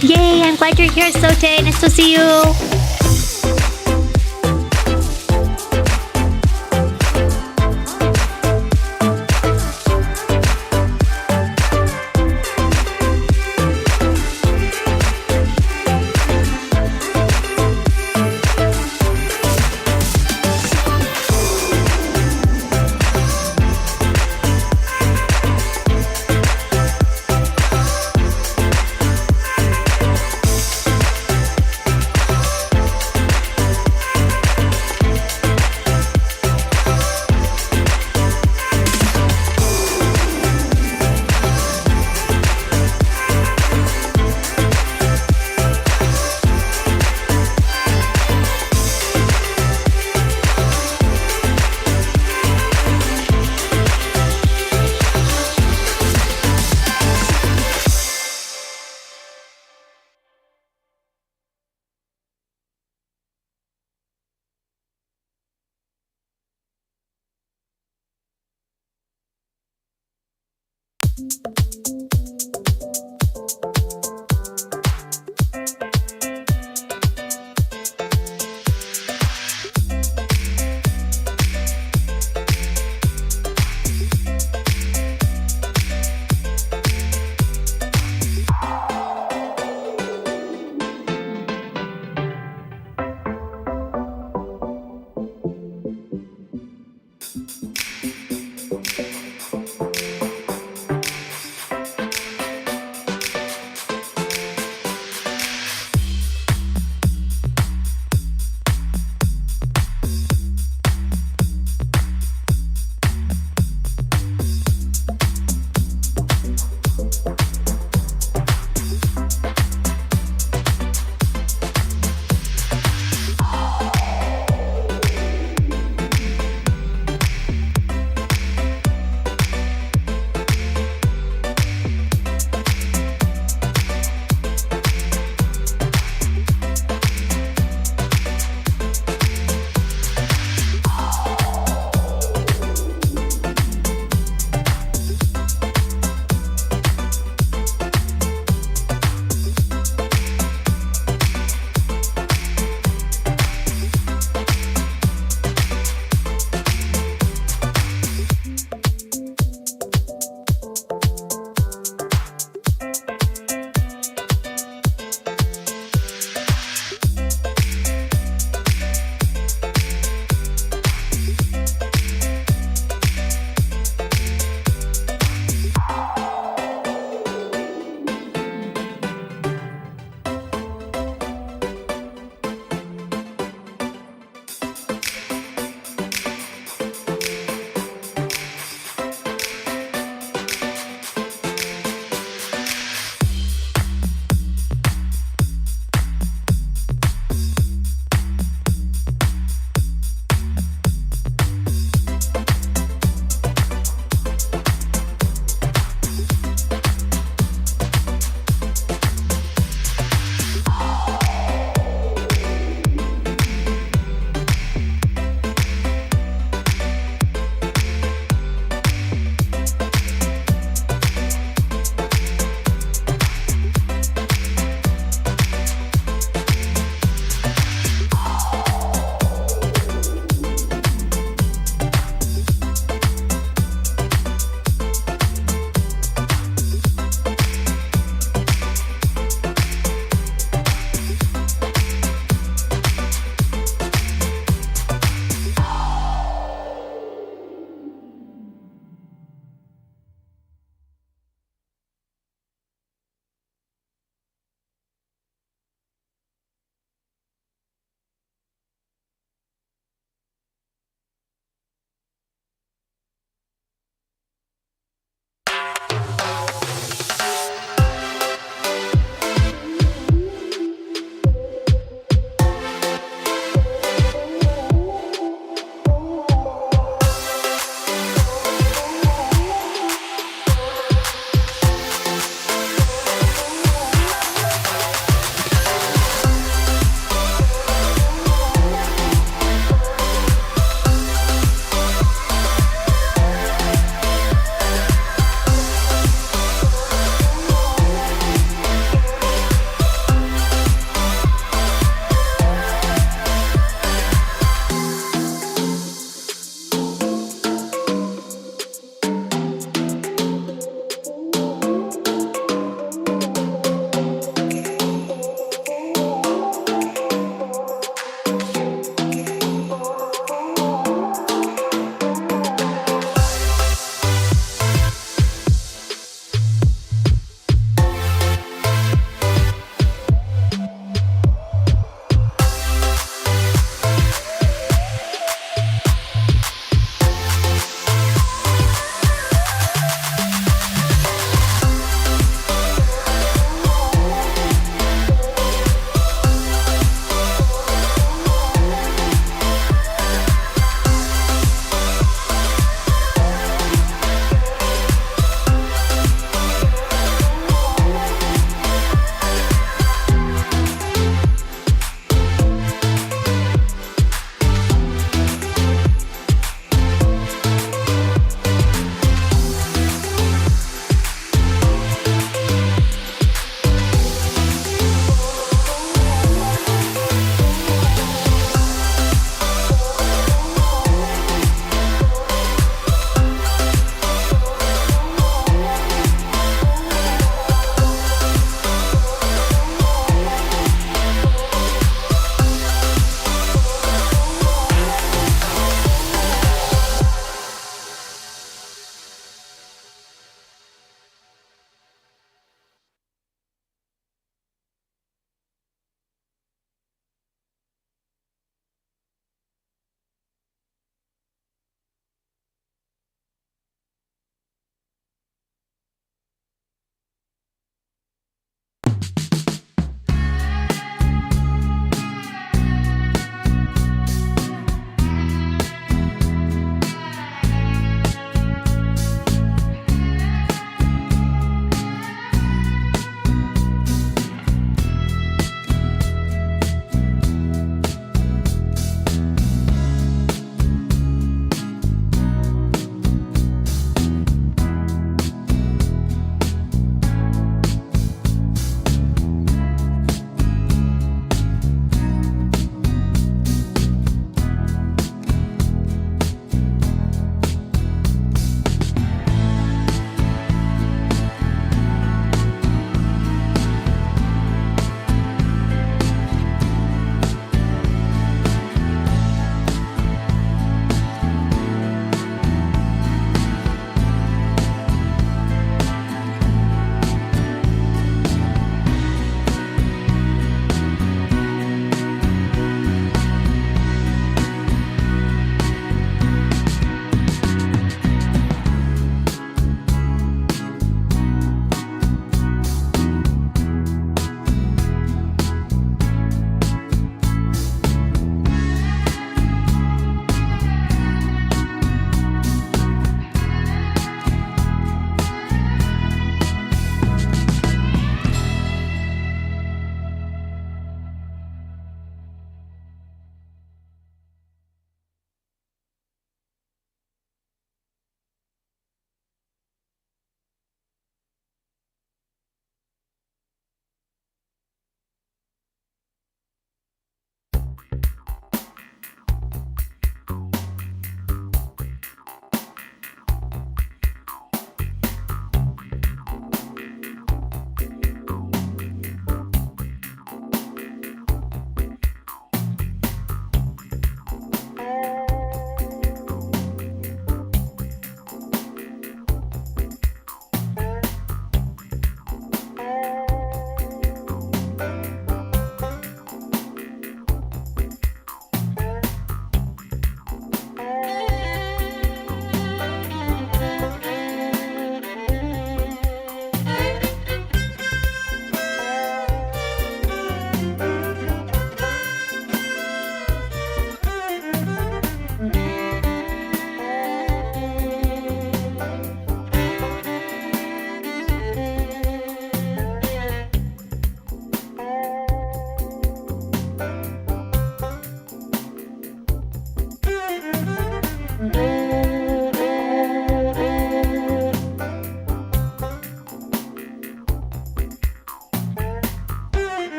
Yay, I'm glad you're here, Sote. Nice to see you.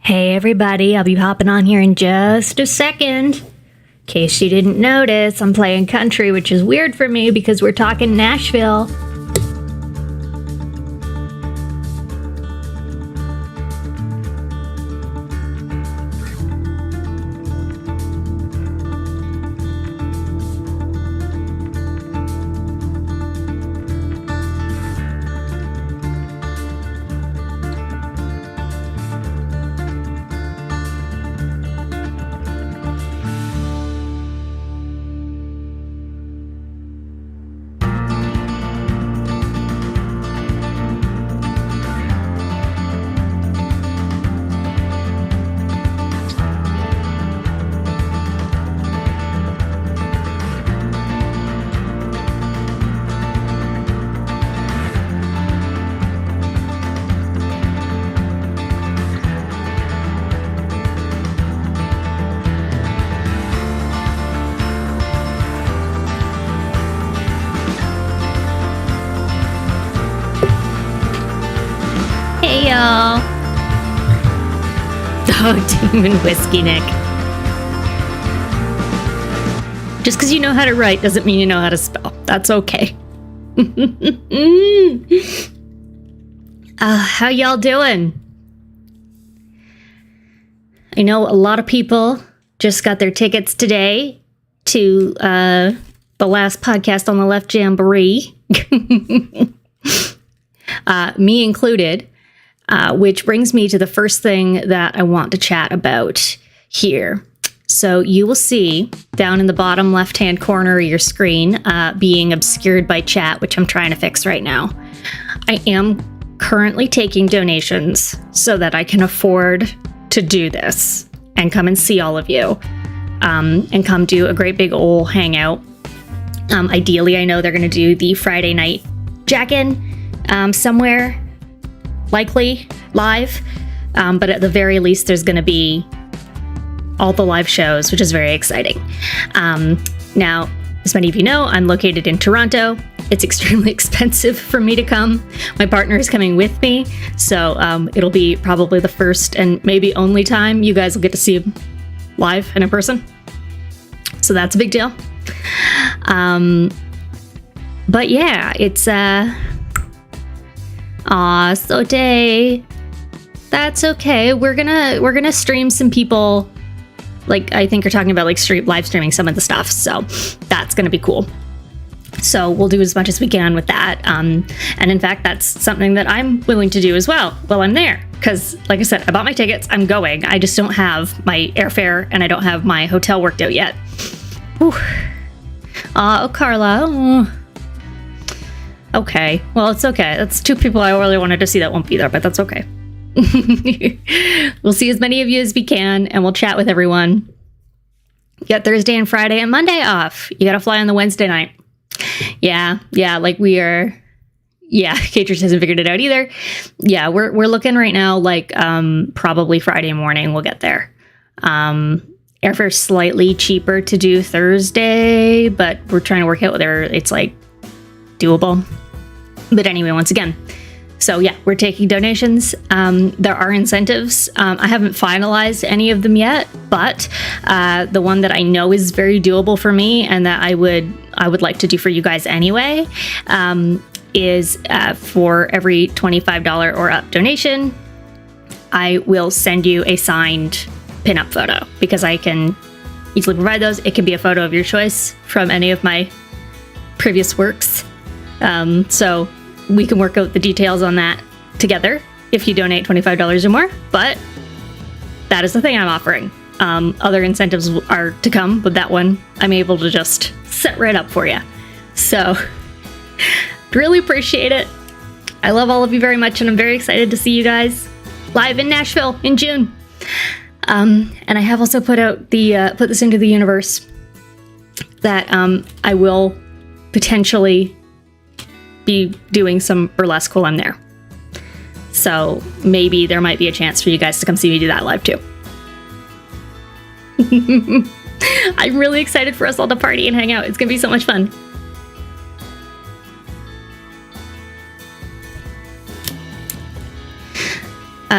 Hey everybody, I'll be hopping on here in just a second. In case you didn't notice, I'm playing country, which is weird for me because we're talking Nashville. Hey y'all. Oh, Demon Whiskey Nick. Just because you know how to write doesn't mean you know how to spell. That's okay. How y'all doing? I know a lot of people just got their tickets today to the last podcast on the Left Jamboree. Me included. Which brings me to the first thing that I want to chat about here. So you will see down in the bottom left-hand corner of your screen being obscured by chat, which I'm trying to fix right now. I am currently taking donations so that I can afford to do this and come and see all of you and come do a great big old hangout. Ideally, I know they're going to do the Friday night jack-in somewhere. Likely live, but at the very least there's going to be all the live shows, which is very exciting. Now, as many of you know, I'm located in Toronto. It's extremely expensive for me to come. My partner is coming with me, so it'll be probably the first and maybe only time you guys will get to see him live and in person. So that's a big deal. But yeah, it's Sote. That's okay. We're gonna stream some people. Like, I think you're talking about like live streaming some of the stuff. So that's gonna be cool. So we'll do as much as we can with that. And in fact, that's something that I'm willing to do as well while I'm there. Because like I said, I bought my tickets. I'm going. I just don't have my airfare and I don't have my hotel worked out yet. Whew. Oh, Carla. Oh. Okay, well, it's okay. That's two people I really wanted to see that won't be there, but that's okay. We'll see as many of you as we can, and we'll chat with everyone. You got Thursday and Friday and Monday off. You gotta fly on the Wednesday night. Yeah, like we are... Yeah, Catrich hasn't figured it out either. Yeah, we're looking right now like probably Friday morning we'll get there. Airfare's slightly cheaper to do Thursday, but we're trying to work out whether it's like doable. But anyway, once again, so yeah, we're taking donations. There are incentives. I haven't finalized any of them yet, but the one that I know is very doable for me and that I would like to do for you guys anyway is for every $25 or up donation, I will send you a signed pinup photo because I can easily provide those. It can be a photo of your choice from any of my previous works. So we can work out the details on that together if you donate $25 or more, but that is the thing I'm offering. Other incentives are to come, but that one I'm able to just set right up for you. So really appreciate it. I love all of you very much, and I'm very excited to see you guys live in Nashville in June. And I have also put out the put this into the universe that I will potentially be doing some burlesque while I'm there. So maybe there might be a chance for you guys to come see me do that live too. I'm really excited for us all to party and hang out. It's gonna be so much fun.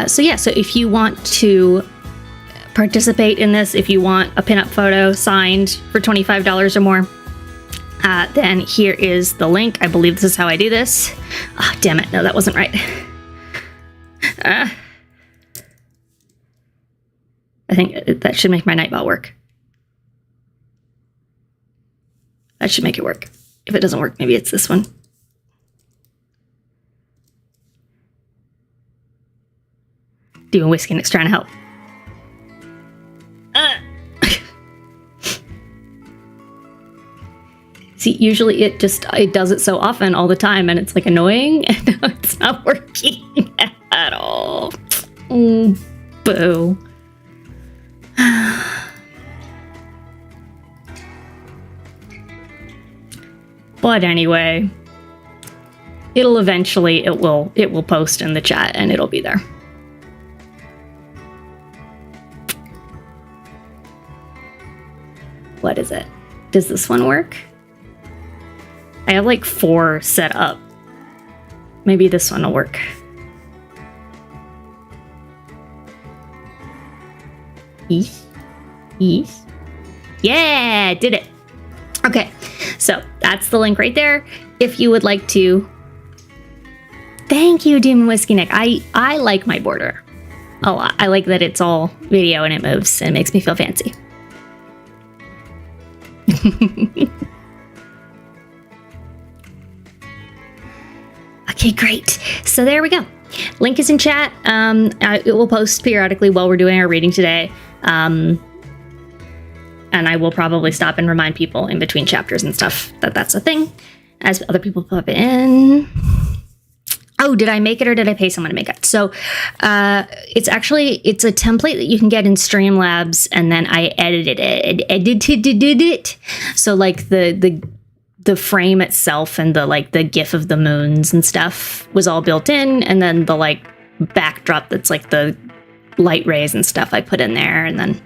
So if you want to participate in this, if you want a pinup photo signed for $25 or more, then here is the link. I believe this is how I do this. Oh, damn it. No, that wasn't right. I think that should make my Nightbot work. That should make it work. If it doesn't work, maybe it's this one. Demon Whiskey Nick's trying to help. See, usually it does it so often all the time, and it's like annoying, and now it's not working at all. Oh, boo. But anyway, it will post in the chat and it'll be there. What is it? Does this one work? I have like 4 set up. Maybe this one will work. Yes. Yeah, did it. Okay, so that's the link right there. If you would like to. Thank you, Demon Whiskey Nick. I like my border a lot. I like that it's all video and it moves and it makes me feel fancy. Okay, great. So there we go. Link is in chat. It will post periodically while we're doing our reading today. And I will probably stop and remind people in between chapters and stuff that that's a thing as other people pop in. Oh, did I make it or did I pay someone to make it? So it's a template that you can get in Streamlabs, and then I edited it. So like the frame itself and the GIF of the moons and stuff was all built in, and then the like backdrop that's like the light rays and stuff I put in there, and then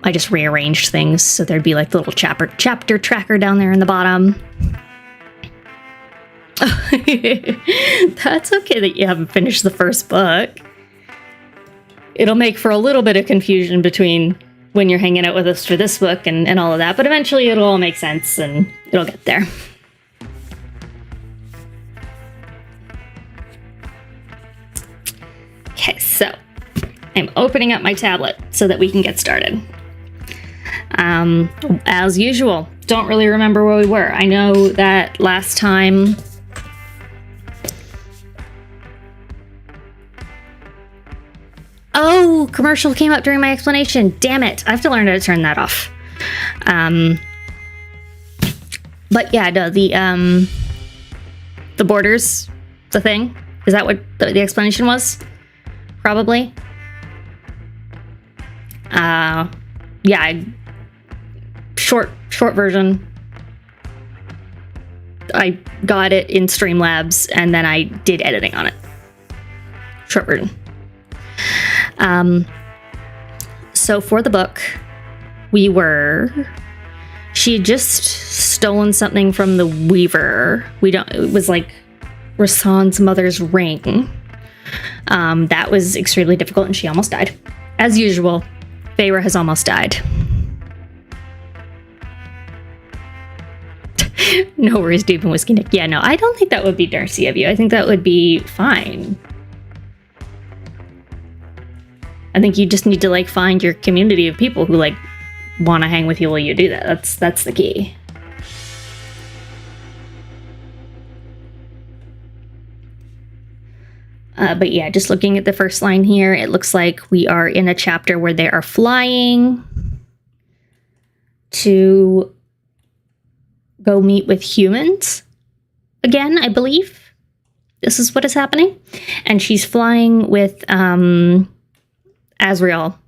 I just rearranged things so there'd be like the little chapter tracker down there in the bottom. That's okay that you haven't finished the first book. It'll make for a little bit of confusion between when you're hanging out with us for this book and all of that, but eventually it'll all make sense and it'll get there. Okay, so I'm opening up my tablet so that we can get started. As usual, don't really remember where we were. I know that last time oh, commercial came up during my explanation. Damn it. I have to learn how to turn that off. But yeah, no, the borders, the thing. Is that what the explanation was? Probably. Yeah, short version. I got it in Streamlabs and then I did editing on it. Short version. So for the book, she had just stolen something from the Weaver. It was like Rasan's mother's ring. That was extremely difficult and she almost died. As usual, Feyre has almost died. No worries, Deep and Whiskey Nick. Yeah, no, I don't think that would be Darcy of you. I think that would be fine. I think you just need to like find your community of people who like want to hang with you while you do that. That's the key. But yeah, just looking at the first line here, it looks like we are in a chapter where they are flying to go meet with humans again, I believe. This is what is happening. And she's flying with Azrael.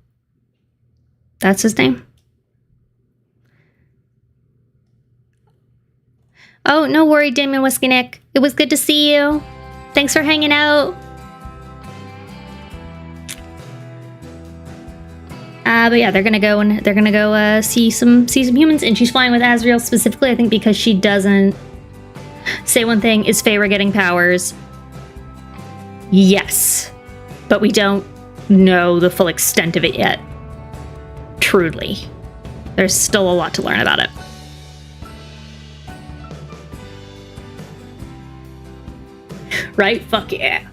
That's his name. Oh, no worry, Damon Whiskey Nick. It was good to see you. Thanks for hanging out. But yeah, they're gonna go see some humans, and she's flying with Azrael specifically, I think, because she doesn't say one thing. Is Feyre getting powers? Yes. but we don't know the full extent of it yet. Truly. There's still a lot to learn about it. Right? Fuck yeah.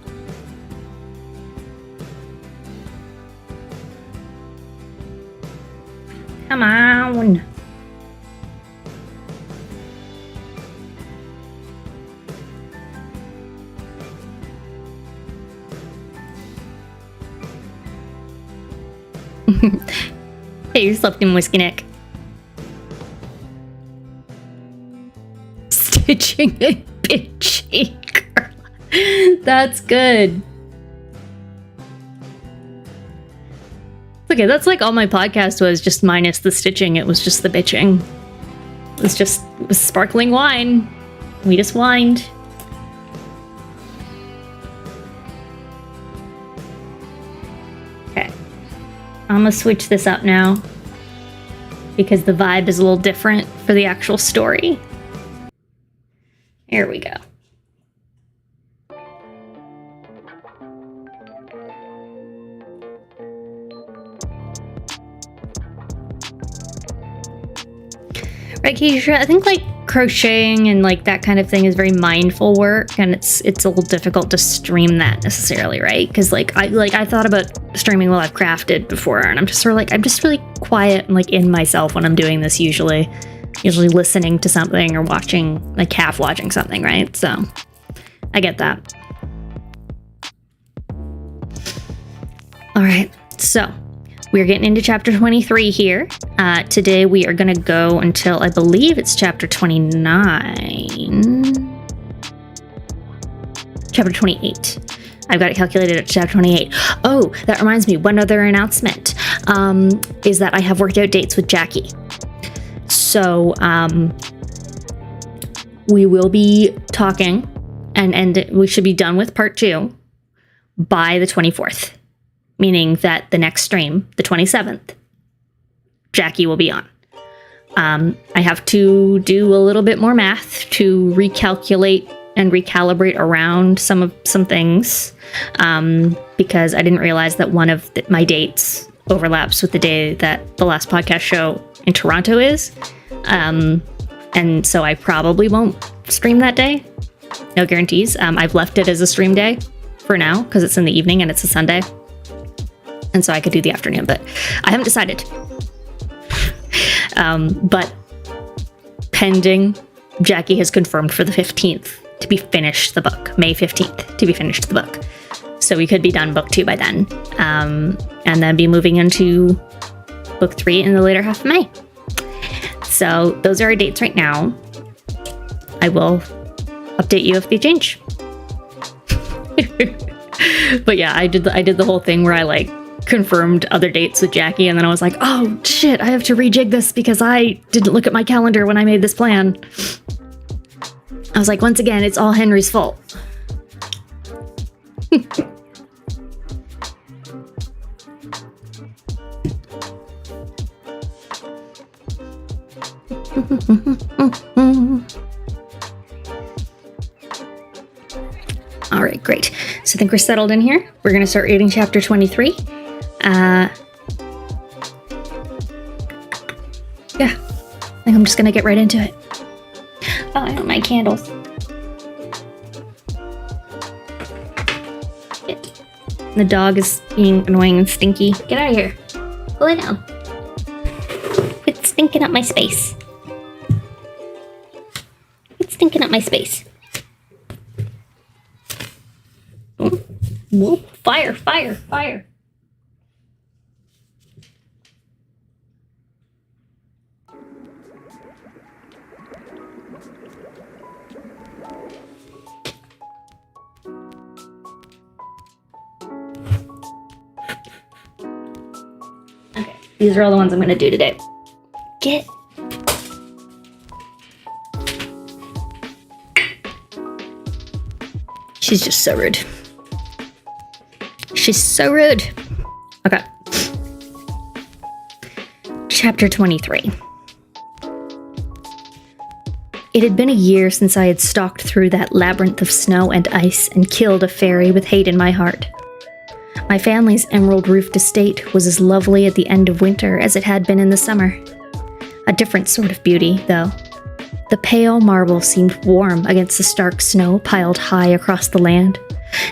Come on. Hey, you slept in Whiskey Nick. Stitching and bitching, girl. That's good. Okay, that's like all my podcast was, just minus the stitching. It was just the bitching. It was sparkling wine. We just whined. Okay. I'm gonna switch this up now because the vibe is a little different for the actual story. Here we go. Right, Keisha, I think like crocheting and like that kind of thing is very mindful work, and it's a little difficult to stream that necessarily, right? Because I thought about streaming while I've crafted before, and I'm just really quiet and like in myself when I'm doing this usually listening to something or watching, like half watching something, right? So I get that. All right, so we're getting into chapter 23 here. Today we are going to go until I believe it's chapter 29. Chapter 28. I've got it calculated at chapter 28. Oh, that reminds me, one other announcement is that I have worked out dates with Jackie. So we will be talking and we should be done with part 2 by the 24th. Meaning that the next stream, the 27th, Jackie will be on. I have to do a little bit more math to recalculate and recalibrate around some things because I didn't realize that one of my dates overlaps with the day that the last podcast show in Toronto is. And so I probably won't stream that day. No guarantees. I've left it as a stream day for now because it's in the evening and it's a Sunday. And so I could do the afternoon, but I haven't decided. But pending, Jackie has confirmed for the 15th to be finished the book, May 15th to be finished the book. So we could be done book 2 by then. And then be moving into book 3 in the later half of May. So those are our dates right now. I will update you if they change. But yeah, I did the whole thing where I like confirmed other dates with Jackie, and then I was like, oh shit, I have to rejig this because I didn't look at my calendar when I made this plan. I was like, once again, it's all Henry's fault. All right, great. So I think we're settled in here. We're going to start reading chapter 23. Yeah, I think I'm just going to get right into it. Oh, I want my candles. The dog is being annoying and stinky. Get out of here. Go lay down. Quit stinking up my space. Quit stinking up my space. Whoa, fire, fire, fire. Okay, these are all the ones I'm going to do today. Get. She's just so rude. She's so rude. Okay. Chapter 23. It had been a year since I had stalked through that labyrinth of snow and ice and killed a fairy with hate in my heart. My family's emerald-roofed estate was as lovely at the end of winter as it had been in the summer. A different sort of beauty, though. The pale marble seemed warm against the stark snow piled high across the land,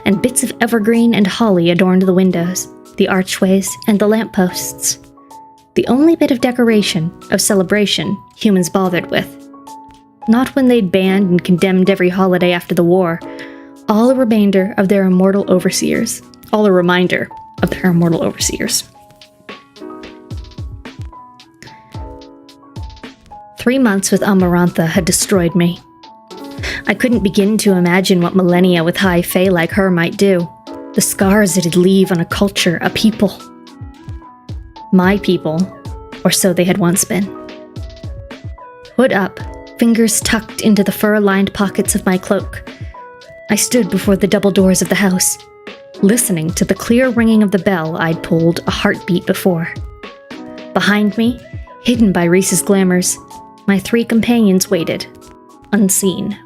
and bits of evergreen and holly adorned the windows, the archways, and the lampposts. The only bit of decoration, of celebration, humans bothered with. Not when they'd banned and condemned every holiday after the war, all a reminder of their immortal overseers. 3 months with Amarantha had destroyed me. I couldn't begin to imagine what millennia with high fae like her might do. The scars it'd leave on a culture, a people. My people, or so they had once been. Hood up, fingers tucked into the fur-lined pockets of my cloak, I stood before the double doors of the house, listening to the clear ringing of the bell I'd pulled a heartbeat before. Behind me, hidden by Reese's glamours, my 3 companions waited, unseen.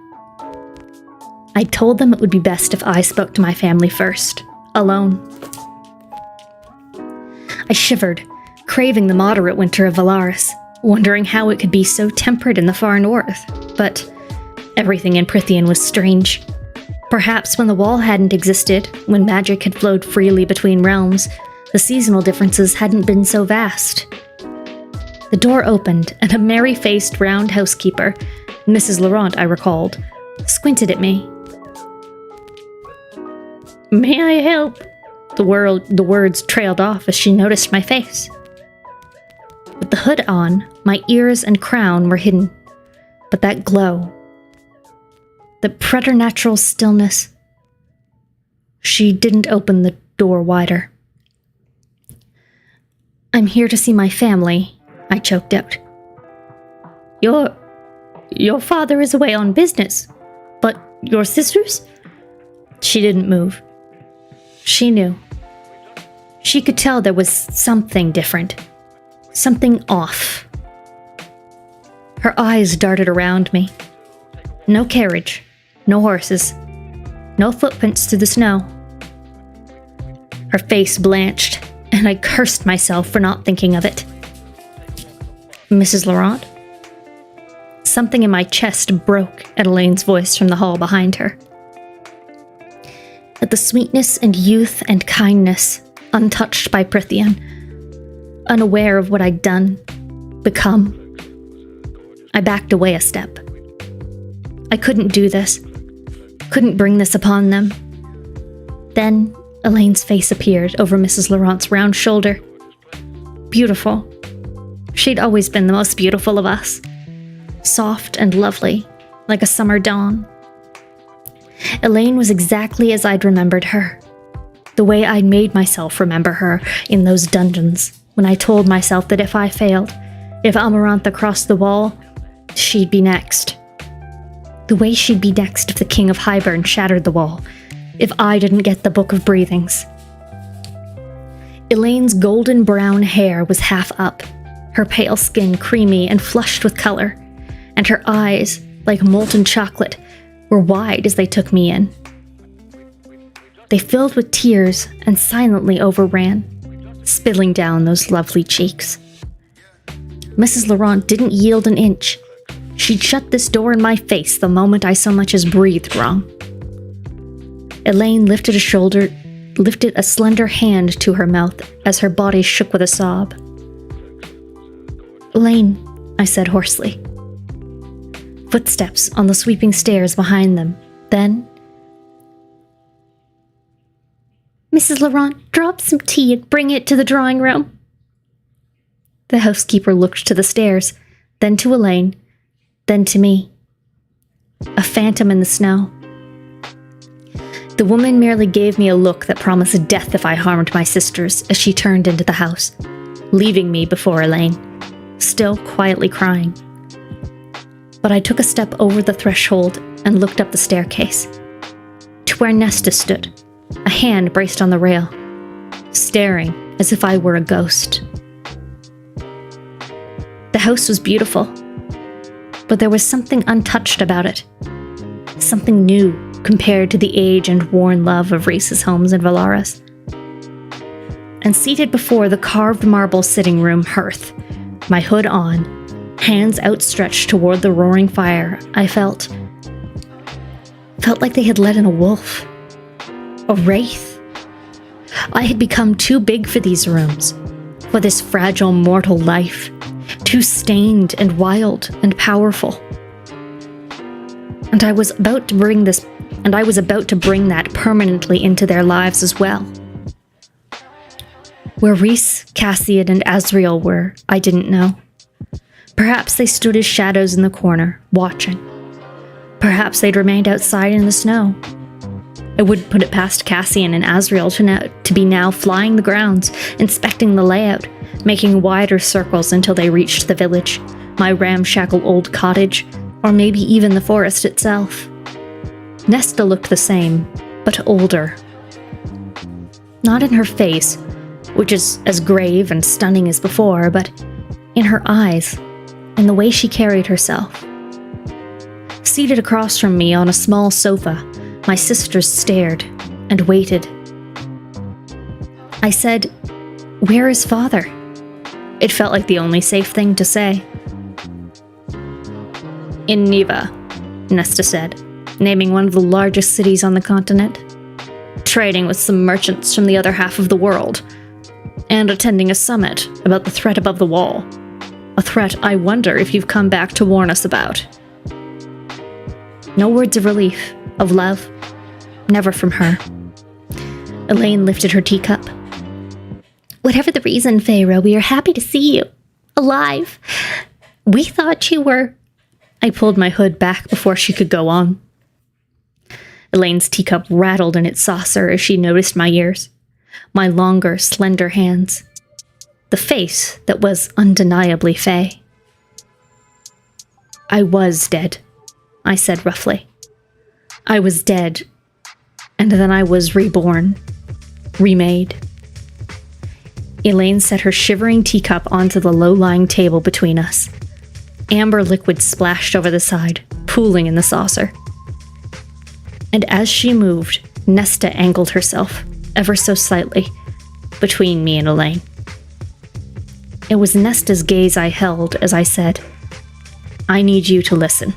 I told them it would be best if I spoke to my family first, alone. I shivered, craving the moderate winter of Valaris, wondering how it could be so temperate in the far north, but everything in Prythian was strange. Perhaps when the wall hadn't existed, when magic had flowed freely between realms, the seasonal differences hadn't been so vast. The door opened, and a merry-faced round housekeeper, Mrs. Laurent, I recalled, squinted at me. "May I help?" The words trailed off as she noticed my face. With the hood on, my ears and crown were hidden, but that glow, the preternatural stillness. She didn't open the door wider. "I'm here to see my family," I choked out. Your father is away on business, but your sisters?" She didn't move. She knew. She could tell there was something different, something off. Her eyes darted around me. No carriage, no horses, no footprints through the snow. Her face blanched, and I cursed myself for not thinking of it. "Mrs. Laurent?" Something in my chest broke at Elaine's voice from the hall behind her. At the sweetness and youth and kindness, untouched by Prythian, unaware of what I'd done, become, I backed away a step. I couldn't do this, couldn't bring this upon them. Then Elaine's face appeared over Mrs. Laurent's round shoulder. Beautiful. She'd always been the most beautiful of us. Soft and lovely, like a summer dawn. Elaine was exactly as I'd remembered her. The way I'd made myself remember her in those dungeons, when I told myself that if I failed, if Amarantha crossed the wall, she'd be next. The way she'd be next if the King of Hybern shattered the wall, if I didn't get the Book of Breathings. Elaine's golden brown hair was half up, her pale skin creamy and flushed with color, and her eyes, like molten chocolate, were wide as they took me in. They filled with tears and silently overran, spilling down those lovely cheeks. Mrs. Laurent didn't yield an inch. She'd shut this door in my face the moment I so much as breathed wrong. Elaine lifted a slender hand to her mouth as her body shook with a sob. "Elaine," I said hoarsely. Footsteps on the sweeping stairs behind them. Then, "Mrs. Laurent, drop some tea and bring it to the drawing room." The housekeeper looked to the stairs, then to Elaine, then to me. A phantom in the snow. The woman merely gave me a look that promised death if I harmed my sisters as she turned into the house, leaving me before Elaine, still quietly crying. But I took a step over the threshold and looked up the staircase, to where Nesta stood, a hand braced on the rail, staring as if I were a ghost. The house was beautiful, but there was something untouched about it, something new compared to the age and worn love of Reese's homes in Valaris. and seated before the carved marble sitting room hearth, my hood on, hands outstretched toward the roaring fire, I felt like they had let in a wolf, a wraith. I had become too big for these rooms, for this fragile mortal life, too stained and wild and powerful. And I was about to bring that permanently into their lives as well. Where Reese, Cassian, and Azriel were, I didn't know. Perhaps they stood as shadows in the corner, watching. Perhaps they'd remained outside in the snow. I wouldn't put it past Cassian and Azriel to be now flying the grounds, inspecting the layout, making wider circles until they reached the village, my ramshackle old cottage, or maybe even the forest itself. Nesta looked the same, but older. Not in her face, which is as grave and stunning as before, but in her eyes, and the way she carried herself. Seated across from me on a small sofa, my sisters stared and waited. I said, "Where is father?" It felt like the only safe thing to say. "In Neva," Nesta said, naming one of the largest cities on the continent, trading with some merchants from the other half of the world, and attending a summit about the threat above the wall. A threat I wonder if you've come back to warn us about. No words of relief, of love, never from her. Elaine lifted her teacup. "Whatever the reason, Feyre, we are happy to see you. Alive. We thought you were..." I pulled my hood back before she could go on. Elaine's teacup rattled in its saucer as she noticed my ears, my longer, slender hands, the face that was undeniably Fae. "I was dead," I said roughly. "I was dead, and then I was reborn, remade." Elaine set her shivering teacup onto the low-lying table between us. Amber liquid splashed over the side, pooling in the saucer. And as she moved, Nesta angled herself, ever so slightly, between me and Elaine. It was Nesta's gaze I held as I said, "I need you to listen."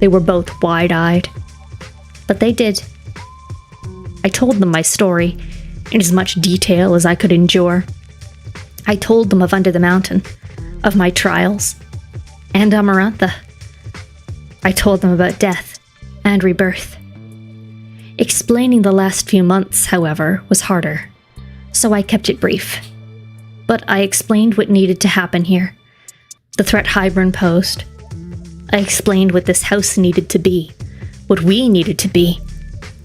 They were both wide-eyed, but they did. I told them my story, in as much detail as I could endure. I told them of Under the Mountain, of my trials, and Amarantha. I told them about death and rebirth. Explaining the last few months, however, was harder, so I kept it brief. But I explained what needed to happen here, the threat Hybern posed. I explained what this house needed to be, what we needed to be,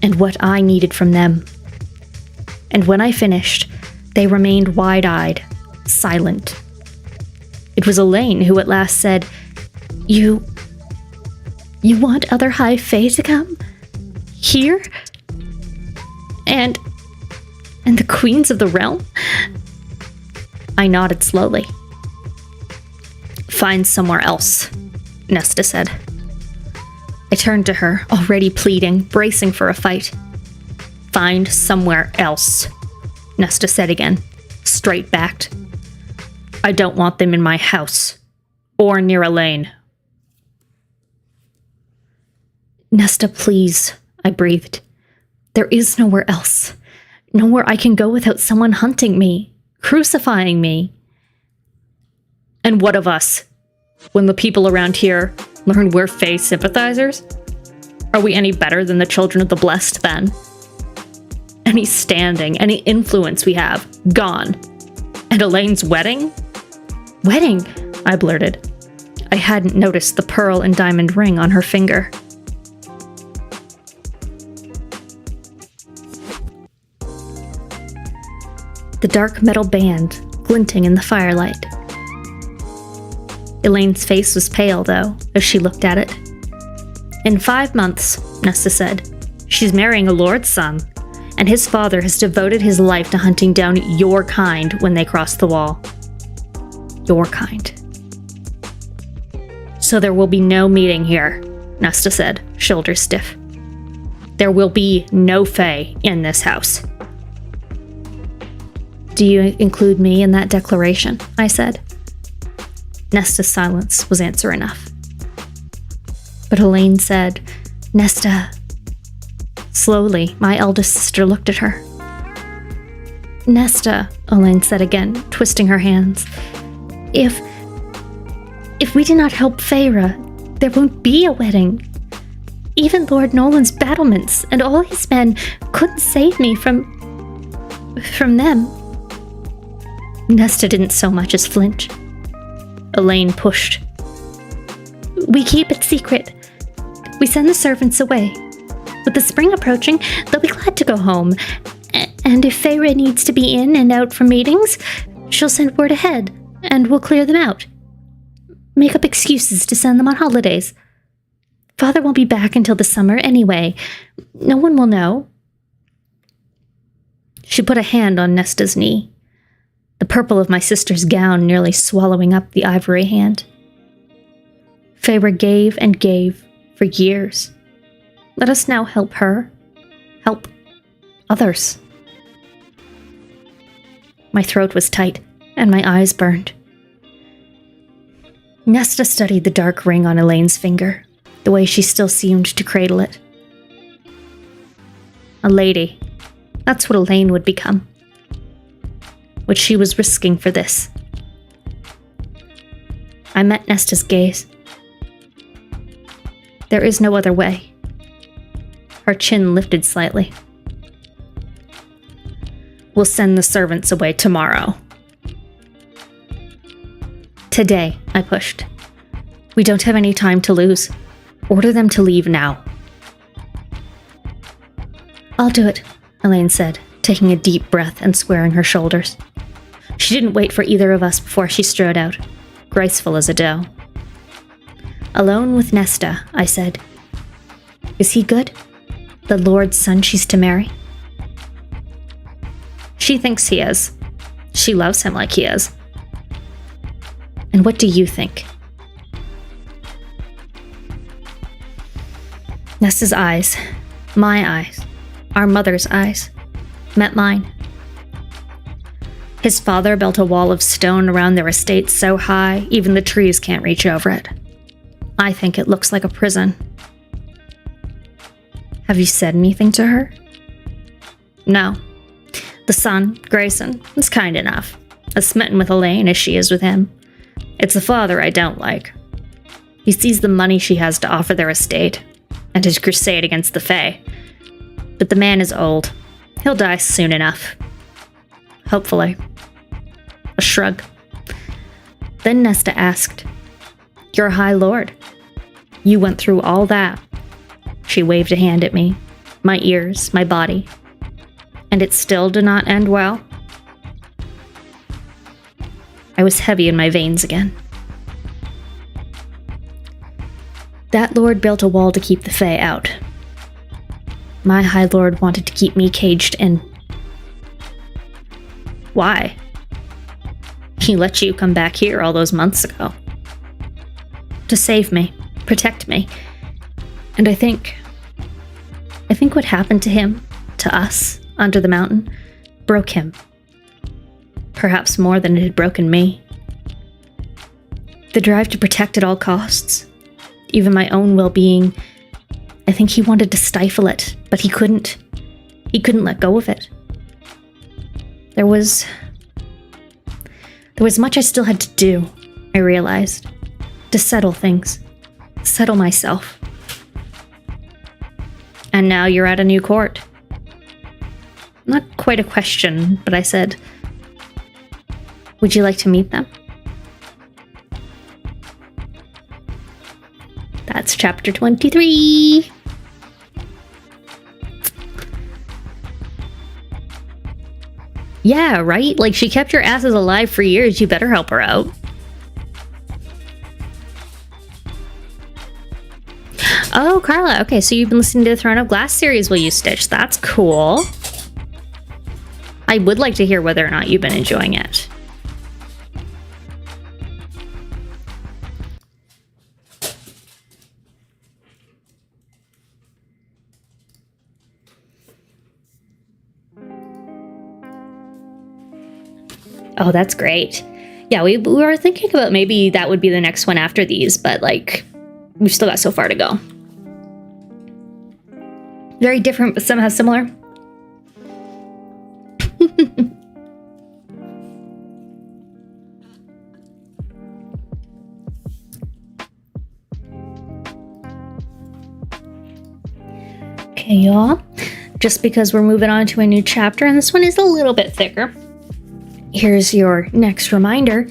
and what I needed from them. And when I finished, they remained wide-eyed, silent. It was Elaine who at last said, You want other High Fae to come? Here? And the queens of the realm?" I nodded slowly. "Find somewhere else," Nesta said. I turned to her, already pleading, bracing for a fight. "Find somewhere else," Nesta said again, straight-backed. "I don't want them in my house, or near Elaine." "Nesta, please," I breathed. "There is nowhere else. Nowhere I can go without someone hunting me, crucifying me." "And what of us? When the people around here learn we're Fae sympathizers? Are we any better than the children of the blessed then? Any standing, any influence we have, gone. And Elaine's wedding?" "Wedding?" I blurted. I hadn't noticed the pearl and diamond ring on her finger. The dark metal band glinting in the firelight. Elaine's face was pale, though, as she looked at it. "In 5 months," Nesta said, "she's marrying a lord's son, and his father has devoted his life to hunting down your kind when they cross the wall. Your kind." "So there will be no meeting here," Nesta said, shoulders stiff. "There will be no Fae in this house." Do you include me in that declaration? I said. Nesta's silence was answer enough. But Elaine said, Nesta. Slowly, my eldest sister looked at her. Nesta, Elaine said again, twisting her hands. If we do not help Feyre, there won't be a wedding. Even Lord Nolan's battlements and all his men couldn't save me from them. Nesta didn't so much as flinch. Elaine pushed. We keep it secret. We send the servants away. With the spring approaching, they'll be glad to go home. And if Feyre needs to be in and out for meetings, she'll send word ahead, and we'll clear them out. Make up excuses to send them on holidays. Father won't be back until the summer anyway. No one will know. She put a hand on Nesta's knee, the purple of my sister's gown nearly swallowing up the ivory hand. Feyre gave and gave for years. Let us now help her. Help others. My throat was tight, and my eyes burned. Nesta studied the dark ring on Elaine's finger, the way she still seemed to cradle it. A lady. That's what Elaine would become. What she was risking for this. I met Nesta's gaze. There is no other way. Her chin lifted slightly. We'll send the servants away tomorrow. Today, I pushed. We don't have any time to lose. Order them to leave now. I'll do it, Elaine said, taking a deep breath and squaring her shoulders. She didn't wait for either of us before she strode out, graceful as a doe. Alone with Nesta, I said. Is he good? The Lord's son she's to marry? She thinks he is. She loves him like he is. And what do you think? Nesta's eyes, my eyes, our mother's eyes, met mine. His father built a wall of stone around their estate so high, even the trees can't reach over it. I think it looks like a prison. Have you said anything to her? No. The son, Grayson, is kind enough, as smitten with Elaine as she is with him. It's the father I don't like. He sees the money she has to offer their estate, and his crusade against the Fae. But the man is old. He'll die soon enough. Hopefully. A shrug. Then Nesta asked, You're a High Lord. You went through all that. She waved a hand at me, my ears, my body. And it still did not end well. I was heavy in my veins again. That lord built a wall to keep the Fae out. My High Lord wanted to keep me caged in. Why? He let you come back here all those months ago. To save me, protect me. And I think what happened to him, to us, under the mountain, broke him. Perhaps more than it had broken me. The drive to protect at all costs, even my own well-being. I think he wanted to stifle it, but he couldn't. He couldn't let go of it. There was much I still had to do, I realized, to settle things, settle myself. And now you're at a new court. Not quite a question, but I said, would you like to meet them? That's chapter 23. Yeah, right? Like, she kept your asses alive for years. You better help her out. Oh, Carla. Okay, so you've been listening to the Throne of Glass series, will you, Stitch? That's cool. I would like to hear whether or not you've been enjoying it. Oh, that's great. Yeah, we were thinking about maybe that would be the next one after these, but like, we've still got so far to go. Very different, but somehow similar. Okay, y'all. Just because we're moving on to a new chapter, and this one is a little bit thicker, here's your next reminder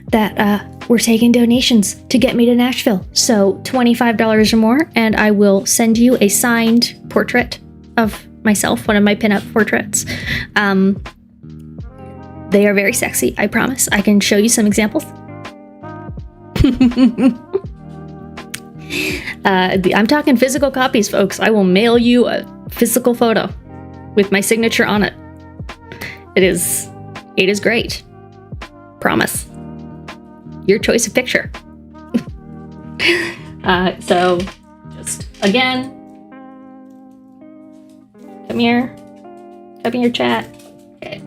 that we're taking donations to get me to Nashville. So $25 or more, and I will send you a signed portrait of myself, one of my pinup portraits. They are very sexy, I promise. I can show you some examples. I'm talking physical copies, folks. I will mail you a physical photo with my signature on it. It is great. Promise. Your choice of picture. So, just again, come here chat. Okay.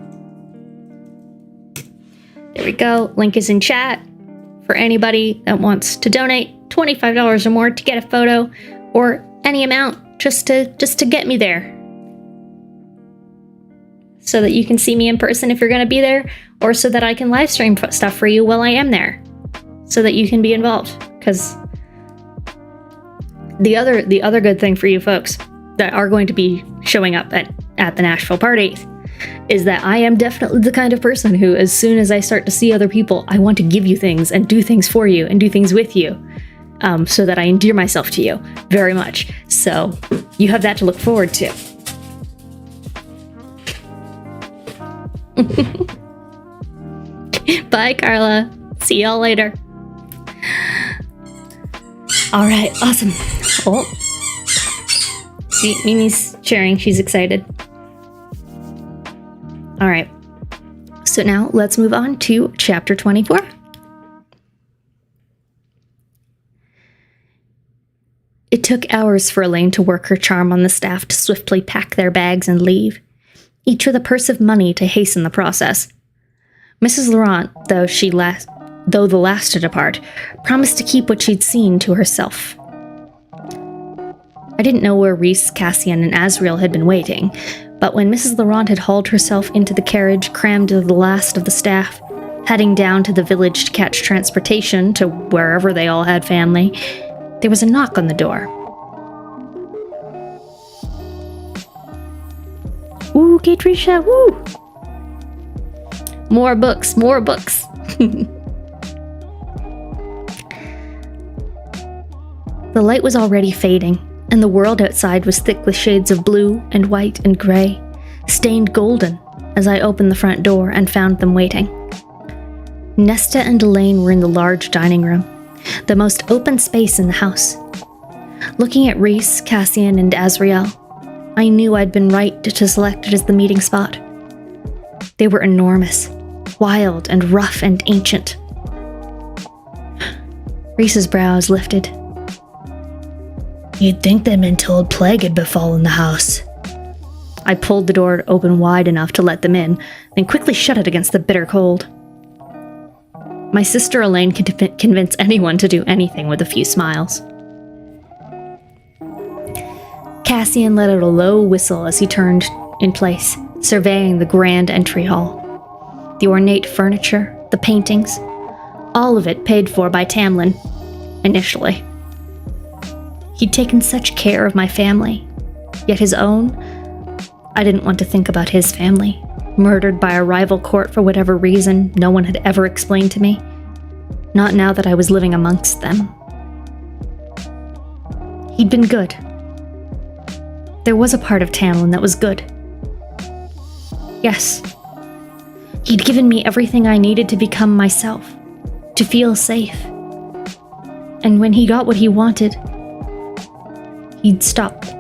There we go. Link is in chat for anybody that wants to donate $25 or more to get a photo, or any amount just to get me there, so that you can see me in person if you're going to be there, or so that I can live stream stuff for you while I am there, so that you can be involved. Because the other good thing for you folks that are going to be showing up at the Nashville party is that I am definitely the kind of person who, as soon as I start to see other people, I want to give you things and do things for you and do things with you, so that I endear myself to you very much. So you have that to look forward to. Bye, Carla. See y'all later. All right, awesome. Oh, see, Mimi's sharing. She's excited. All right. So now let's move on to chapter 24. It took hours for Elaine to work her charm on the staff to swiftly pack their bags and leave, each with a purse of money to hasten the process. Mrs. Laurent, though the last to depart, promised to keep what she'd seen to herself. I didn't know where Reese, Cassian, and Azriel had been waiting, but when Mrs. Laurent had hauled herself into the carriage crammed with the last of the staff, heading down to the village to catch transportation to wherever they all had family, there was a knock on the door. Ooh, Katrisha, woo! More books, more books. The light was already fading, and the world outside was thick with shades of blue and white and gray, stained golden, as I opened the front door and found them waiting. Nesta and Elaine were in the large dining room, the most open space in the house. Looking at Reese, Cassian, and Azriel, I knew I'd been right to select it as the meeting spot. They were enormous, wild and rough and ancient. Reese's brows lifted. You'd think the mental plague had befallen the house. I pulled the door open wide enough to let them in, then quickly shut it against the bitter cold. My sister Elaine could convince anyone to do anything with a few smiles. Cassian let out a low whistle as he turned in place, surveying the grand entry hall. The ornate furniture, the paintings, all of it paid for by Tamlin, initially. He'd taken such care of my family, yet his own, I didn't want to think about his family, murdered by a rival court for whatever reason no one had ever explained to me. Not now that I was living amongst them. He'd been good. There was a part of Tamlin that was good. Yes. He'd given me everything I needed to become myself, to feel safe. And when he got what he wanted, he'd stopped.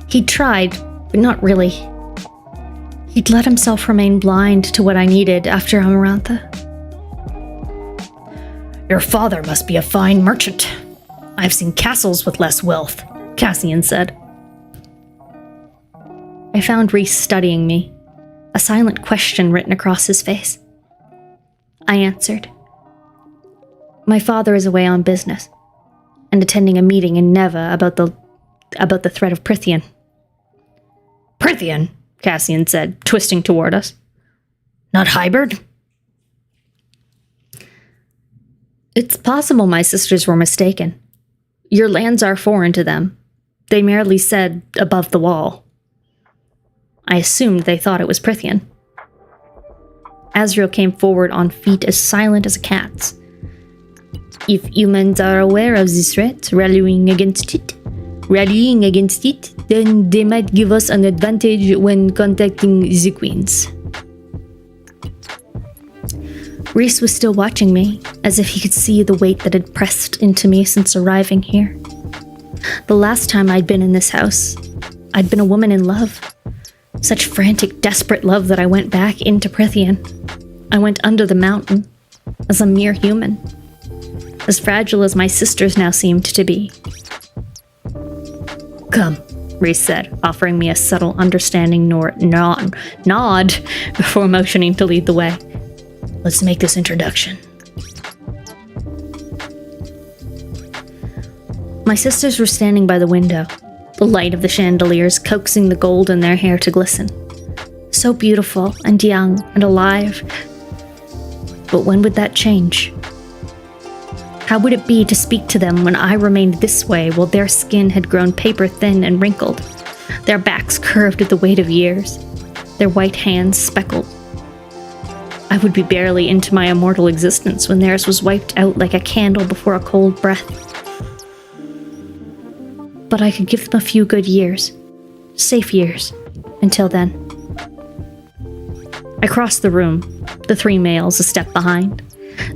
He'd tried, but not really. He'd let himself remain blind to what I needed after Amarantha. Your father must be a fine merchant. I've seen castles with less wealth, Cassian said. I found Reese studying me, a silent question written across his face. I answered. My father is away on business, and attending a meeting in Neva about the threat of Prythian. Prythian, Cassian said, twisting toward us. Not Hybrid? It's possible my sisters were mistaken. Your lands are foreign to them. They merely said above the wall. I assumed they thought it was Prythian. Azriel came forward on feet as silent as a cat's. If humans are aware of this threat, rallying against it, then they might give us an advantage when contacting the queens. Rhys was still watching me, as if he could see the weight that had pressed into me since arriving here. The last time I'd been in this house, I'd been a woman in love. Such frantic, desperate love that I went back into Prythian. I went under the mountain, as a mere human. As fragile as my sisters now seemed to be. Come, Rhys said, offering me a subtle, understanding nod before motioning to lead the way. Let's make this introduction. My sisters were standing by the window, the light of the chandeliers coaxing the gold in their hair to glisten. So beautiful and young and alive. But when would that change? How would it be to speak to them when I remained this way while their skin had grown paper-thin and wrinkled, their backs curved at the weight of years, their white hands speckled? I would be barely into my immortal existence when theirs was wiped out like a candle before a cold breath. But I could give them a few good years, safe years, until then. I crossed the room, the three males a step behind,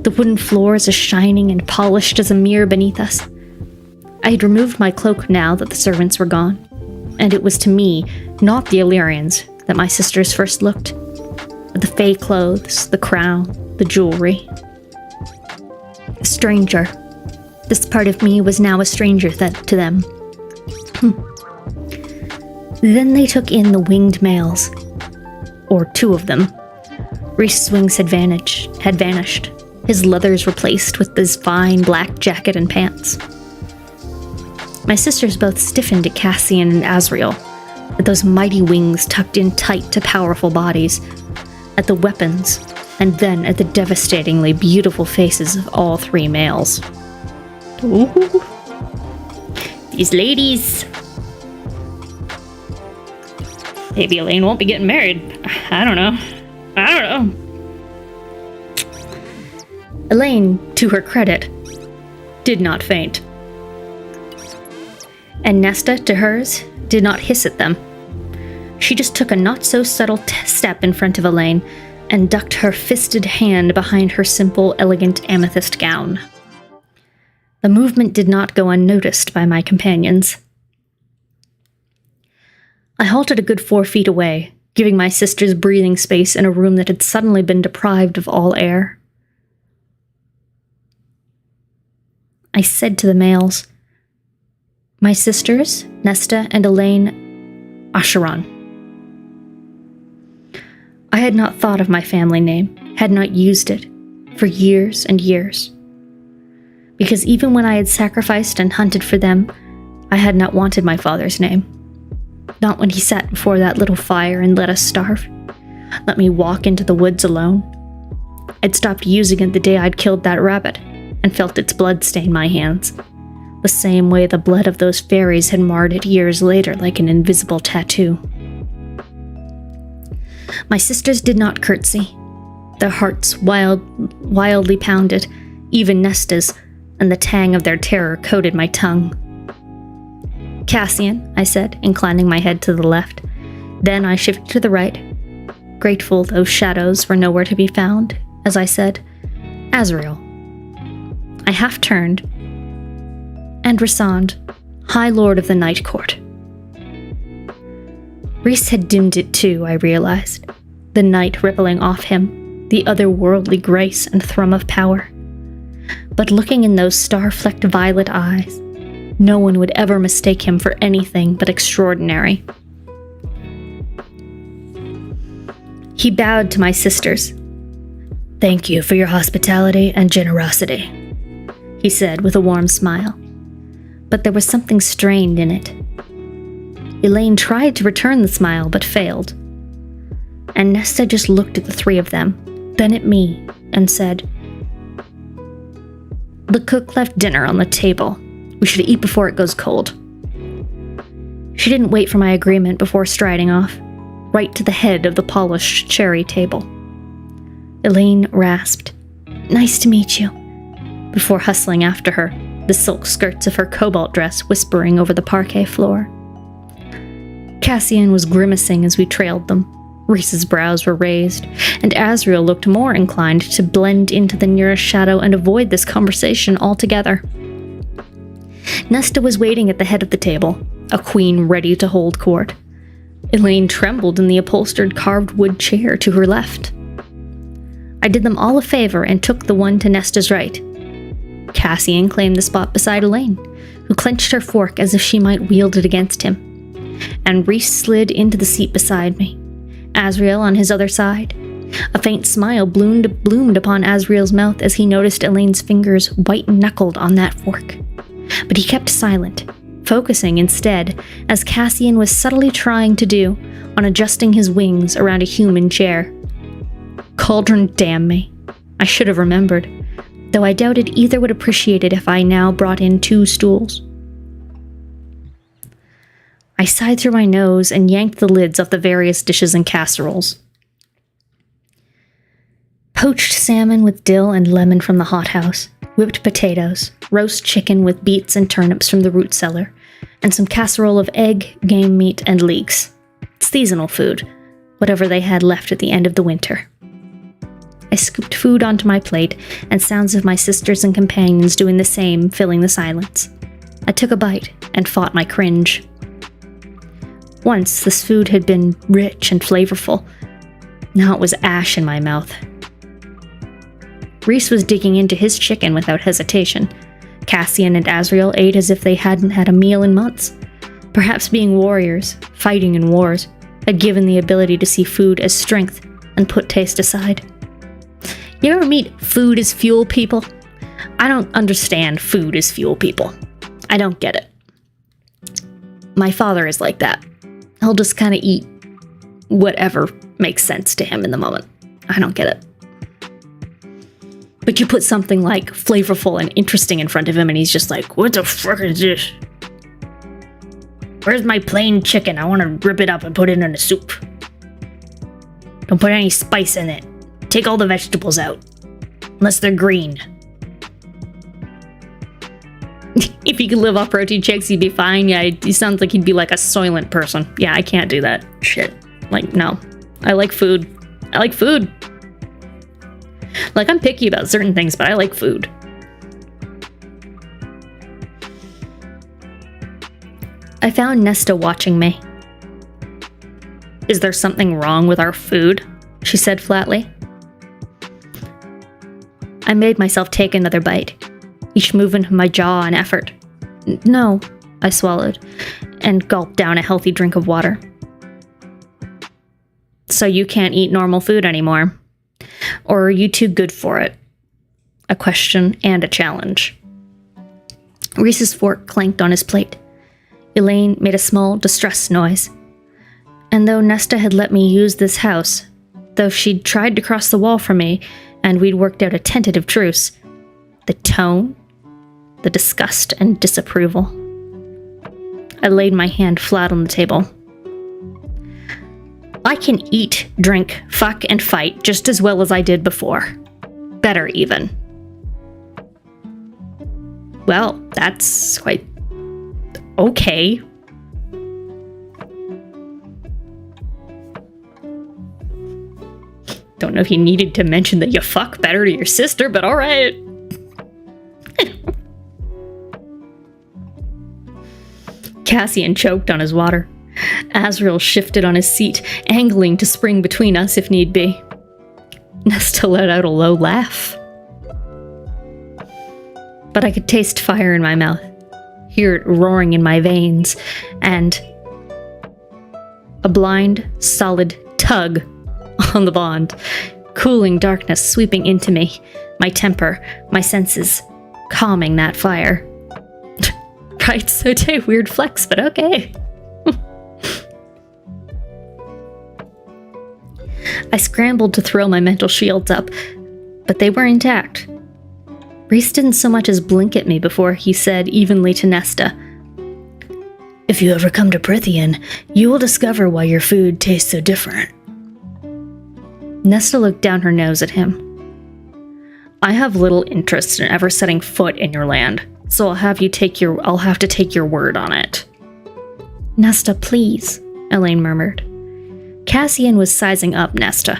the wooden floors as shining and polished as a mirror beneath us. I had removed my cloak now that the servants were gone, and it was to me, not the Illyrians, that my sisters first looked. At the fey clothes, the crown, the jewelry. A stranger. This part of me was now a stranger to them. Then they took in the winged males. Or two of them. Rhys's wings had vanished, his leathers replaced with this fine black jacket and pants. My sisters both stiffened at Cassian and Azriel, at those mighty wings tucked in tight to powerful bodies, at the weapons, and then at the devastatingly beautiful faces of all three males. Ooh. These ladies. Maybe Elaine won't be getting married. I don't know. Elaine, to her credit, did not faint. And Nesta, to hers, did not hiss at them. She just took a not-so-subtle step in front of Elaine and ducked her fisted hand behind her simple, elegant amethyst gown. The movement did not go unnoticed by my companions. I halted a good 4 feet away, giving my sisters breathing space in a room that had suddenly been deprived of all air. I said to the males, my sisters, Nesta and Elaine, Asheron. I had not thought of my family name, had not used it, for years and years. Because even when I had sacrificed and hunted for them, I had not wanted my father's name. Not when he sat before that little fire and let us starve. Let me walk into the woods alone. I'd stopped using it the day I'd killed that rabbit, and felt its blood stain my hands. The same way the blood of those fairies had marred it years later like an invisible tattoo. My sisters did not curtsy. Their hearts wildly pounded, even Nesta's, and the tang of their terror coated my tongue. Cassian, I said, inclining my head to the left. Then I shifted to the right, grateful those shadows were nowhere to be found, as I said, Azriel. I half turned, and Rhysand, High Lord of the Night Court. Rhys had dimmed it too, I realized, the night rippling off him, the otherworldly grace and thrum of power. But looking in those star-flecked violet eyes, no one would ever mistake him for anything but extraordinary. He bowed to my sisters. "Thank you for your hospitality and generosity," he said with a warm smile. But there was something strained in it. Elaine tried to return the smile, but failed. And Nesta just looked at the three of them, then at me, and said, "The cook left dinner on the table. We should eat before it goes cold." She didn't wait for my agreement before striding off, right to the head of the polished cherry table. Elaine rasped, "Nice to meet you," before hustling after her, the silk skirts of her cobalt dress whispering over the parquet floor. Cassian was grimacing as we trailed them. Reese's brows were raised, and Asriel looked more inclined to blend into the nearest shadow and avoid this conversation altogether. Nesta was waiting at the head of the table, a queen ready to hold court. Elaine trembled in the upholstered carved wood chair to her left. I did them all a favor and took the one to Nesta's right. Cassian claimed the spot beside Elaine, who clenched her fork as if she might wield it against him. And Reese slid into the seat beside me, Asriel on his other side. A faint smile bloomed upon Asriel's mouth as he noticed Elaine's fingers white-knuckled on that fork. But he kept silent, focusing instead, as Cassian was subtly trying to do, on adjusting his wings around a human chair. Cauldron damn me. I should have remembered, though I doubted either would appreciate it if I now brought in 2 stools. I sighed through my nose and yanked the lids off the various dishes and casseroles. Poached salmon with dill and lemon from the hothouse, whipped potatoes, roast chicken with beets and turnips from the root cellar, and some casserole of egg, game meat, and leeks. Seasonal food, whatever they had left at the end of the winter. I scooped food onto my plate, and sounds of my sisters and companions doing the same filling the silence. I took a bite and fought my cringe. Once, this food had been rich and flavorful. Now it was ash in my mouth. Reese was digging into his chicken without hesitation. Cassian and Asriel ate as if they hadn't had a meal in months. Perhaps being warriors, fighting in wars, had given the ability to see food as strength and put taste aside. You ever meet food as fuel people? I don't understand food as fuel people. I don't get it. My father is like that. He'll just kind of eat whatever makes sense to him in the moment. I don't get it. But you put something like flavorful and interesting in front of him and he's just like, "What the fuck is this? Where's my plain chicken? I want to rip it up and put it in a soup. Don't put any spice in it. Take all the vegetables out. Unless they're green." If he could live off protein shakes, he'd be fine. Yeah, he sounds like he'd be like a soylent person. Yeah, I can't do that shit. Like, no. I like food. I like food. Like, I'm picky about certain things, but I like food. I found Nesta watching me. "Is there something wrong with our food?" she said flatly. I made myself take another bite, each movement of my jaw an effort. "No," I swallowed, and gulped down a healthy drink of water. "So you can't eat normal food anymore? Or are you too good for it?" A question and a challenge. Reese's fork clanked on his plate. Elaine made a small distress noise. And though Nesta had let me use this house, though she'd tried to cross the wall from me, and we'd worked out a tentative truce, the tone, the disgust and disapproval. I laid my hand flat on the table. "I can eat, drink, fuck, and fight just as well as I did before. Better, even." Well, that's quite okay. Don't know if you needed to mention that you fuck better to your sister, but alright. Cassian choked on his water. Asriel shifted on his seat, angling to spring between us if need be. Nesta let out a low laugh. But I could taste fire in my mouth, hear it roaring in my veins, and a blind, solid tug on the bond. Cooling darkness sweeping into me, my temper, my senses, calming that fire. Right, so weird flex, but okay. I scrambled to throw my mental shields up, but they were intact. Rhys didn't so much as blink at me before he said evenly to Nesta, "If you ever come to Prithian, you will discover why your food tastes so different." Nesta looked down her nose at him. "I have little interest in ever setting foot in your land, so I'll have to take your word on it." "Nesta, please," Elaine murmured. Cassian was sizing up Nesta,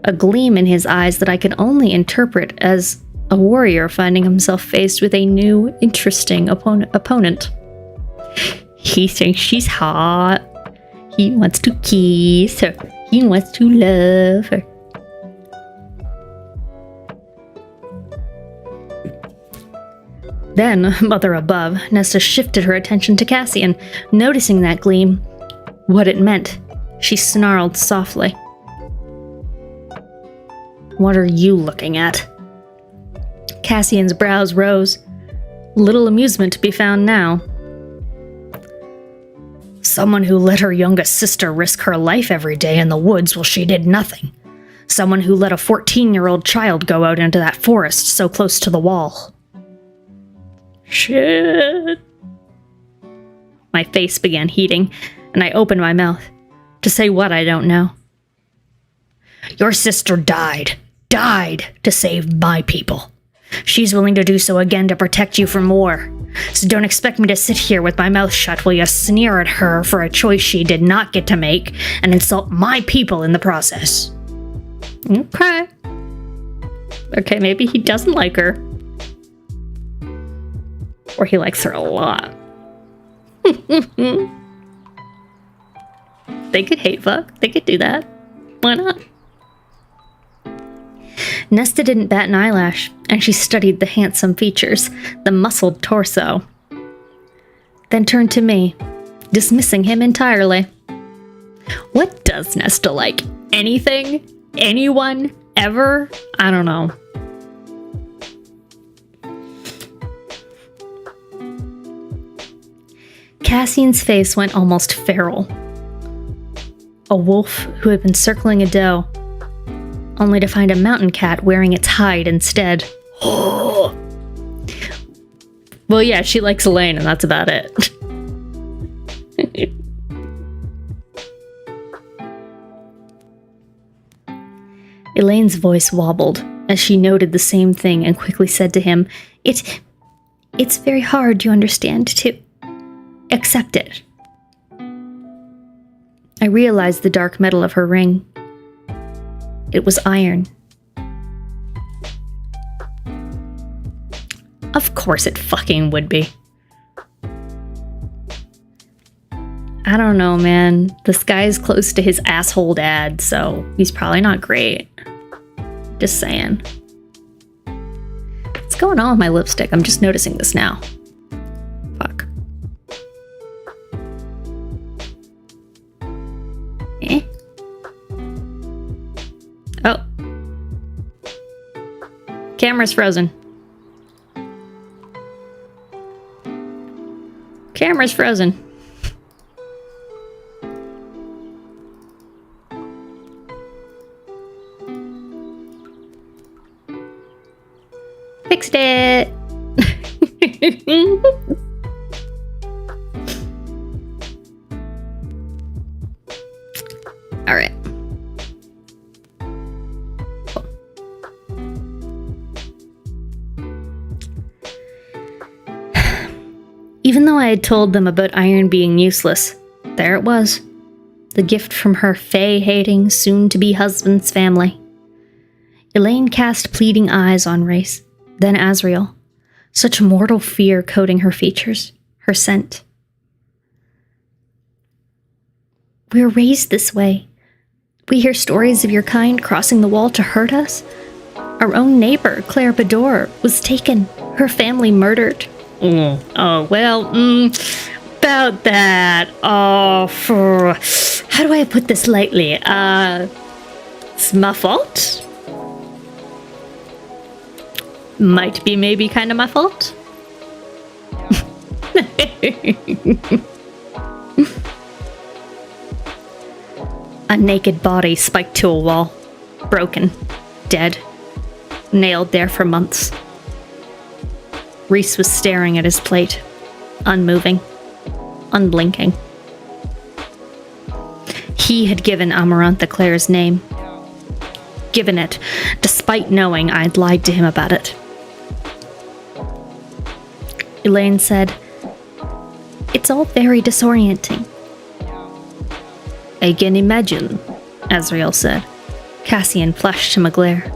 a gleam in his eyes that I could only interpret as a warrior finding himself faced with a new, interesting opponent. He thinks she's hot. He wants to kiss her. He wants to love her. Then, mother above, Nesta shifted her attention to Cassian, noticing that gleam. What it meant. She snarled softly. "What are you looking at?" Cassian's brows rose. Little amusement to be found now. "Someone who let her youngest sister risk her life every day in the woods while she did nothing. Someone who let a 14-year-old child go out into that forest so close to the wall." Shit. My face began heating, and I opened my mouth. To say what, I don't know. "Your sister died to save my people. She's willing to do so again to protect you from war. So don't expect me to sit here with my mouth shut while you sneer at her for a choice she did not get to make and insult my people in the process." Okay, maybe he doesn't like her. Or he likes her a lot. They could hate fuck. They could do that. Why not? Nesta didn't bat an eyelash, and she studied the handsome features, the muscled torso. Then turned to me, dismissing him entirely. What does Nesta like? Anything? Anyone? Ever? I don't know. Cassian's face went almost feral. A wolf who had been circling a doe, only to find a mountain cat wearing its hide instead. Oh. Well, yeah, she likes Elaine, and that's about it. Elaine's voice wobbled as she noted the same thing and quickly said to him, It's very hard, you understand, to accept it." I realized the dark metal of her ring. It was iron. Of course it fucking would be. I don't know, man. This guy's close to his asshole dad, so he's probably not great. Just saying. What's going on with my lipstick? I'm just noticing this now. Fuck. Oh. Camera's frozen. Camera's frozen. Fixed it. All right. Even though I had told them about iron being useless, there it was. The gift from her Fae-hating, soon-to-be husband's family. Elaine cast pleading eyes on Rhys, then Azriel. Such mortal fear coating her features, her scent. "We're raised this way. We hear stories of your kind crossing the wall to hurt us. Our own neighbor, Claire Bador, was taken, her family murdered." Oh, well, about that. How do I put this lightly? It's my fault. Might be maybe kind of my fault. A naked body spiked to a wall. Broken. Dead. Nailed there for months. Reese was staring at his plate. Unmoving. Unblinking. He had given Amarantha Claire's name. Given it, despite knowing I'd lied to him about it. Elaine said, "It's all very disorienting." "I can imagine," Azriel said. Cassian flashed him a glare,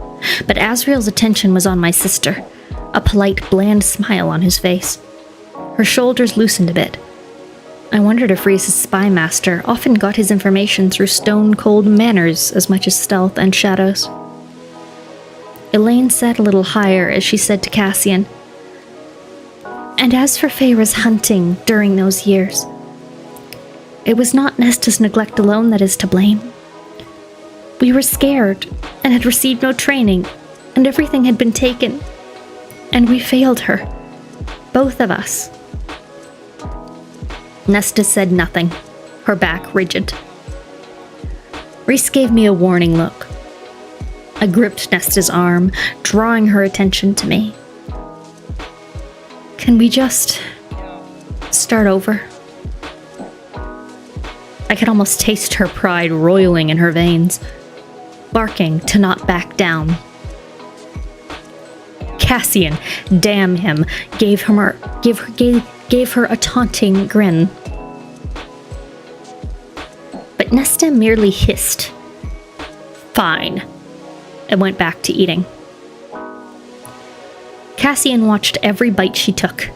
but Azriel's attention was on my sister, a polite, bland smile on his face. Her shoulders loosened a bit. I wondered if Reese's spy master often got his information through stone-cold manners as much as stealth and shadows. Elaine sat a little higher as she said to Cassian, "And as for Feyre's hunting during those years, it was not Nesta's neglect alone that is to blame. We were scared and had received no training, and everything had been taken. And we failed her. Both of us." Nesta said nothing, her back rigid. Reese gave me a warning look. I gripped Nesta's arm, drawing her attention to me. "Can we just start over?" I could almost taste her pride roiling in her veins, barking to not back down. Cassian, damn him, gave her a taunting grin. But Nesta merely hissed, "Fine," and went back to eating. Cassian watched every bite she took,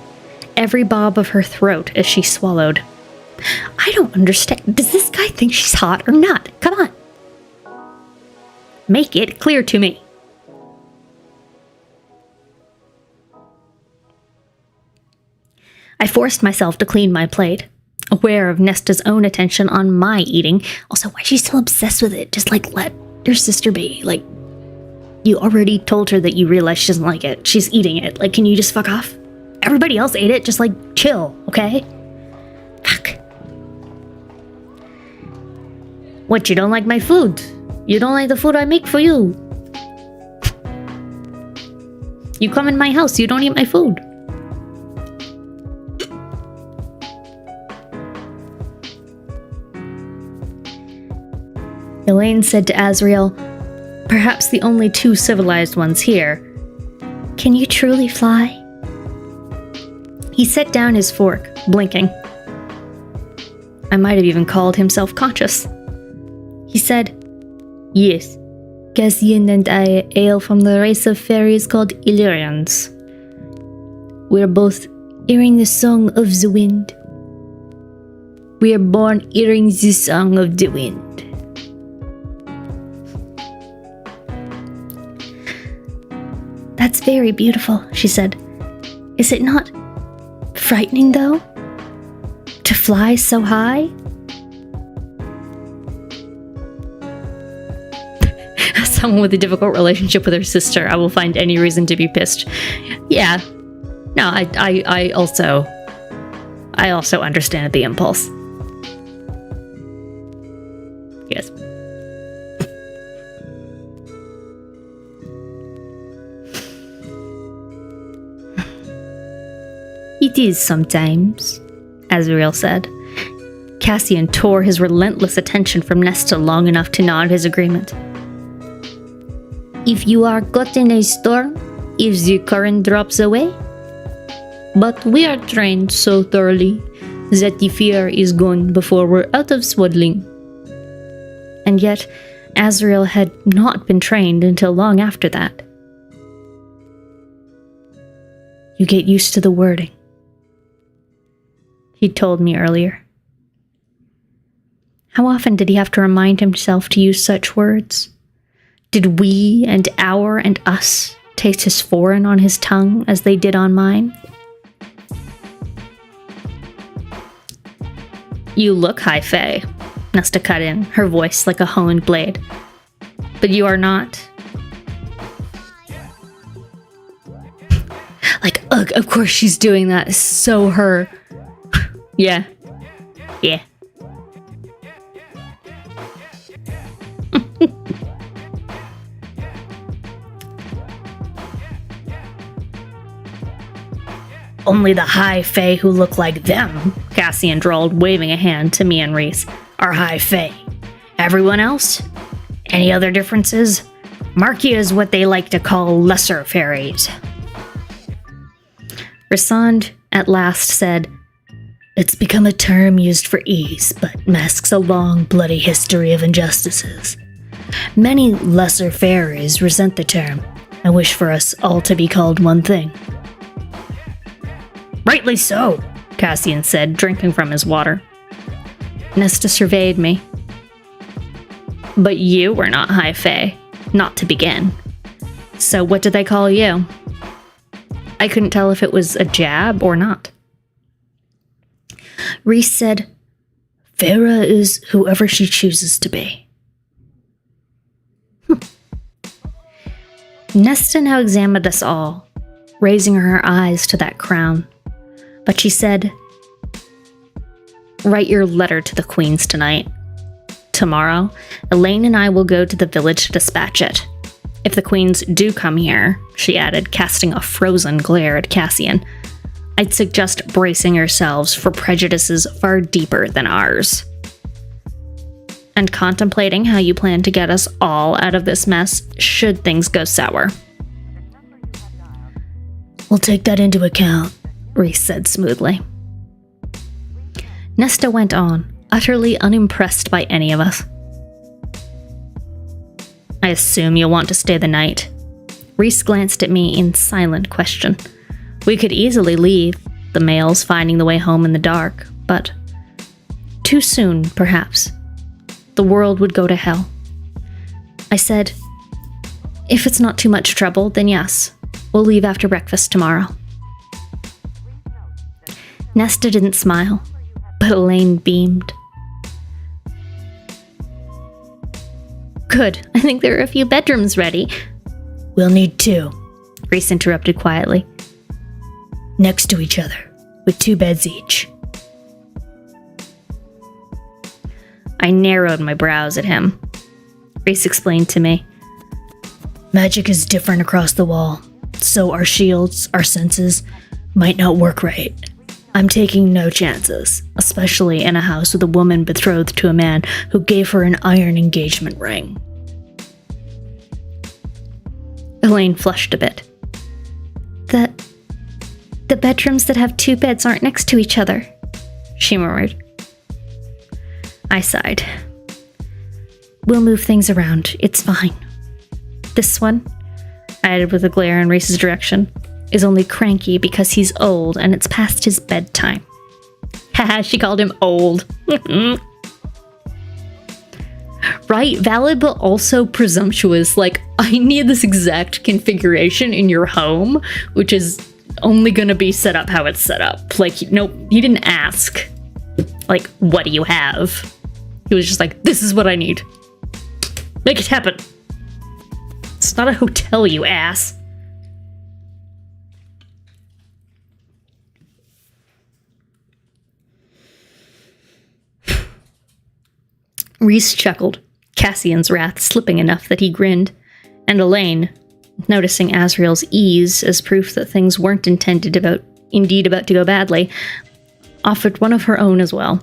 every bob of her throat as she swallowed. I don't understand. Does this guy think she's hot or not? Come on. Make it clear to me. I forced myself to clean my plate, aware of Nesta's own attention on my eating. Also, why is she still obsessed with it? Just, let your sister be. You already told her that you realize she doesn't like it. She's eating it. Can you just fuck off? Everybody else ate it. Just, chill, okay? Fuck. What, you don't like my food? You don't like the food I make for you? You come in my house, you don't eat my food. Elaine said to Azriel, perhaps the only two civilized ones here, "Can you truly fly?" He set down his fork, blinking. I might have even called him self-conscious. He said, "Yes, Cassian and I hail from the race of fairies called Illyrians. We're both hearing the song of the wind. We are born hearing the song of the wind." "That's very beautiful," she said. "Is it not frightening, though? To fly so high?" As someone with a difficult relationship with her sister, I will find any reason to be pissed. Yeah. No, I also understand the impulse. Yes. "It is sometimes," Azriel said. Cassian tore his relentless attention from Nesta long enough to nod his agreement. "If you are caught in a storm, if the current drops away. But we are trained so thoroughly that the fear is gone before we're out of swaddling." And yet, Azriel had not been trained until long after that. "You get used to the wording," he'd told me earlier. How often did he have to remind himself to use such words? Did we and our and us taste as foreign on his tongue as they did on mine? "You look high fae," Nesta cut in, her voice like a honed blade. But you are not. Like, ugh, of course she's doing that. It's so her. Yeah. Yeah. Only the high fae who look like them, Cassian drawled, waving a hand to me and Reese, are high fae. Everyone else? Any other differences? Markia is what they like to call lesser fairies. Rissand at last said, It's become a term used for ease, but masks a long, bloody history of injustices. Many lesser fairies resent the term and wish for us all to be called one thing. Rightly so, Cassian said, drinking from his water. Nesta surveyed me. But you were not high fae, not to begin. So what did they call you? I couldn't tell if it was a jab or not. Reese said, Farah is whoever she chooses to be. Nesta now examined us all, raising her eyes to that crown. But she said, Write your letter to the queens tonight. Tomorrow, Elaine and I will go to the village to dispatch it. If the queens do come here, she added, casting a frozen glare at Cassian, I'd suggest bracing yourselves for prejudices far deeper than ours. And contemplating how you plan to get us all out of this mess should things go sour. We'll take that into account, Reese said smoothly. Nesta went on, utterly unimpressed by any of us. I assume you'll want to stay the night. Reese glanced at me in silent question. We could easily leave, the males finding the way home in the dark, but too soon, perhaps. The world would go to hell. I said, If it's not too much trouble, then yes, we'll leave after breakfast tomorrow. Nesta didn't smile, but Elaine beamed. Good, I think there are a few bedrooms ready. We'll need 2, Reese interrupted quietly. Next to each other, with 2 beds each. I narrowed my brows at him. Reese explained to me. Magic is different across the wall, so our shields, our senses, might not work right. I'm taking no chances, especially in a house with a woman betrothed to a man who gave her an iron engagement ring. Elaine flushed a bit. The bedrooms that have 2 beds aren't next to each other, she murmured. I sighed. We'll move things around, it's fine. This one, I added with a glare in Reese's direction, is only cranky because he's old and it's past his bedtime. Haha, she called him old. Right, valid but also presumptuous. Like, I need this exact configuration in your home, which is only gonna be set up how it's set up. Like, nope, he didn't ask, like, what do you have? He was just like, this is what I need. Make it happen. It's not a hotel, you ass. Reese chuckled, Cassian's wrath slipping enough that he grinned, and Elaine, noticing Azriel's ease as proof that things weren't indeed about to go badly, offered one of her own as well.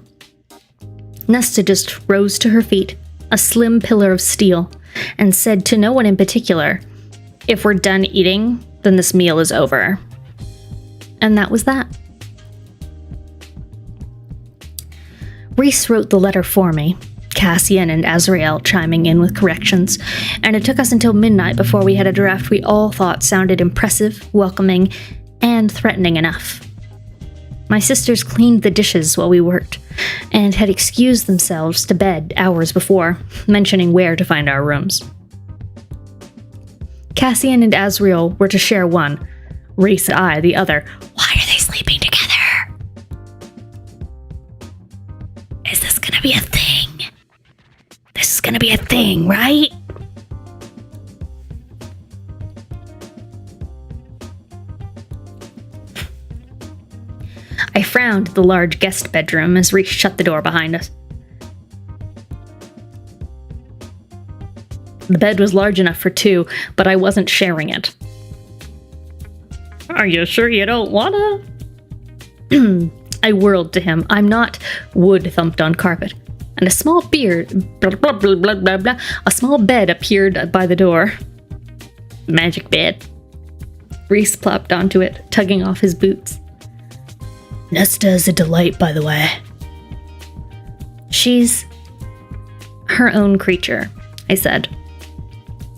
Nesta just rose to her feet, a slim pillar of steel, and said to no one in particular, If we're done eating, then this meal is over. And that was that. Reese wrote the letter for me, Cassian and Azriel chiming in with corrections, and it took us until midnight before we had a draft we all thought sounded impressive, welcoming, and threatening enough. My sisters cleaned the dishes while we worked, and had excused themselves to bed hours before, mentioning where to find our rooms. Cassian and Azriel were to share one, Reese and I the other. Why are they sleeping together? Is this gonna be a thing? This is gonna be a thing, right? I frowned at the large guest bedroom as Reese shut the door behind us. The bed was large enough for two, but I wasn't sharing it. Are you sure you don't wanna? I whirled to him. I'm not. Wood thumped on carpet. And a small a small bed appeared by the door. Magic bed. Reese plopped onto it, tugging off his boots. Nesta is a delight, by the way. She's her own creature, I said.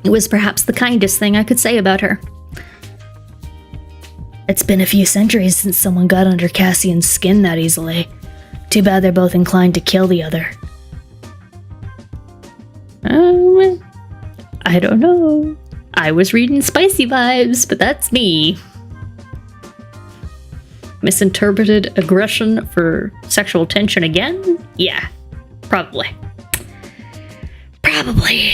It was perhaps the kindest thing I could say about her. It's been a few centuries since someone got under Cassian's skin that easily. Too bad they're both inclined to kill the other. I don't know. I was reading spicy vibes, but that's me. Misinterpreted aggression for sexual tension again? Yeah, probably. Probably.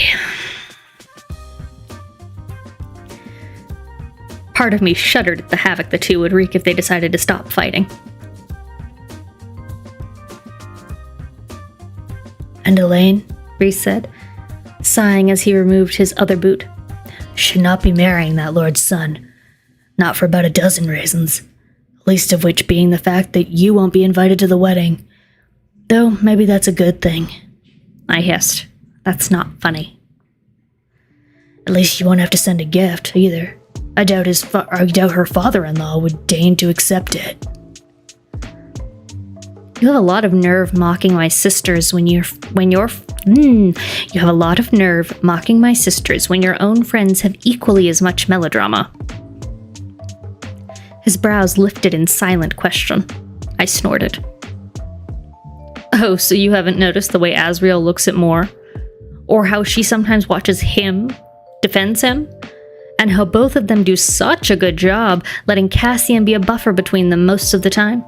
Part of me shuddered at the havoc the two would wreak if they decided to stop fighting. And Elaine, Reese said, sighing as he removed his other boot, should not be marrying that lord's son. Not for about a dozen reasons. Least of which being the fact that you won't be invited to the wedding. Though maybe that's a good thing. I hissed. That's not funny. At least you won't have to send a gift, either. I doubt her father-in-law would deign to accept it. You have a lot of nerve mocking my sisters you have a lot of nerve mocking my sisters when your own friends have equally as much melodrama. His brows lifted in silent question. I snorted. Oh, so you haven't noticed the way Asriel looks at Moore? Or how she sometimes watches him, defends him? And how both of them do such a good job letting Cassian be a buffer between them most of the time?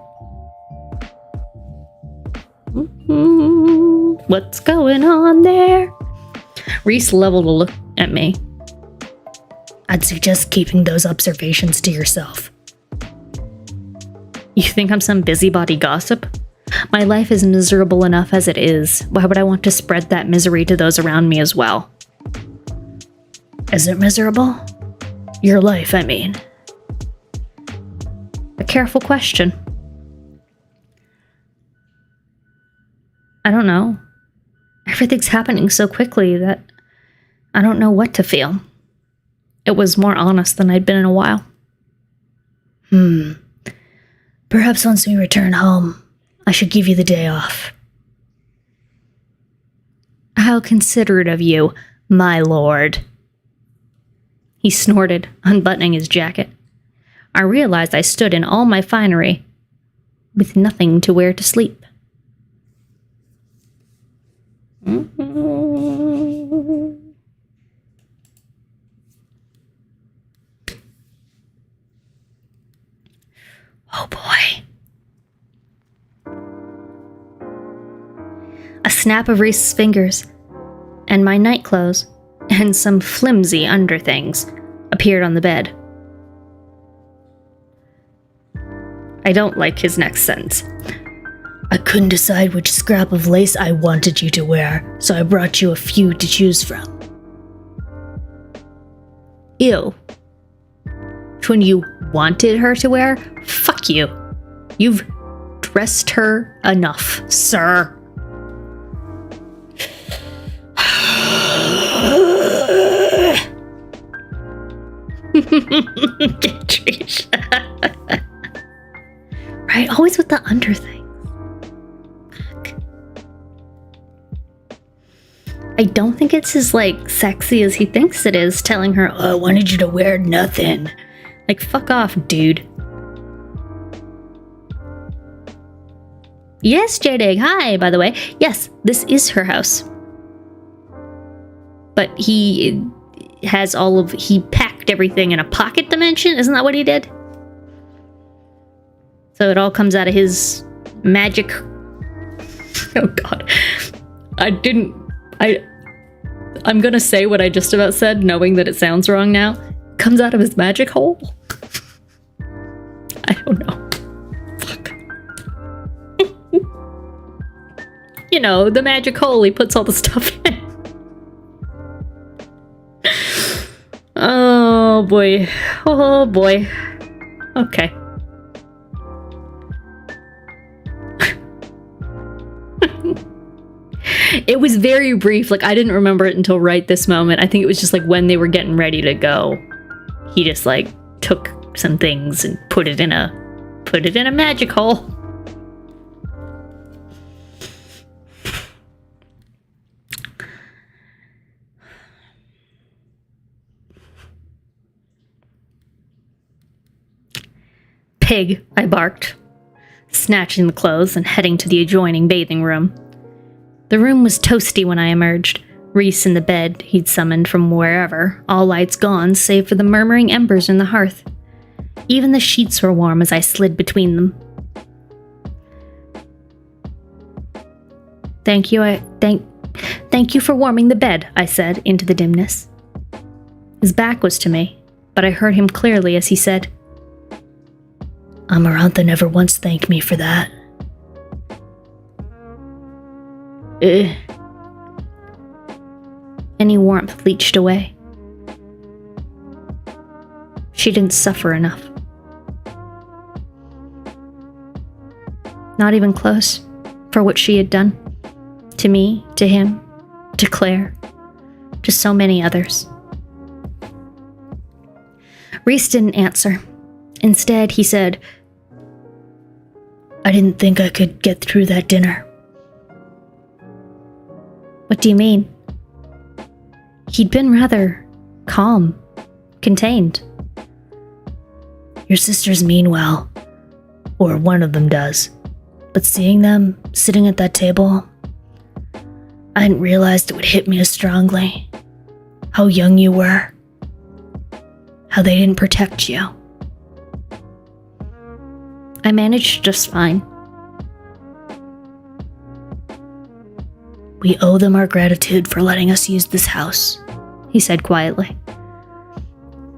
What's going on there? Reese leveled a look at me. I'd suggest keeping those observations to yourself. You think I'm some busybody gossip? My life is miserable enough as it is. Why would I want to spread that misery to those around me as well? Is it miserable? Your life, I mean. A careful question. I don't know. Everything's happening so quickly that I don't know what to feel. It was more honest than I'd been in a while. Perhaps once we return home, I should give you the day off. How considerate of you, my lord. He snorted, unbuttoning his jacket. I realized I stood in all my finery, with nothing to wear to sleep. Oh boy. A snap of Reese's fingers, and my nightclothes, and some flimsy underthings, appeared on the bed. I don't like his next sentence. I couldn't decide which scrap of lace I wanted you to wear, so I brought you a few to choose from. Ew. Which one you wanted her to wear? Fuck you. You've dressed her enough, sir. Right, always with the under thing. Fuck. I don't think it's as, sexy as he thinks it is, telling her, oh, I wanted you to wear nothing. Fuck off, dude. Yes, Jade, hi, by the way. Yes, this is her house. But he has he packed everything in a pocket dimension. Isn't that what he did? So it all comes out of his magic. Oh God. I'm gonna say what I just about said, knowing that it sounds wrong now. Comes out of his magic hole? I don't know. Fuck. the magic hole he puts all the stuff in. Oh boy. Oh boy. Okay. It was very brief. Like, I didn't remember it until right this moment. I think it was just like when they were getting ready to go, he just like took some things and put it in a magic hole. Pig, I barked, snatching the clothes and heading to the adjoining bathing room. The room was toasty when I emerged, Reese in the bed he'd summoned from wherever, all lights gone save for the murmuring embers in the hearth. Even the sheets were warm as I slid between them. Thank you for warming the bed, I said into the dimness. His back was to me, but I heard him clearly as he said, Amarantha never once thanked me for that. Any warmth leached away. She didn't suffer enough. Not even close for what she had done. To me, to him, to Claire, to so many others. Reese didn't answer. Instead, he said, I didn't think I could get through that dinner. What do you mean? He'd been rather calm, contained. Your sisters mean well, or one of them does. But seeing them sitting at that table, I hadn't realized it would hit me as strongly. How young you were. How they didn't protect you. I managed just fine. We owe them our gratitude for letting us use this house, he said quietly.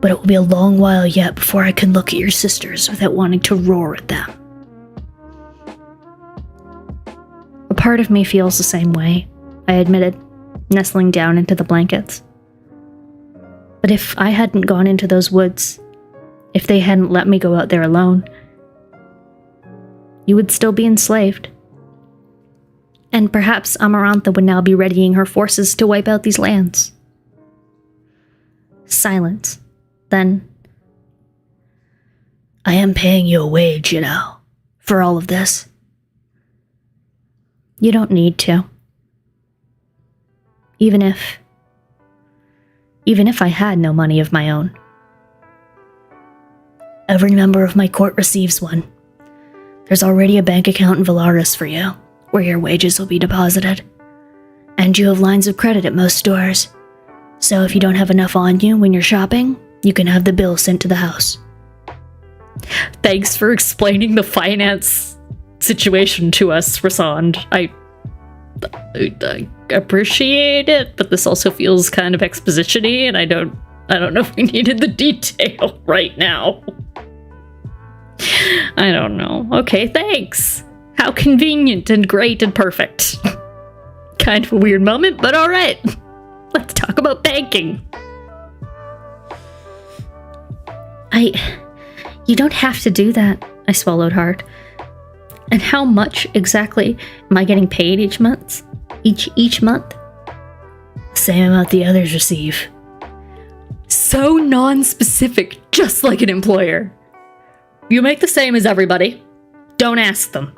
But it will be a long while yet before I can look at your sisters without wanting to roar at them. A part of me feels the same way, I admitted, nestling down into the blankets. But if I hadn't gone into those woods, if they hadn't let me go out there alone, you would still be enslaved. And perhaps Amarantha would now be readying her forces to wipe out these lands. Silence. Then, I am paying you a wage, for all of this. You don't need to. Even if I had no money of my own. Every member of my court receives one. There's already a bank account in Valaris for you, where your wages will be deposited. And you have lines of credit at most stores. So if you don't have enough on you when you're shopping, you can have the bill sent to the house. Thanks for explaining the finance situation to us, Rasand. I appreciate it, but this also feels kind of exposition-y, and I don't know if we needed the detail right now. I don't know. Okay, thanks. How convenient and great and perfect. Kind of a weird moment, but alright. Let's talk about banking. You don't have to do that, I swallowed hard. And how much exactly am I getting paid each month? Each month? Same amount the others receive. So non-specific, just like an employer. You make the same as everybody. Don't ask them.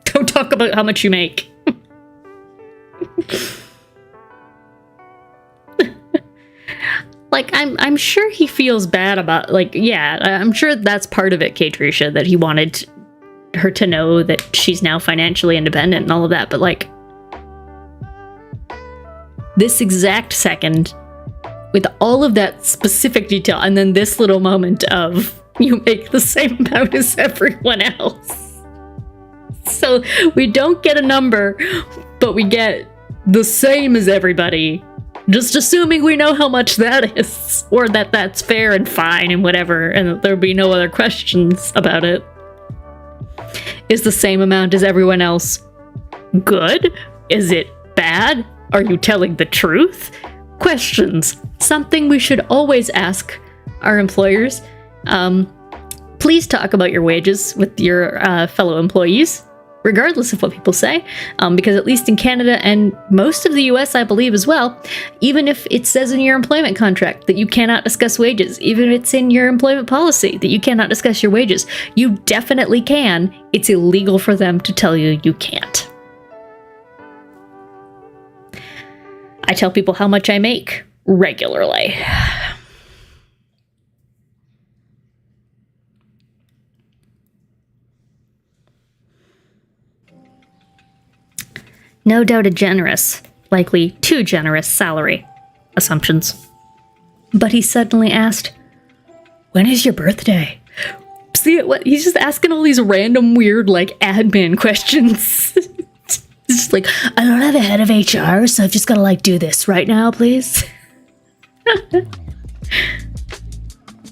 Don't talk about how much you make. Like, I'm sure he feels bad about, I'm sure that's part of it, Katrisha, that he wanted her to know that she's now financially independent and all of that, but this exact second, with all of that specific detail, and then this little moment of, you make the same amount as everyone else. So, we don't get a number, but we get the same as everybody. Just assuming we know how much that is, or that that's fair and fine and whatever, and that there'll be no other questions about it. is the same amount as everyone else good? Is it bad? Are you telling the truth? Questions. Something we should always ask our employers. Please talk about your wages with your fellow employees, regardless of what people say, because at least in Canada and most of the US, I believe as well, even if it says in your employment contract that you cannot discuss wages, even if it's in your employment policy that you cannot discuss your wages, you definitely can. It's illegal for them to tell you you can't. I tell people how much I make regularly. No doubt a generous, likely too generous salary assumptions. But he suddenly asked, "When is your birthday?" See, he's just asking all these random weird, like, admin questions. It's just like, I don't have a head of HR, so I've just got to, like, do this right now, please.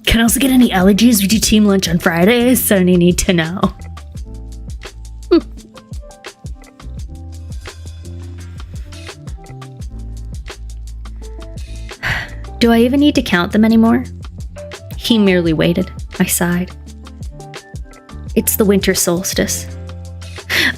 Can I also get any allergies? We do team lunch on Fridays, so I need to know. Do I even need to count them anymore? He merely waited. I sighed. It's the winter solstice.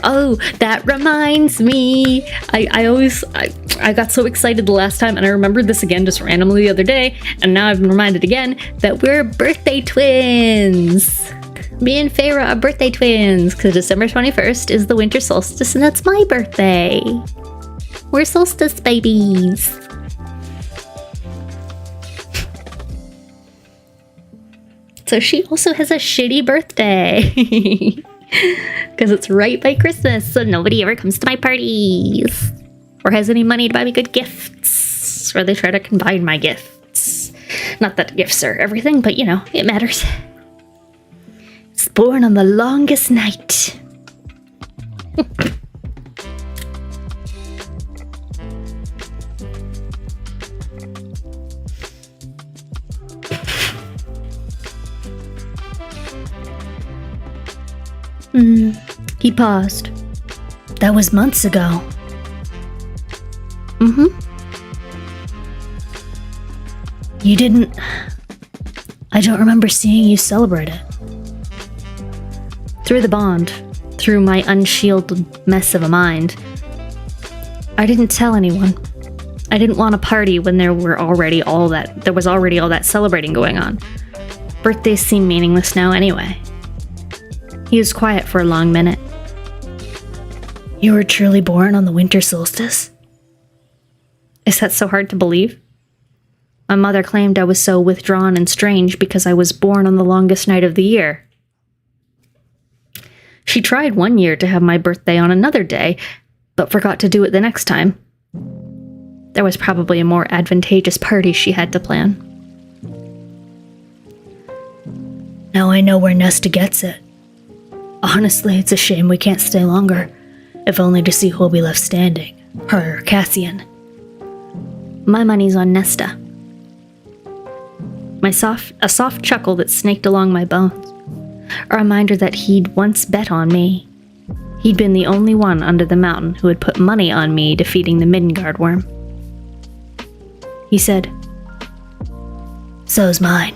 Oh, that reminds me. I got so excited the last time, and I remembered this again just randomly the other day, and now I've been reminded again that we're birthday twins. Me and Feyre are birthday twins, because December 21st is the winter solstice, and that's my birthday. We're solstice babies. So she also has a shitty birthday. Because it's right by Christmas, so nobody ever comes to my parties. Or has any money to buy me good gifts. Or they try to combine my gifts. Not that gifts are everything, but you know, it matters. It's born on the longest night. He paused. That was months ago. You didn't... I don't remember seeing you celebrate it. Through the bond, through my unshielded mess of a mind, I didn't tell anyone. I didn't want a party when there was already all that celebrating going on. Birthdays seem meaningless now anyway. He was quiet for a long minute. You were truly born on the winter solstice? Is that so hard to believe? My mother claimed I was so withdrawn and strange because I was born on the longest night of the year. She tried one year to have my birthday on another day, but forgot to do it the next time. There was probably a more advantageous party she had to plan. Now I know where Nesta gets it. Honestly, it's a shame we can't stay longer, if only to see who'll be left standing, her or Cassian. My money's on Nesta. A soft chuckle that snaked along my bones. A reminder that he'd once bet on me. He'd been the only one under the mountain who had put money on me defeating the Midgard worm. He said, "So's mine."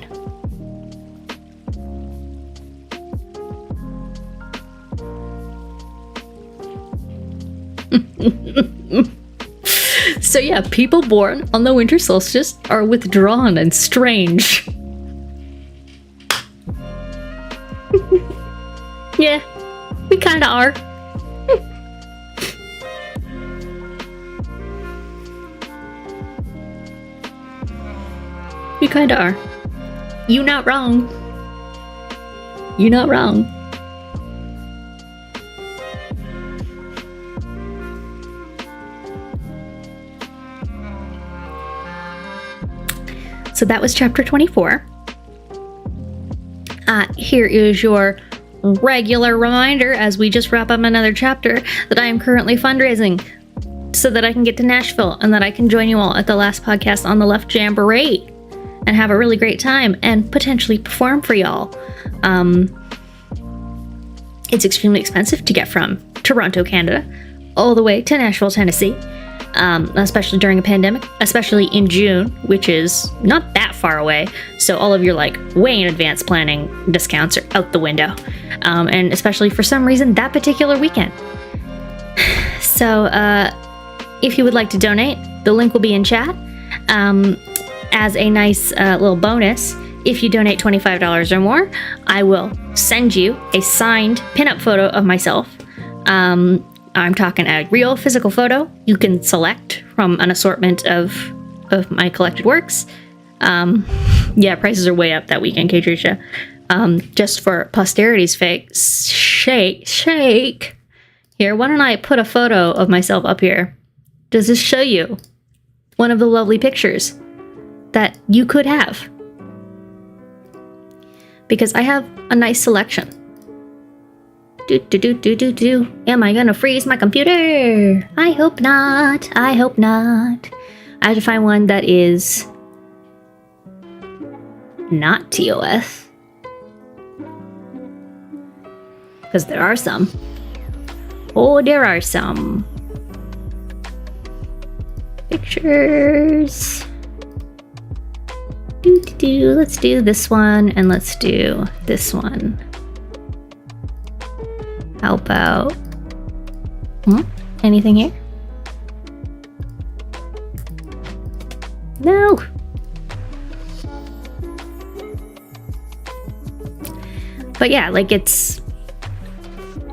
So yeah, people born on the winter solstice are withdrawn and strange. Yeah, we kinda are. We kinda are. You not wrong. You not wrong. So that was chapter 24. Here is your regular reminder as we just wrap up another chapter that I am currently fundraising so that I can get to Nashville and that I can join you all at the last podcast on the Left Jamboree and have a really great time and potentially perform for y'all. It's extremely expensive to get from Toronto, Canada, all the way to Nashville, Tennessee, especially during a pandemic, especially in June, which is not that far away. So all of your like way in advance planning discounts are out the window, and especially for some reason that particular weekend. So if you would like to donate, the link will be in chat. As a nice little bonus, if you donate $25 or more, I will send you a signed pinup photo of myself. I'm talking a real physical photo. You can select from an assortment of my collected works. Yeah, prices are way up that weekend, Katricia. Just for posterity's sake. Here, why don't I put a photo of myself up here? Does this show you one of the lovely pictures that you could have? Because I have a nice selection. Am I gonna freeze my computer? I hope not. I hope not. I have to find one that is not TOS. Because there are some. Oh, there are some. Pictures. Let's do this one, and let's do this one. How about... anything here? No! But yeah, like it's...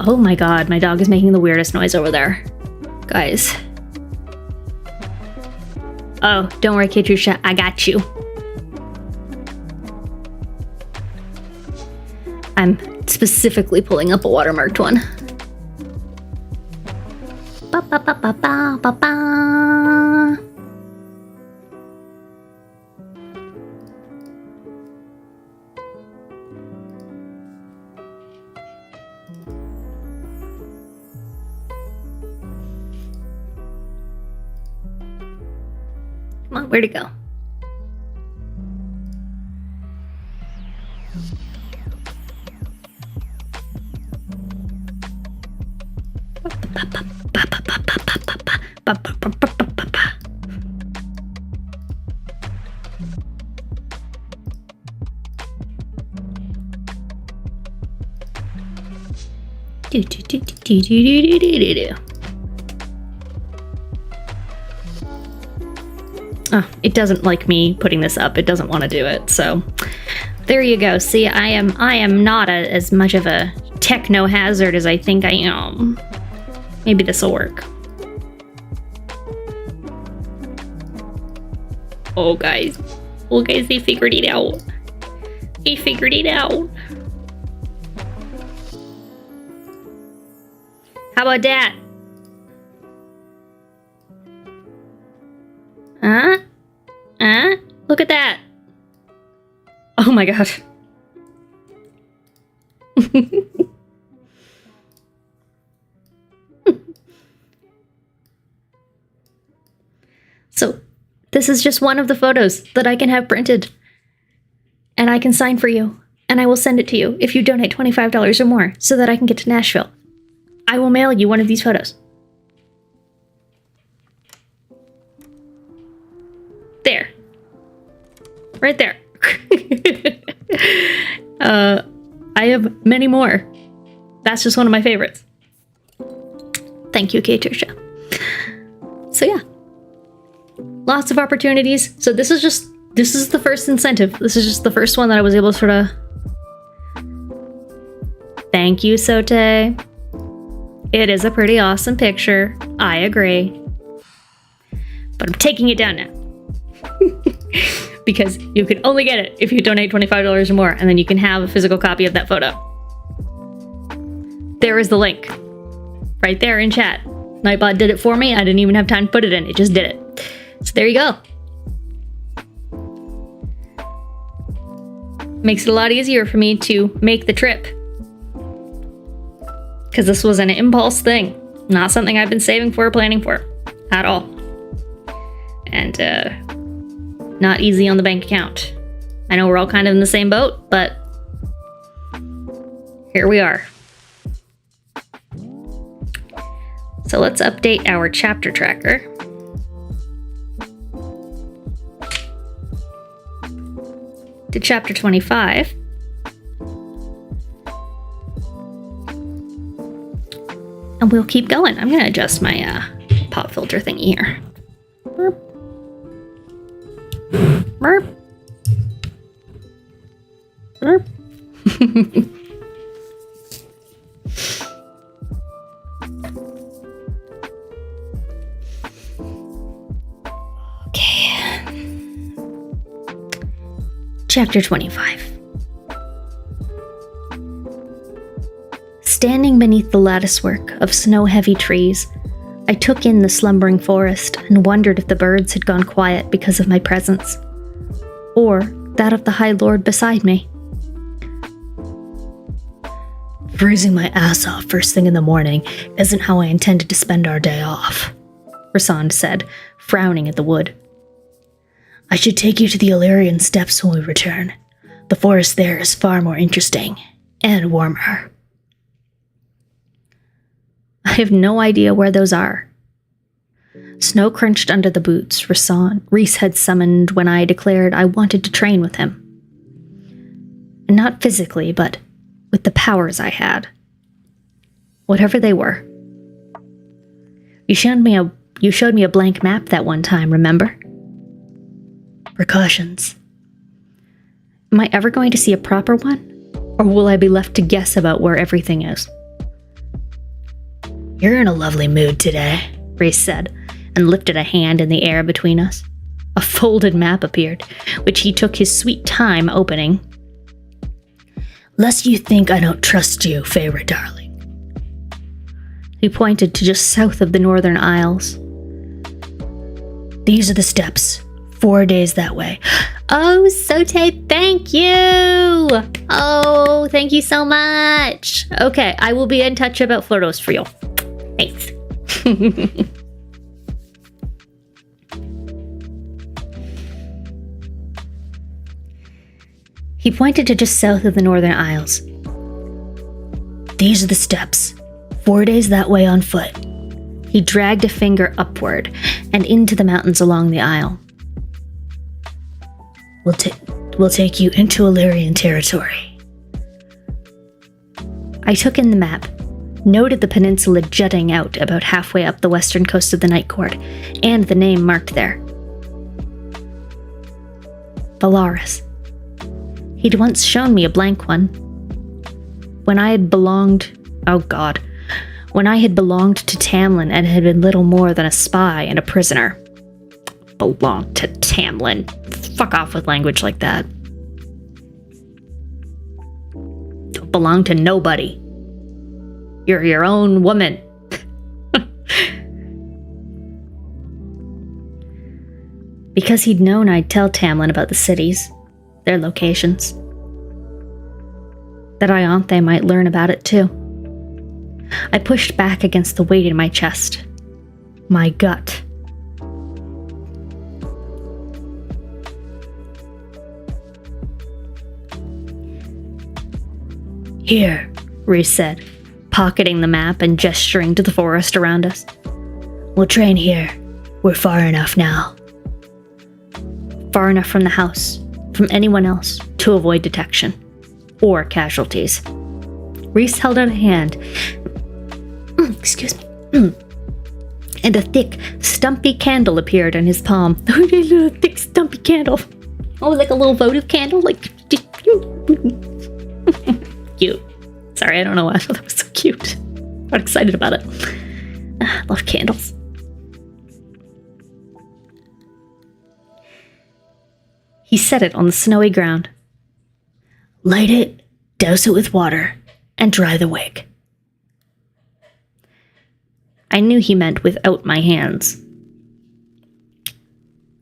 Oh my god, my dog is making the weirdest noise over there. Guys. Oh, don't worry, Katricia, I got you. I'm specifically pulling up a watermarked one. Ba ba ba ba ba ba ba. Come on, where'd it go? Oh, it doesn't like me putting this up. It doesn't want to do it. So there you go. See, I am not as much of a techno hazard as I think I am. Maybe this will work. Oh guys, they figured it out. They figured it out. How about that? Look at that. Oh my god. So, this is just one of the photos that I can have printed. And I can sign for you. And I will send it to you if you donate $25 or more so that I can get to Nashville. I will mail you one of these photos. There. Right there. I have many more. That's just one of my favorites. Thank you, Katricia. So yeah. Lots of opportunities. So this is the first incentive. This is just the first one that I was able to sort of... Thank you, Sote. It is a pretty awesome picture. I agree. But I'm taking it down now. Because you can only get it if you donate $25 or more, and then you can have a physical copy of that photo. There is the link. Right there in chat. Nightbot did it for me. I didn't even have time to put it in. It just did it. So there you go. Makes it a lot easier for me to make the trip. Because this was an impulse thing. Not something I've been saving for or planning for. At all. And, not easy on the bank account. I know we're all kind of in the same boat, but here we are. So let's update our chapter tracker. To chapter 25. And we'll keep going. I'm going to adjust my pop filter thingy here. Burp. Burp. Burp. Okay. Chapter 25. Standing beneath the latticework of snow-heavy trees, I took in the slumbering forest and wondered if the birds had gone quiet because of my presence, or that of the High Lord beside me. Freezing my ass off first thing in the morning isn't how I intended to spend our day off, Rasand said, frowning at the wood. I should take you to the Illyrian steppes when we return. The forest there is far more interesting and warmer. I have no idea where those are. Snow crunched under the boots Reese had summoned when I declared I wanted to train with him. And not physically, but with the powers I had. Whatever they were. You showed me a blank map that one time, remember? Precautions. Am I ever going to see a proper one? Or will I be left to guess about where everything is? You're in a lovely mood today, Reese said, and lifted a hand in the air between us. A folded map appeared, which he took his sweet time opening. Lest you think I don't trust you, favorite darling. He pointed to just south of the Northern Isles. These are the steps. 4 days that way. Oh, Sote, thank you! Oh, thank you so much. Okay, I will be in touch about Flirtos for you. Thanks. He pointed to just south of the Northern Isles. These are the steps. 4 days that way on foot. He dragged a finger upward and into the mountains along the isle. We'll take you into Illyrian territory. I took in the map, noted the peninsula jutting out about halfway up the western coast of the Night Court, and the name marked there. Valaris. He'd once shown me a blank one. When I had belonged to Tamlin and had been little more than a spy and a prisoner. Belonged to Tamlin. Fuck off with language like that. Don't belong to nobody. You're your own woman. Because he'd known I'd tell Tamlin about the cities, their locations. That Ianthe might learn about it too. I pushed back against the weight in my chest. My gut. Here, Reese said, pocketing the map and gesturing to the forest around us. We'll train here. We're far enough now. Far enough from the house, from anyone else, to avoid detection. Or casualties. Reese held out a hand. Excuse me. And a thick, stumpy candle appeared in his palm. A little thick, stumpy candle. Oh, like a little votive candle? Like... Cute. Sorry, I don't know why I thought that was so cute. Got excited about it. I love candles. He set it on the snowy ground. Light it, douse it with water, and dry the wick. I knew he meant without my hands.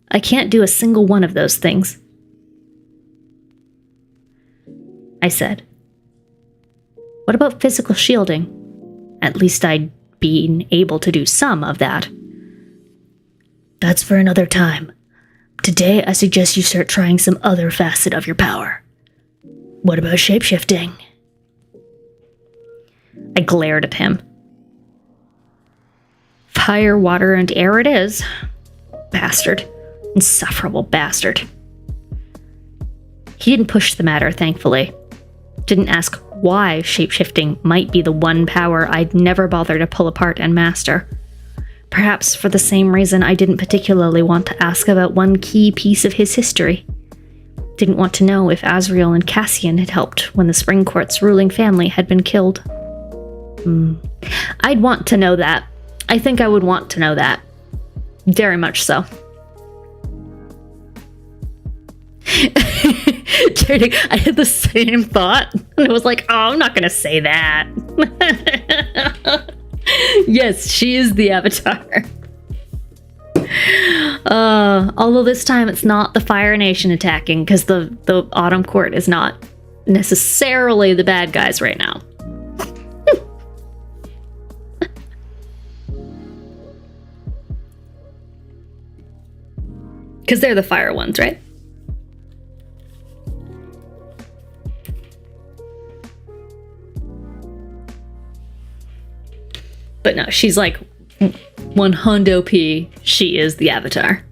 I can't do a single one of those things, I said. What about physical shielding? At least I'd been able to do some of that. That's for another time. Today, I suggest you start trying some other facet of your power. What about shapeshifting? I glared at him. Fire, water, and air it is. Bastard. Insufferable bastard. He didn't push the matter, thankfully. Didn't ask why shapeshifting might be the one power I'd never bother to pull apart and master. Perhaps for the same reason I didn't particularly want to ask about one key piece of his history. Didn't want to know if Azrael and Cassian had helped when the Spring Court's ruling family had been killed. I'd want to know that. I think I would want to know that. Very much so. Charity, I had the same thought, and I was like, oh, I'm not going to say that. Yes, she is the Avatar. Although this time it's not the Fire Nation attacking, because the Autumn Court is not necessarily the bad guys right now. Because they're the fire ones, right? But no, she's like 100 P. She is the Avatar.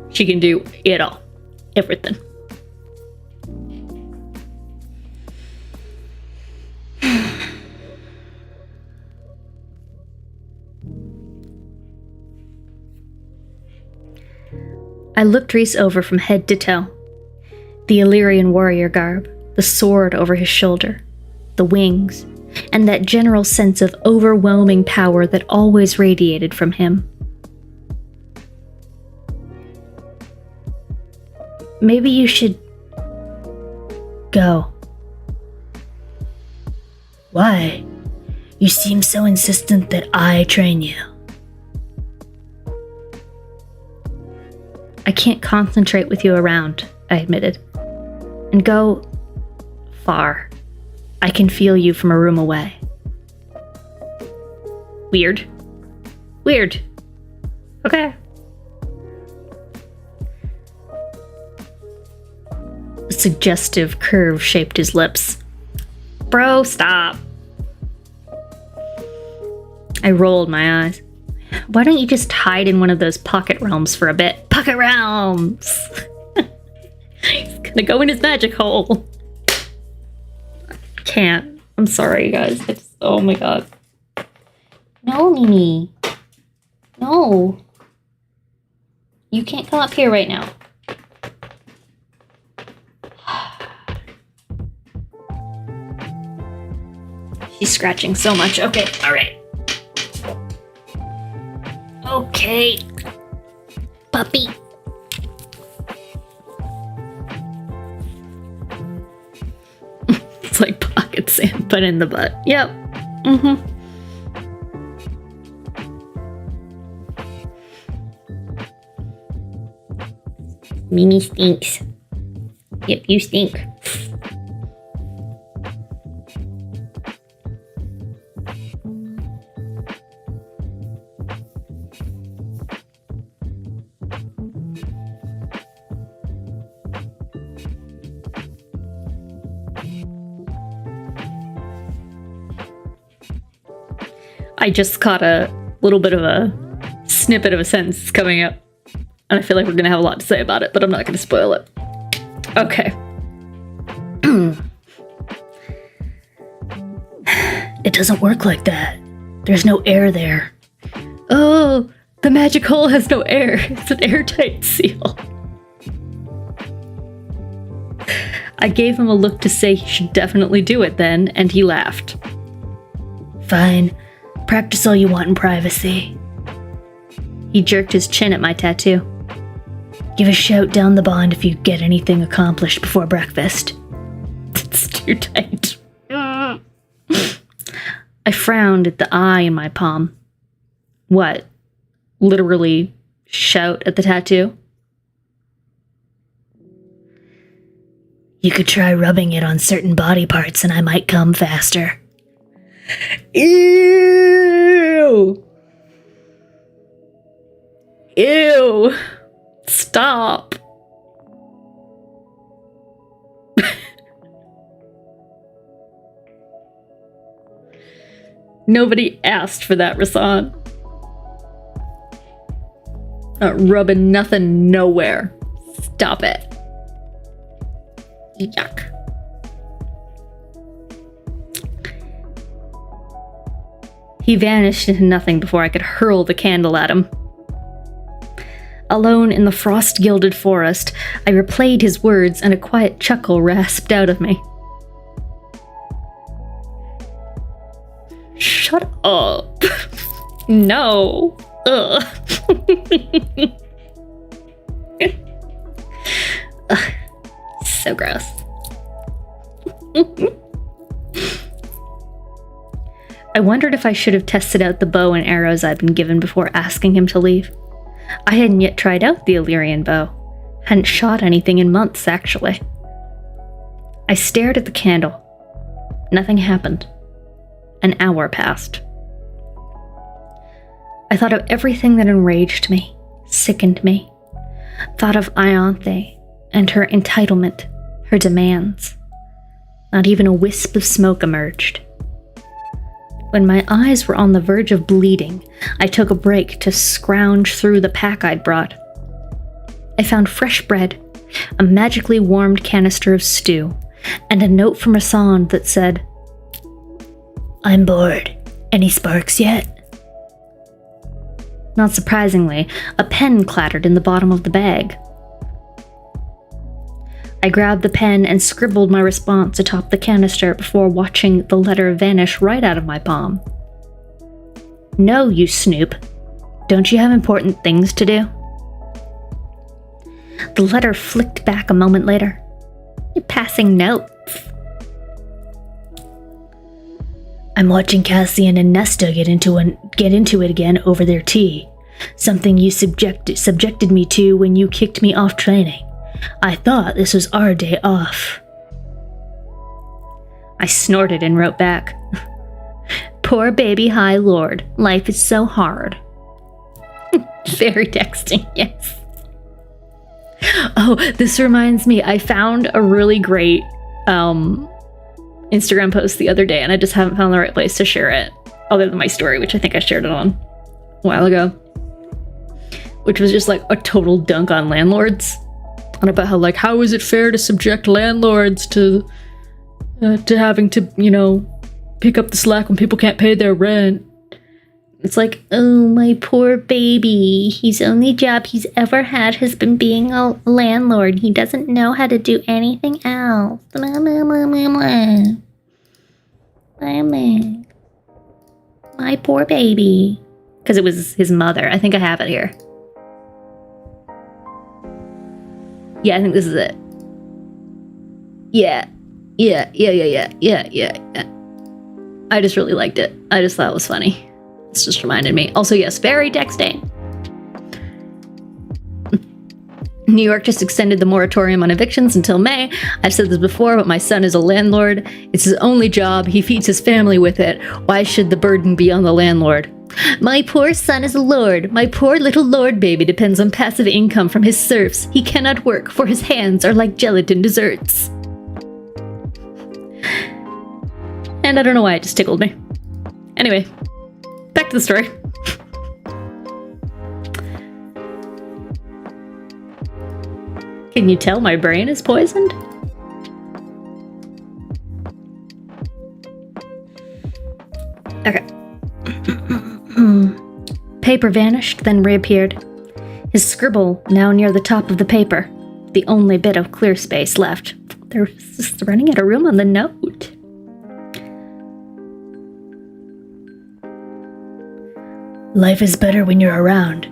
She can do it all. Everything. I looked Reese over from head to toe. The Illyrian warrior garb, the sword over his shoulder, the wings, and that general sense of overwhelming power that always radiated from him. Maybe you should go. Why? You seem so insistent that I train you. I can't concentrate with you around, I admitted. And go far. I can feel you from a room away. Weird. Weird. Okay. A suggestive curve shaped his lips. Bro, stop. I rolled my eyes. Why don't you just hide in one of those pocket realms for a bit? Pocket realms! He's gonna go in his magic hole. Can't. I'm sorry, guys. Oh my god. No, Mimi. No. You can't come up here right now. She's scratching so much. Okay, alright. Okay. Puppy. It's like pocket sand, but in the butt. Yep. Mm-hmm. Mimi stinks. Yep, you stink. I just caught a little bit of a snippet of a sentence coming up, and I feel like we're going to have a lot to say about it, but I'm not going to spoil it. Okay. It doesn't work like that. There's no air there. Oh, the magic hole has no air. It's an airtight seal. I gave him a look to say he should definitely do it then, and he laughed. Fine. Practice all you want in privacy. He jerked his chin at my tattoo. Give a shout down the bond if you get anything accomplished before breakfast. It's too tight. I frowned at the eye in my palm. What? Literally shout at the tattoo? You could try rubbing it on certain body parts and I might come faster. Ew! Ew! Stop! Nobody asked for that, Rasan. Rubbing nothing nowhere. Stop it. Yuck. He vanished into nothing before I could hurl the candle at him. Alone in the frost-gilded forest, I replayed his words and a quiet chuckle rasped out of me. Shut up. No. Ugh. Ugh. So gross. I wondered if I should have tested out the bow and arrows I'd been given before asking him to leave. I hadn't yet tried out the Illyrian bow. Hadn't shot anything in months, actually. I stared at the candle. Nothing happened. An hour passed. I thought of everything that enraged me, sickened me. Thought of Ianthe and her entitlement, her demands. Not even a wisp of smoke emerged. When my eyes were on the verge of bleeding, I took a break to scrounge through the pack I'd brought. I found fresh bread, a magically warmed canister of stew, and a note from Rasan that said, "I'm bored. Any sparks yet?" Not surprisingly, a pen clattered in the bottom of the bag. I grabbed the pen and scribbled my response atop the canister before watching the letter vanish right out of my palm. "No, you snoop. Don't you have important things to do?" The letter flicked back a moment later. "You're passing notes." "I'm watching Cassian and Nesta get into it again over their tea. Something you subjected me to when you kicked me off training. I thought this was our day off." I snorted and wrote back, "Poor baby High Lord. Life is so hard." Very texting, yes. Oh, this reminds me, I found a really great Instagram post the other day, and I just haven't found the right place to share it, other than my story, which I think I shared it on a while ago, which was just like a total dunk on landlords, and about how is it fair to subject landlords to having to, pick up the slack when people can't pay their rent. It's like, oh, my poor baby. His only job he's ever had has been being a landlord. He doesn't know how to do anything else. My poor baby. Because it was his mother. I think I have it here. Yeah, I think this is it. Yeah. I just really liked it. I just thought it was funny. This just reminded me. Also, yes, very texting. New York just extended the moratorium on evictions until May. I've said this before, but my son is a landlord. It's his only job. He feeds his family with it. Why should the burden be on the landlord? My poor son is a lord. My poor little lord baby depends on passive income from his serfs. He cannot work, for his hands are like gelatin desserts. And I don't know why it just tickled me. Anyway, back to the story. Can you tell my brain is poisoned? Okay. Paper vanished, then reappeared. His scribble now near the top of the paper. The only bit of clear space left. They're just running out of room on the note. Life is better when you're around.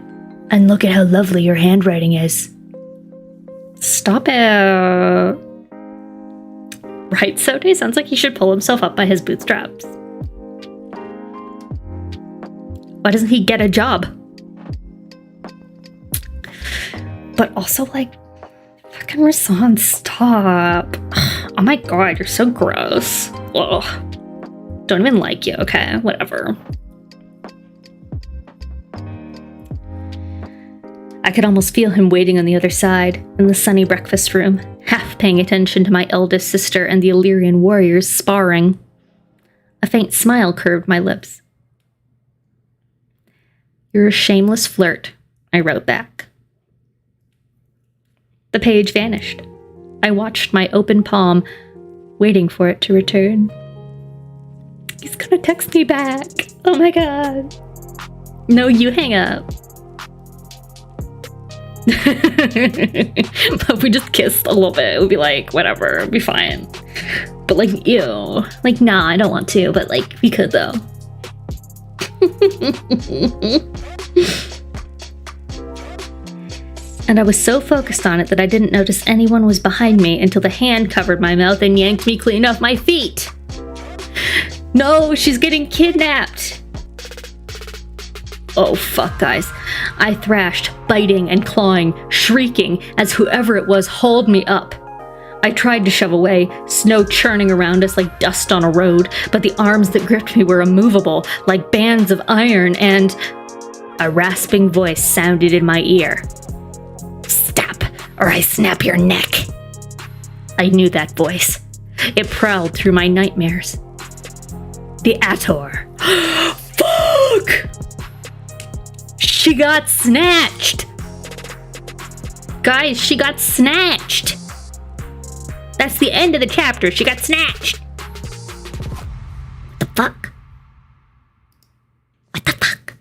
And look at how lovely your handwriting is. Stop it. Right, Sote? Sounds like he should pull himself up by his bootstraps. Why doesn't he get a job? But also, fucking Rasan, stop. Oh my god, you're so gross. Ugh. Don't even like you, okay? Whatever. I could almost feel him waiting on the other side, in the sunny breakfast room, half paying attention to my eldest sister and the Illyrian warriors sparring. A faint smile curved my lips. "You're a shameless flirt," I wrote back. The page vanished. I watched my open palm, waiting for it to return. He's gonna text me back. Oh my god. No, you hang up. But if we just kissed a little bit, it would be like, whatever, it'd be fine. But like, ew. Like, nah, I don't want to, but like, we could though. And I was so focused on it that I didn't notice anyone was behind me until the hand covered my mouth and yanked me clean off my feet. No, she's getting kidnapped. Oh, fuck, guys. I thrashed, biting and clawing, shrieking as whoever it was hauled me up. I tried to shove away, snow churning around us like dust on a road, but the arms that gripped me were immovable, like bands of iron, and a rasping voice sounded in my ear. "Stop, or I snap your neck." I knew that voice. It prowled through my nightmares. The Ator. Fuck! She got snatched! Guys, she got snatched! That's the end of the chapter. She got snatched! What the fuck? What the fuck?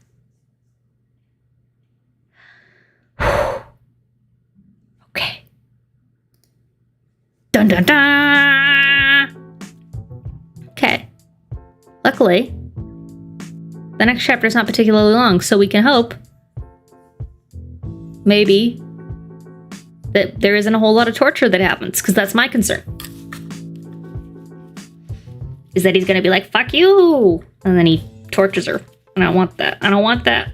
Okay. Dun dun dun! Okay. Luckily, the next chapter is not particularly long, so we can hope, maybe, that there isn't a whole lot of torture that happens, because that's my concern. Is that he's going to be like, fuck you! And then he tortures her. And I don't want that. I don't want that.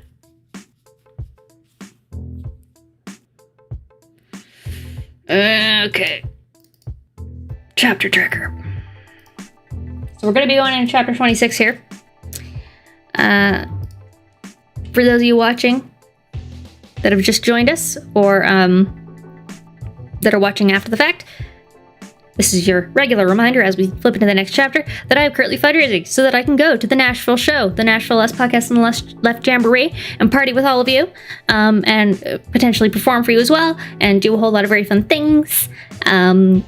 Okay. Chapter trigger. So we're going to be going into chapter 26 here. For those of you watching that have just joined us, or that are watching after the fact, this is your regular reminder as we flip into the next chapter that I am currently fundraising so that I can go to the Nashville show, the Nashville Less Podcast and the Left Jamboree, and party with all of you, and potentially perform for you as well, and do a whole lot of very fun things. The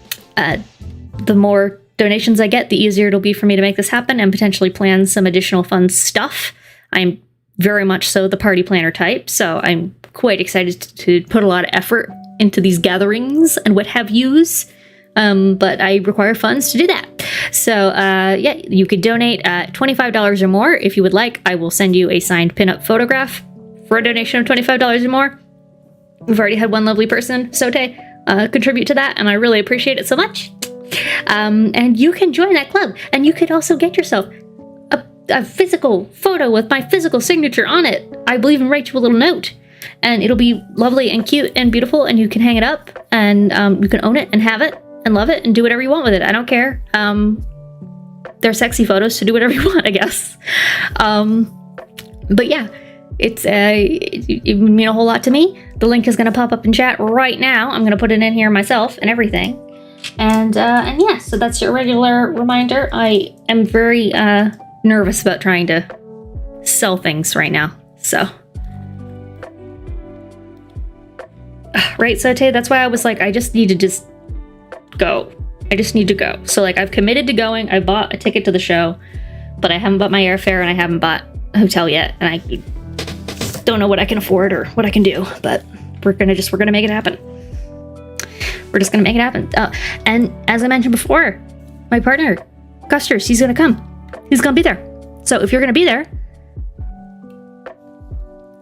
more donations I get, the easier it'll be for me to make this happen and potentially plan some additional fun stuff. I'm very much so the party planner type, so I'm quite excited to put a lot of effort into these gatherings and what have yous. But I require funds to do that. So, yeah, you could donate $25 or more if you would like. I will send you a signed pinup photograph for a donation of $25 or more. We've already had one lovely person, Sote, contribute to that, and I really appreciate it so much. And you can join that club, and you could also get yourself a physical photo with my physical signature on it. I will even write you a little note, and it'll be lovely and cute and beautiful, and you can hang it up, and you can own it and have it and love it and do whatever you want with it. I don't care. They're sexy photos, so do whatever you want, I guess. But yeah, it would mean a whole lot to me. The link is going to pop up in chat right now. I'm going to put it in here myself and everything. And yeah, so that's your regular reminder. I am very nervous about trying to sell things right now. So, right, Sote? That's why I was like, I just need to go. I just need to go. So like, I've committed to going. I bought a ticket to the show, but I haven't bought my airfare and I haven't bought a hotel yet. And I don't know what I can afford or what I can do, but we're gonna make it happen. We're just gonna make it happen. And as I mentioned before, my partner, Custers, he's gonna come. He's gonna be there. So if you're gonna be there,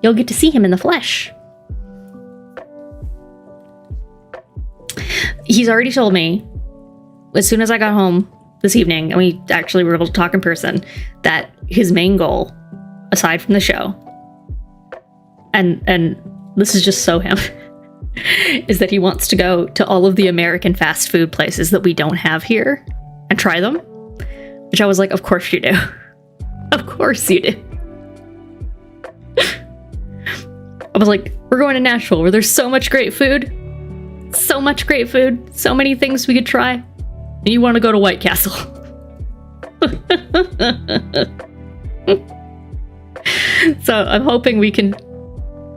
you'll get to see him in the flesh. He's already told me, as soon as I got home this evening, and we actually were able to talk in person, that his main goal, aside from the show, and this is just so him, is that he wants to go to all of the American fast food places that we don't have here and try them. Which I was like, of course you do. Of course you do. I was like, we're going to Nashville where there's so much great food. So much great food. So many things we could try. And you want to go to White Castle. So I'm hoping we can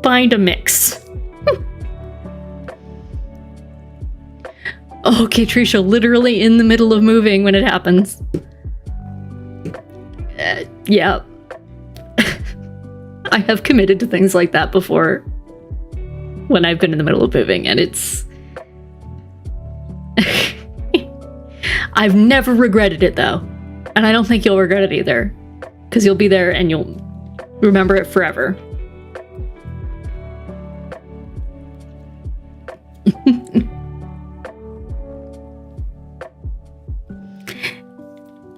find a mix. Okay, Trisha, literally in the middle of moving when it happens. Yeah. I have committed to things like that before when I've been in the middle of moving, and it's... I've never regretted it, though. And I don't think you'll regret it either. Because you'll be there and you'll remember it forever.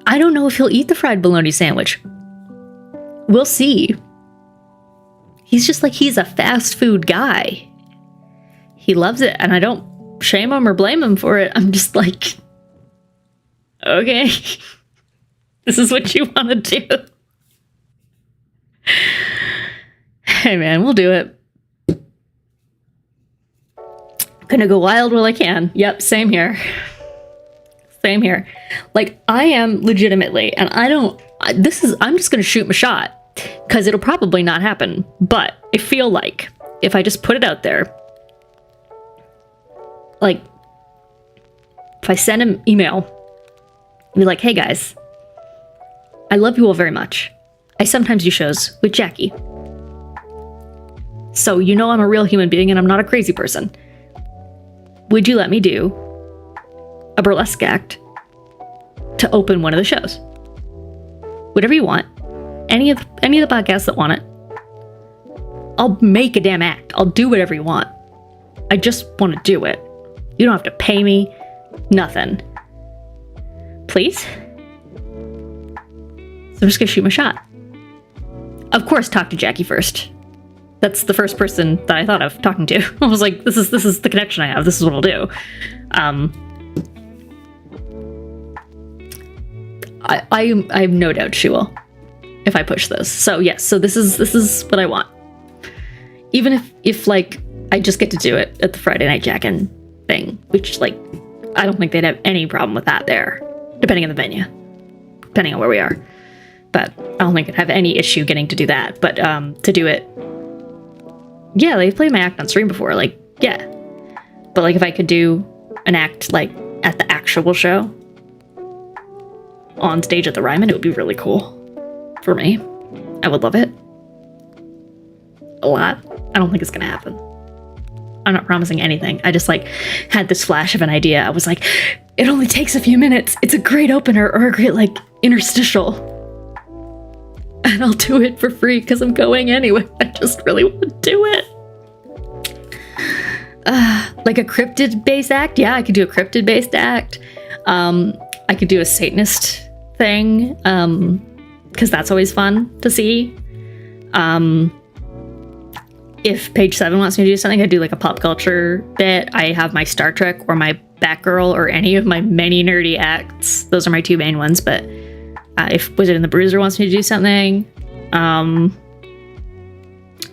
I don't know if he'll eat the fried bologna sandwich. We'll see. He's just like, he's a fast food guy. He loves it, and I don't shame him or blame him for it. I'm just like, okay, this is what you want to do. Hey man, we'll do it. Gonna go wild while I can. Yep, same here. Same here. Like, I am legitimately, and I'm just gonna shoot my shot, because it'll probably not happen, but I feel like if I just put it out there, like, if I send an email, be like, hey guys, I love you all very much. I sometimes do shows with Jackie. So you know I'm a real human being and I'm not a crazy person. Would you let me do a burlesque act to open one of the shows? Whatever you want. Any of the podcasts that want it. I'll make a damn act. I'll do whatever you want. I just want to do it. You don't have to pay me. Nothing. Please? So I'm just gonna shoot my shot. Of course, talk to Jackie first. That's the first person that I thought of talking to. I was like, this is the connection I have. This is what I'll do. I have no doubt she will, if I push this. So yes, so this is what I want. Even if like I just get to do it at the Friday Night Jackin' thing, which like I don't think they'd have any problem with that there, depending on the venue, depending on where we are. But I don't think I'd have any issue getting to do that. But to do it, yeah, they've played my act on stream before, like, yeah. But like if I could do an act like at the actual show on stage at the Ryman, it would be really cool for me. I would love it a lot. I don't think it's gonna happen. I'm not promising anything. I just like had this flash of an idea. I was like, it only takes a few minutes. It's a great opener or a great like interstitial. And I'll do it for free because I'm going anyway. I just really want to do it. Like a cryptid-based act? Yeah, I could do a cryptid-based act. I could do a Satanist thing, because that's always fun to see. If Page 7 wants me to do something, I do like a pop culture bit. I have my Star Trek or my Batgirl or any of my many nerdy acts. Those are my two main ones, but if Wizard and the Bruiser wants me to do something, I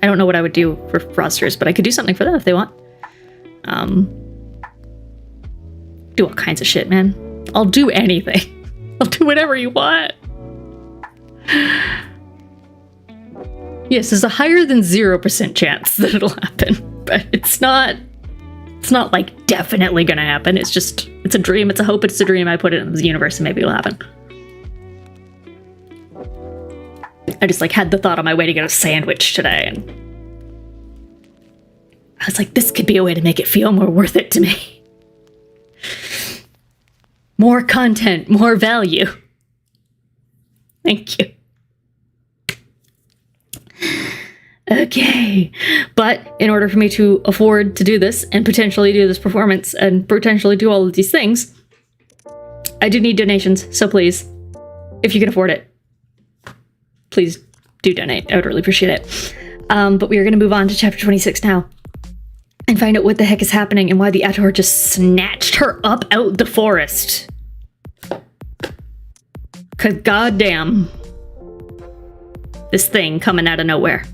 don't know what I would do for Frosters, but I could do something for them if they want. Do all kinds of shit, man. I'll do anything. I'll do whatever you want. Yes, there's a higher than 0% chance that it'll happen, but it's not like definitely gonna happen. It's a dream, it's a hope, it's a dream. I put it in the universe and maybe it'll happen. I just like had the thought on my way to get a sandwich today, and I was like, this could be a way to make it feel more worth it to me. More content, more value. Thank you. Okay, but in order for me to afford to do this and potentially do this performance and potentially do all of these things, I do need donations. So please, if you can afford it, please do donate. I would really appreciate it. But we are going to move on to chapter 26 now and find out what the heck is happening and why the Ator just snatched her up out the forest. Cause goddamn, this thing coming out of nowhere.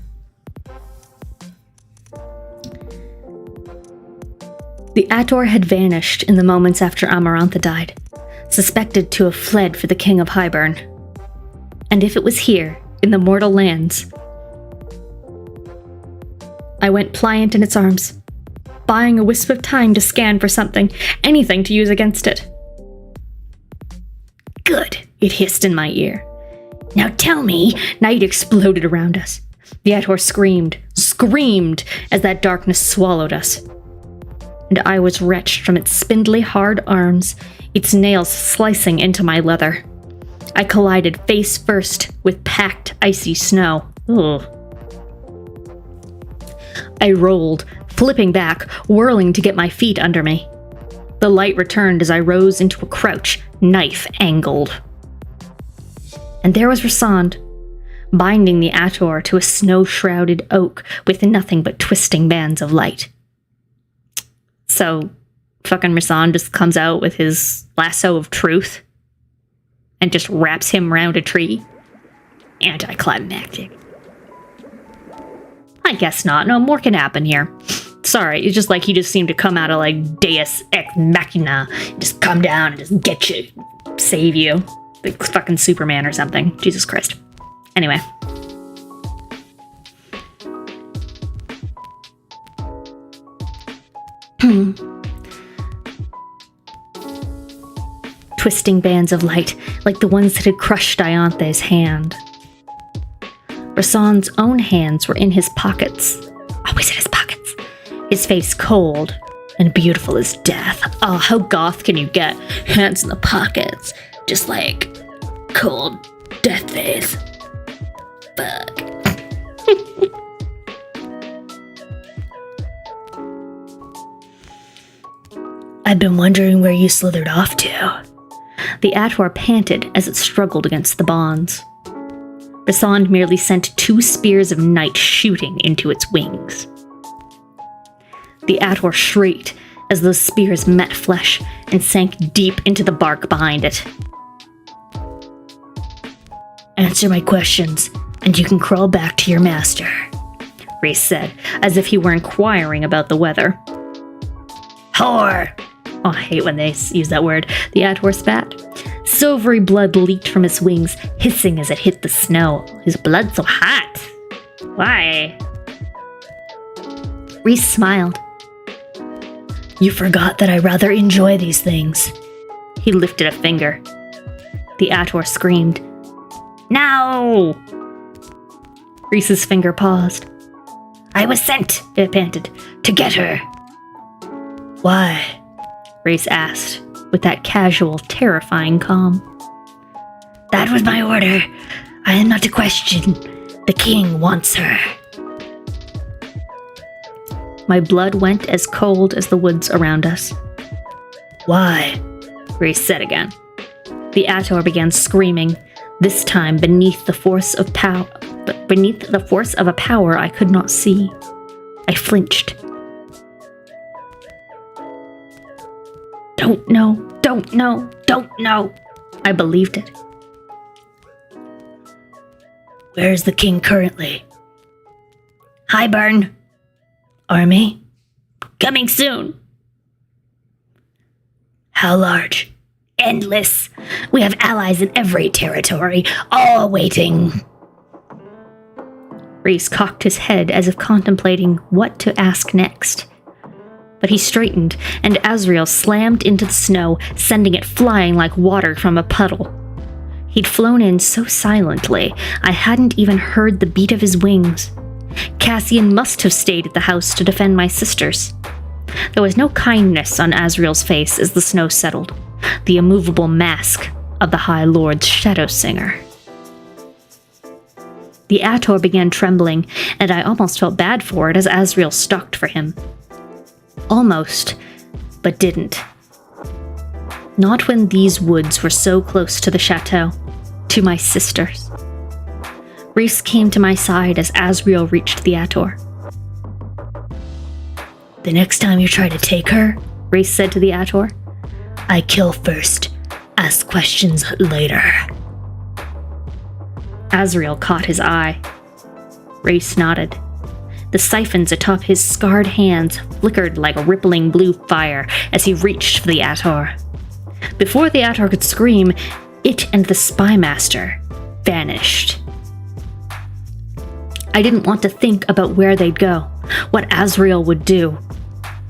The Ator had vanished in the moments after Amarantha died, suspected to have fled for the King of Highburn. And if it was here, in the mortal lands, I went pliant in its arms, buying a wisp of time to scan for something, anything to use against it. Good, it hissed in my ear. Now tell me. Night exploded around us. The Ator screamed as that darkness swallowed us. And I was wrenched from its spindly hard arms, its nails slicing into my leather. I collided face first with packed, icy snow. Ugh. I rolled, flipping back, whirling to get my feet under me. The light returned as I rose into a crouch, knife angled. And there was Rasand, binding the Ator to a snow-shrouded oak with nothing but twisting bands of light. So, fucking Rasand just comes out with his lasso of truth and just wraps him round a tree. Anticlimactic. I guess not. No, more can happen here. Sorry, it's just like he just seemed to come out of like Deus Ex Machina. Just come down and just get you, save you. Like fucking Superman or something. Jesus Christ. Anyway. Twisting bands of light, like the ones that had crushed Ianthe's hand. Rasand's own hands were in his pockets. Always in his pockets. His face cold and beautiful as death. Oh, how goth can you get? Hands in the pockets. Just like cold death face. Fuck. I've been wondering where you slithered off to. The Ator panted as it struggled against the bonds. Rasand merely sent 2 spears of night shooting into its wings. The Ator shrieked as those spears met flesh and sank deep into the bark behind it. Answer my questions, and you can crawl back to your master, Rhys said, as if he were inquiring about the weather. Whore! Oh, I hate when they use that word. The Ator spat. Silvery blood leaked from his wings, hissing as it hit the snow. His blood so hot. Why? Rhys smiled. You forgot that I rather enjoy these things. He lifted a finger. The Ator screamed. No! Rhys's finger paused. I was sent, it panted, to get her. Why? Rhys asked, with that casual, terrifying calm. That was my order. I am not to question. The king wants her. My blood went as cold as the woods around us. Why? Rhys said again. The Ator began screaming, this time beneath the force of a power I could not see. I flinched. Don't know. I believed it. Where is the king currently? Highburn. Army? Coming soon. How large? Endless. We have allies in every territory, all waiting. Rhys cocked his head as if contemplating what to ask next. But he straightened, and Azrael slammed into the snow, sending it flying like water from a puddle. He'd flown in so silently, I hadn't even heard the beat of his wings. Cassian must have stayed at the house to defend my sisters. There was no kindness on Azrael's face as the snow settled, the immovable mask of the High Lord's Shadow Singer. The Ator began trembling, and I almost felt bad for it as Azrael stalked for him. Almost, but didn't. Not when these woods were so close to the chateau, to my sisters. Rhys came to my side as Azrael reached the Ator. The next time you try to take her, Rhys said to the Ator, I kill first, ask questions later. Azrael caught his eye. Rhys nodded. The siphons atop his scarred hands flickered like a rippling blue fire as he reached for the Ator. Before the Ator could scream, it and the spy master vanished. I didn't want to think about where they'd go, what Azrael would do.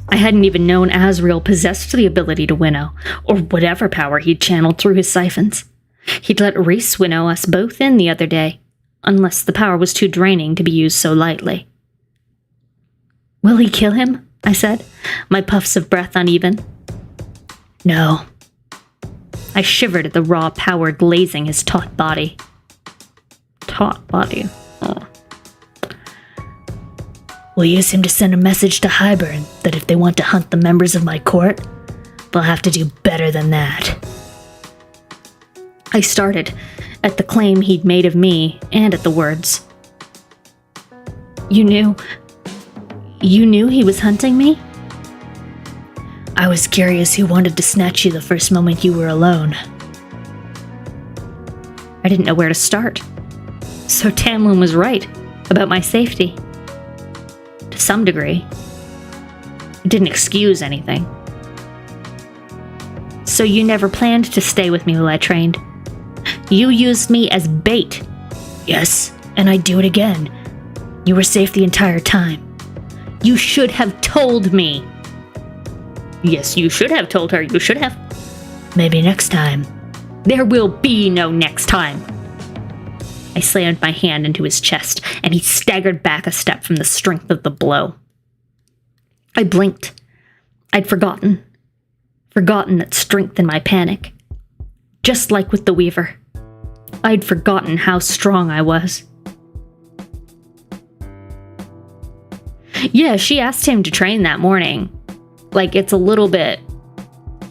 I hadn't even known Azrael possessed the ability to winnow, or whatever power he'd channeled through his siphons. He'd let Reese winnow us both in the other day, unless the power was too draining to be used so lightly. "Will he kill him?" I said, my puffs of breath uneven. "No." I shivered at the raw power glazing his taut body. Taut body. Oh. "We'll use him to send a message to Hybern that if they want to hunt the members of my court, they'll have to do better than that." I started at the claim he'd made of me and at the words. You knew he was hunting me?" "I was curious who wanted to snatch you the first moment you were alone." I didn't know where to start. So Tamlin was right about my safety. To some degree. It didn't excuse anything. "So you never planned to stay with me while I trained? You used me as bait." "Yes, and I'd do it again. You were safe the entire time." "You should have told me." "Yes, you should have told her. You should have." "Maybe next time." "There will be no next time." I slammed my hand into his chest, and he staggered back a step from the strength of the blow. I blinked. I'd forgotten that strength in my panic. Just like with the Weaver. I'd forgotten how strong I was. Yeah, she asked him to train that morning. Like, it's a little bit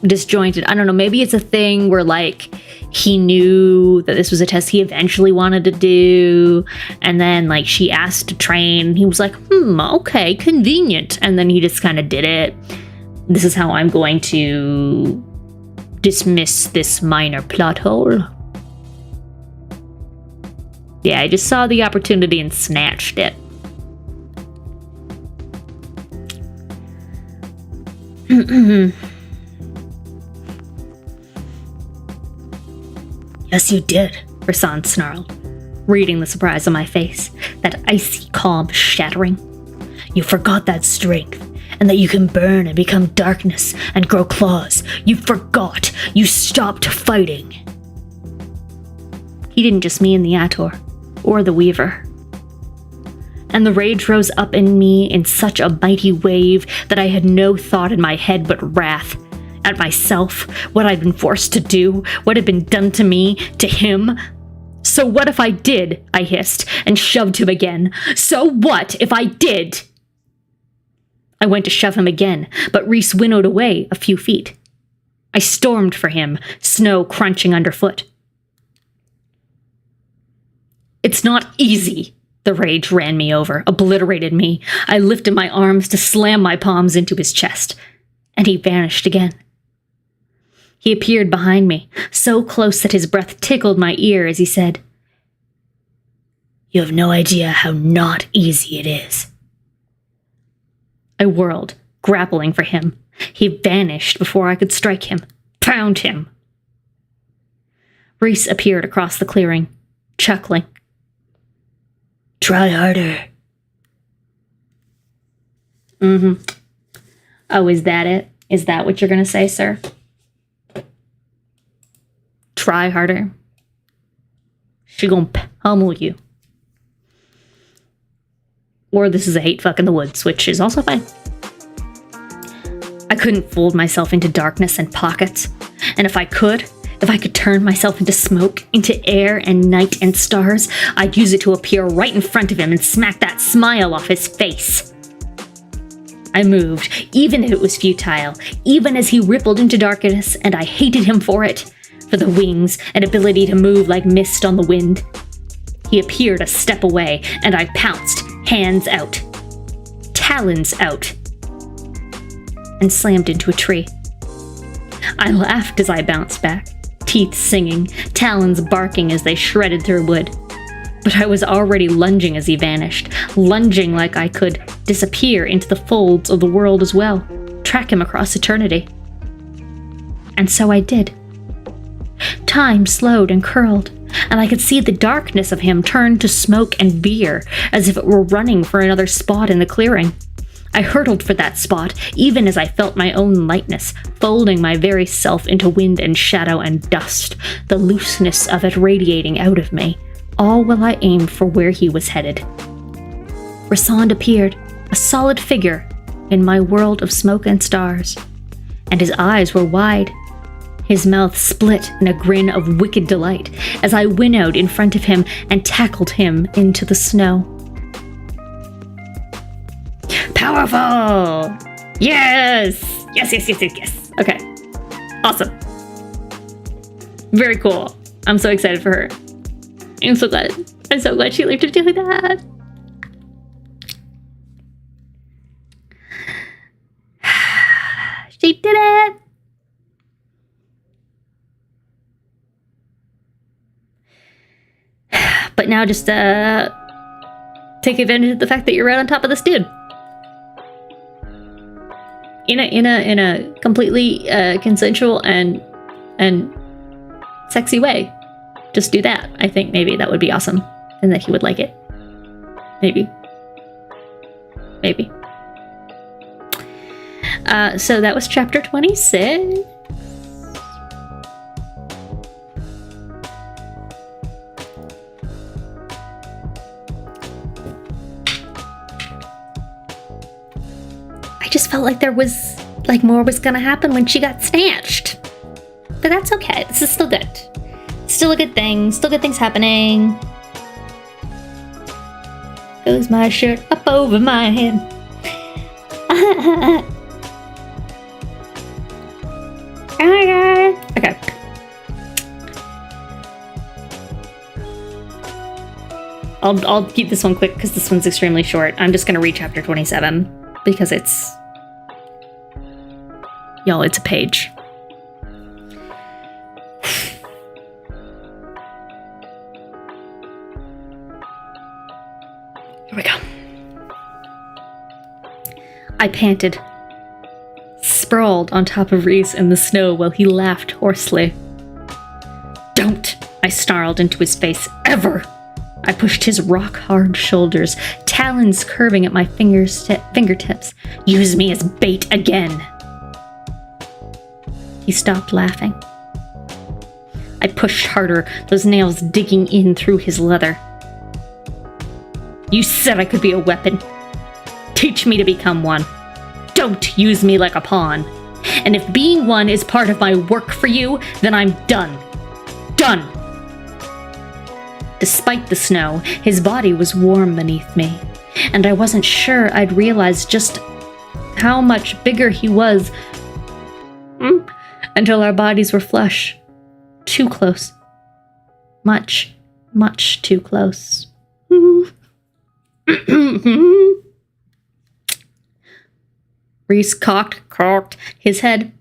disjointed. I don't know, maybe it's a thing where, like, he knew that this was a test he eventually wanted to do, and then, like, she asked to train, and he was like, okay, convenient, and then he just kind of did it. This is how I'm going to dismiss this minor plot hole. Yeah, I just saw the opportunity and snatched it. "Yes, you did," Rasan snarled, reading the surprise on my face, that icy calm shattering. "You forgot that strength, and that you can burn and become darkness and grow claws. You forgot. You stopped fighting." He didn't just mean the Ator, or the Weaver. And the rage rose up in me in such a mighty wave that I had no thought in my head but wrath. At myself, what I'd been forced to do, what had been done to me, to him. "So what if I did?" I hissed, and shoved him again. "So what if I did?" I went to shove him again, but Reese winnowed away a few feet. I stormed for him, snow crunching underfoot. "It's not easy." The rage ran me over, obliterated me. I lifted my arms to slam my palms into his chest, and he vanished again. He appeared behind me, so close that his breath tickled my ear as he said, "You have no idea how not easy it is." I whirled, grappling for him. He vanished before I could strike him, pound him. Reese appeared across the clearing, chuckling. "Try harder." Oh, is that it? Is that what you're going to say, sir? Try harder. She gonna pummel you. Or this is a hate fuck in the woods, which is also fine. I couldn't fold myself into darkness and pockets. And if I could turn myself into smoke, into air and night and stars, I'd use it to appear right in front of him and smack that smile off his face. I moved, even if it was futile, even as he rippled into darkness, and I hated him for it, for the wings and ability to move like mist on the wind. He appeared a step away, and I pounced, hands out, talons out, and slammed into a tree. I laughed as I bounced back, teeth singing, talons barking as they shredded through wood. But I was already lunging as he vanished, lunging like I could disappear into the folds of the world as well, track him across eternity. And so I did. Time slowed and curled, and I could see the darkness of him turn to smoke and beer, as if it were running for another spot in the clearing. I hurtled for that spot, even as I felt my own lightness, folding my very self into wind and shadow and dust, the looseness of it radiating out of me, all while I aimed for where he was headed. Rasand appeared, a solid figure, in my world of smoke and stars, and his eyes were wide. His mouth split in a grin of wicked delight as I winnowed in front of him and tackled him into the snow. Powerful! Yes! Yes. Okay. Awesome. Very cool. I'm so excited for her. I'm so glad she learned to do that. She did it! But now just take advantage of the fact that you're right on top of this dude. In a completely consensual and sexy way. Just do that. I think maybe that would be awesome, and that he would like it. Maybe. So that was chapter 26. I just felt like there was, more was gonna happen when she got snatched. But that's okay. This is still good. Still a good thing. Still good things happening. Goes my shirt up over my head. Oh my god. Okay. I'll keep this one quick because this one's extremely short. I'm just gonna read chapter 27 because it's a page. Here we go. I panted, sprawled on top of Reese in the snow while he laughed hoarsely. Don't, I snarled into his face, ever! I pushed his rock-hard shoulders, talons curving at my fingertips. Use me as bait again. He stopped laughing. I pushed harder, those nails digging in through his leather. You said I could be a weapon. Teach me to become one. Don't use me like a pawn. And if being one is part of my work for you, then I'm done. Done! Despite the snow, his body was warm beneath me, and I wasn't sure I'd realized just how much bigger he was until our bodies were flush. Too close. Much, much too close. Reese cocked his head.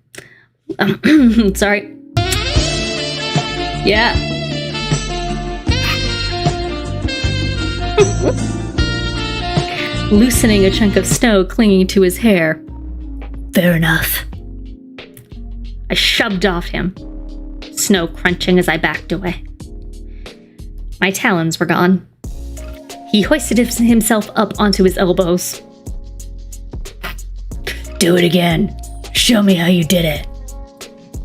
Sorry. Yeah. Loosening a chunk of snow clinging to his hair. Fair enough. I shoved off him, snow crunching as I backed away. My talons were gone. He hoisted himself up onto his elbows. Do it again. Show me how you did it.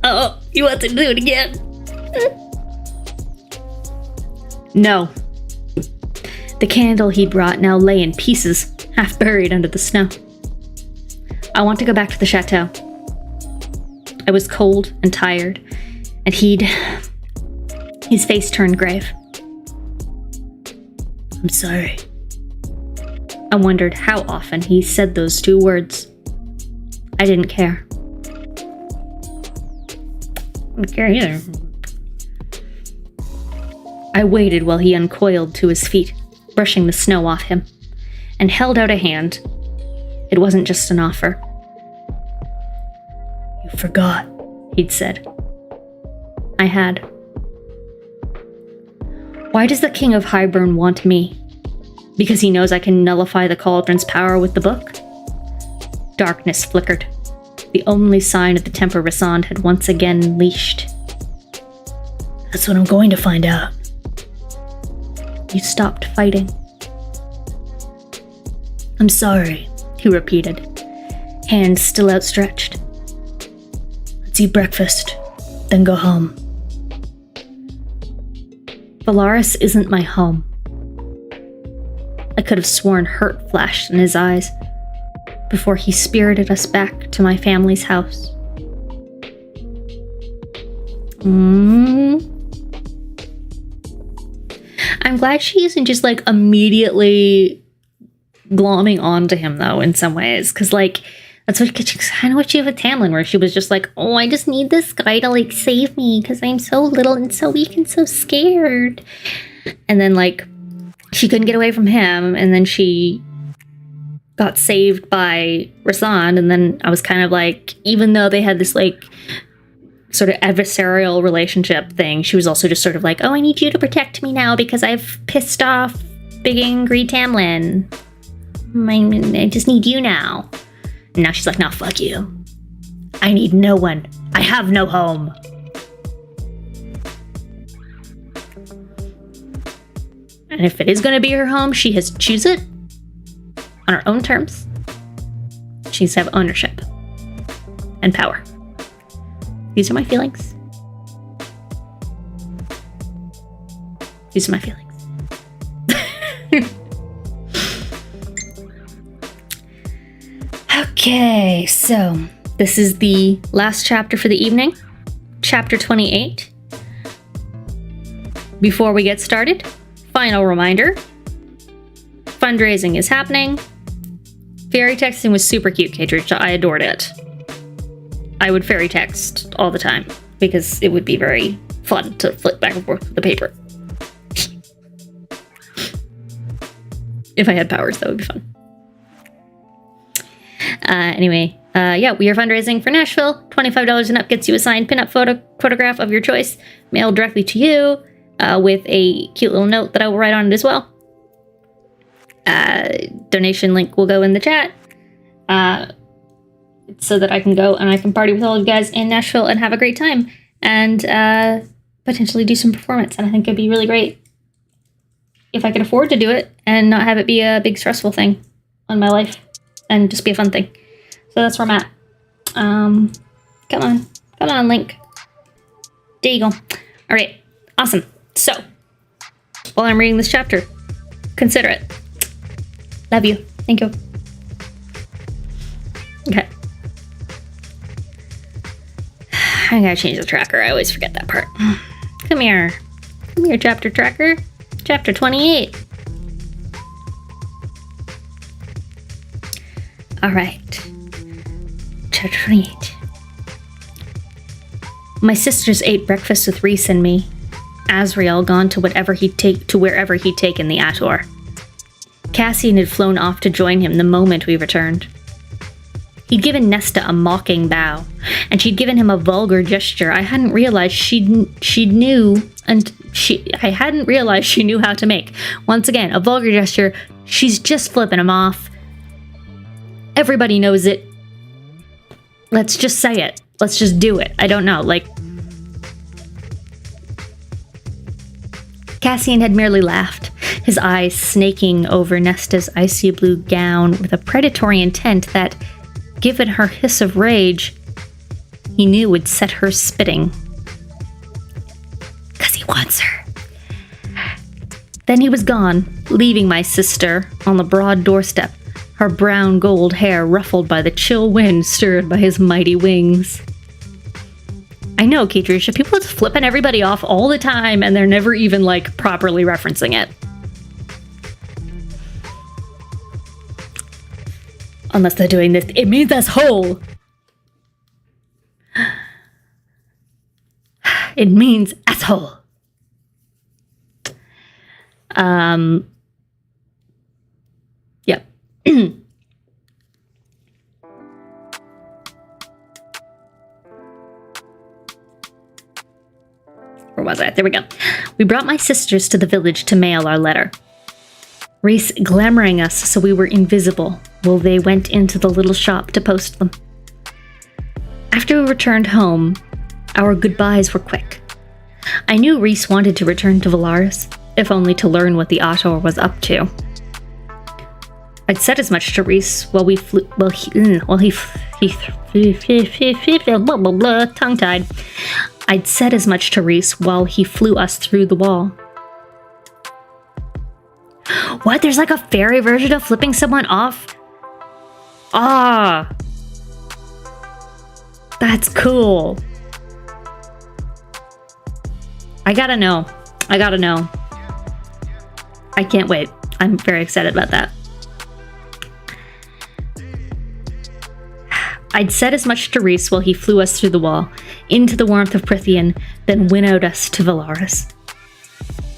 Oh, you want to do it again? No. The candle he brought now lay in pieces, half buried under the snow. I want to go back to the chateau. I was cold and tired, and his face turned grave. I'm sorry. I wondered how often he said those two words. I didn't care. I didn't care either. I waited while he uncoiled to his feet, brushing the snow off him, and held out a hand. It wasn't just an offer. You forgot, he'd said. I had. Why does the King of Highburn want me? Because he knows I can nullify the cauldron's power with the book? Darkness flickered, the only sign of the temper Rasand had once again unleashed. That's what I'm going to find out. you stopped fighting. I'm sorry, he repeated, hands still outstretched. Let's eat breakfast, then go home. Valaris isn't my home. I could have sworn hurt flashed in his eyes before he spirited us back to my family's house. I'm glad she isn't just like immediately glomming onto him though in some ways, because like that's kind of what she did with Tamlin, where she was just like, oh, I just need this guy to like save me because I'm so little and so weak and so scared. And then like she couldn't get away from him, and then she got saved by Rasan, and then I was kind of like, even though they had this like sort of adversarial relationship thing, she was also just sort of like, oh, I need you to protect me now because I've pissed off big angry Tamlin. I just need you now. And now she's like, no, fuck you. I need no one. I have no home. And if it is going to be her home, she has to choose it on her own terms. She needs to have ownership and power. These are my feelings. These are my feelings. Okay, so this is the last chapter for the evening, chapter 28. Before we get started, final reminder, fundraising is happening. Fairy texting was super cute, Kadridge. I adored it. I would fairy text all the time because it would be very fun to flip back and forth with the paper. If I had powers, that would be fun. Anyway, we are fundraising for Nashville. $25 and up gets you a signed pinup photograph of your choice, mailed directly to you, with a cute little note that I will write on it as well. Donation link will go in the chat, so that I can go and I can party with all of you guys in Nashville and have a great time, and potentially do some performance. And I think it'd be really great if I could afford to do it and not have it be a big stressful thing on my life, and just be a fun thing. So that's where I'm at. Come on, Link. There you go. All right, awesome. So, while I'm reading this chapter, consider it. Love you. Thank you. Okay. I gotta change the tracker. I always forget that part. Come here. Come here, chapter tracker. Chapter 28. All right. Chapter 28. My sisters ate breakfast with Rhys and me. Azrael gone to wherever he'd taken the Attor. Cassian had flown off to join him the moment we returned. He'd given Nesta a mocking bow, and she'd given him a vulgar gesture I hadn't realized she knew how to make. Once again, a vulgar gesture. She's just flipping him off. Everybody knows it. Let's just say it. Let's just do it. I don't know, Cassian had merely laughed, his eyes snaking over Nesta's icy blue gown with a predatory intent that, given her hiss of rage, he knew would set her spitting. 'Cause he wants her. Then he was gone, leaving my sister on the broad doorstep, her brown gold hair ruffled by the chill wind stirred by his mighty wings. I know, Kadrisha, people are just flipping everybody off all the time, and they're never even, properly referencing it. Unless they're doing this, it means asshole! It means asshole. Yep. Where was I? There we go. We brought my sisters to the village to mail our letter. Rhys glamoring us so we were invisible while they went into the little shop to post them. After we returned home, our goodbyes were quick. I knew Rhys wanted to return to Valaris. if only to learn what the Autor was up to. I'd said as much to Reese while he tongue-tied. I'd said as much to Reese while he flew us through the wall. What? There's like a fairy version of flipping someone off? Ah! That's cool. I gotta know. I can't wait. I'm very excited about that. I'd said as much to Reese while he flew us through the wall, into the warmth of Prithian, then winnowed us to Valaris.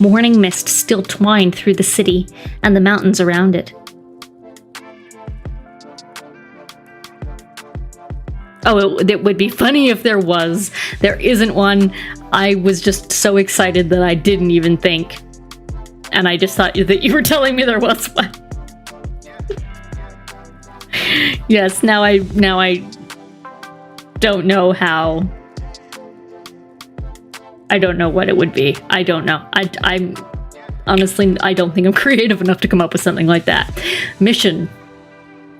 Morning mist still twined through the city and the mountains around it. Oh, it would be funny if there was. There isn't one. I was just so excited that I didn't even think. And I just thought that you were telling me there was one. Yes, now I don't know how. I don't know what it would be. I don't know. I'm honestly, I don't think I'm creative enough to come up with something like that. Mission.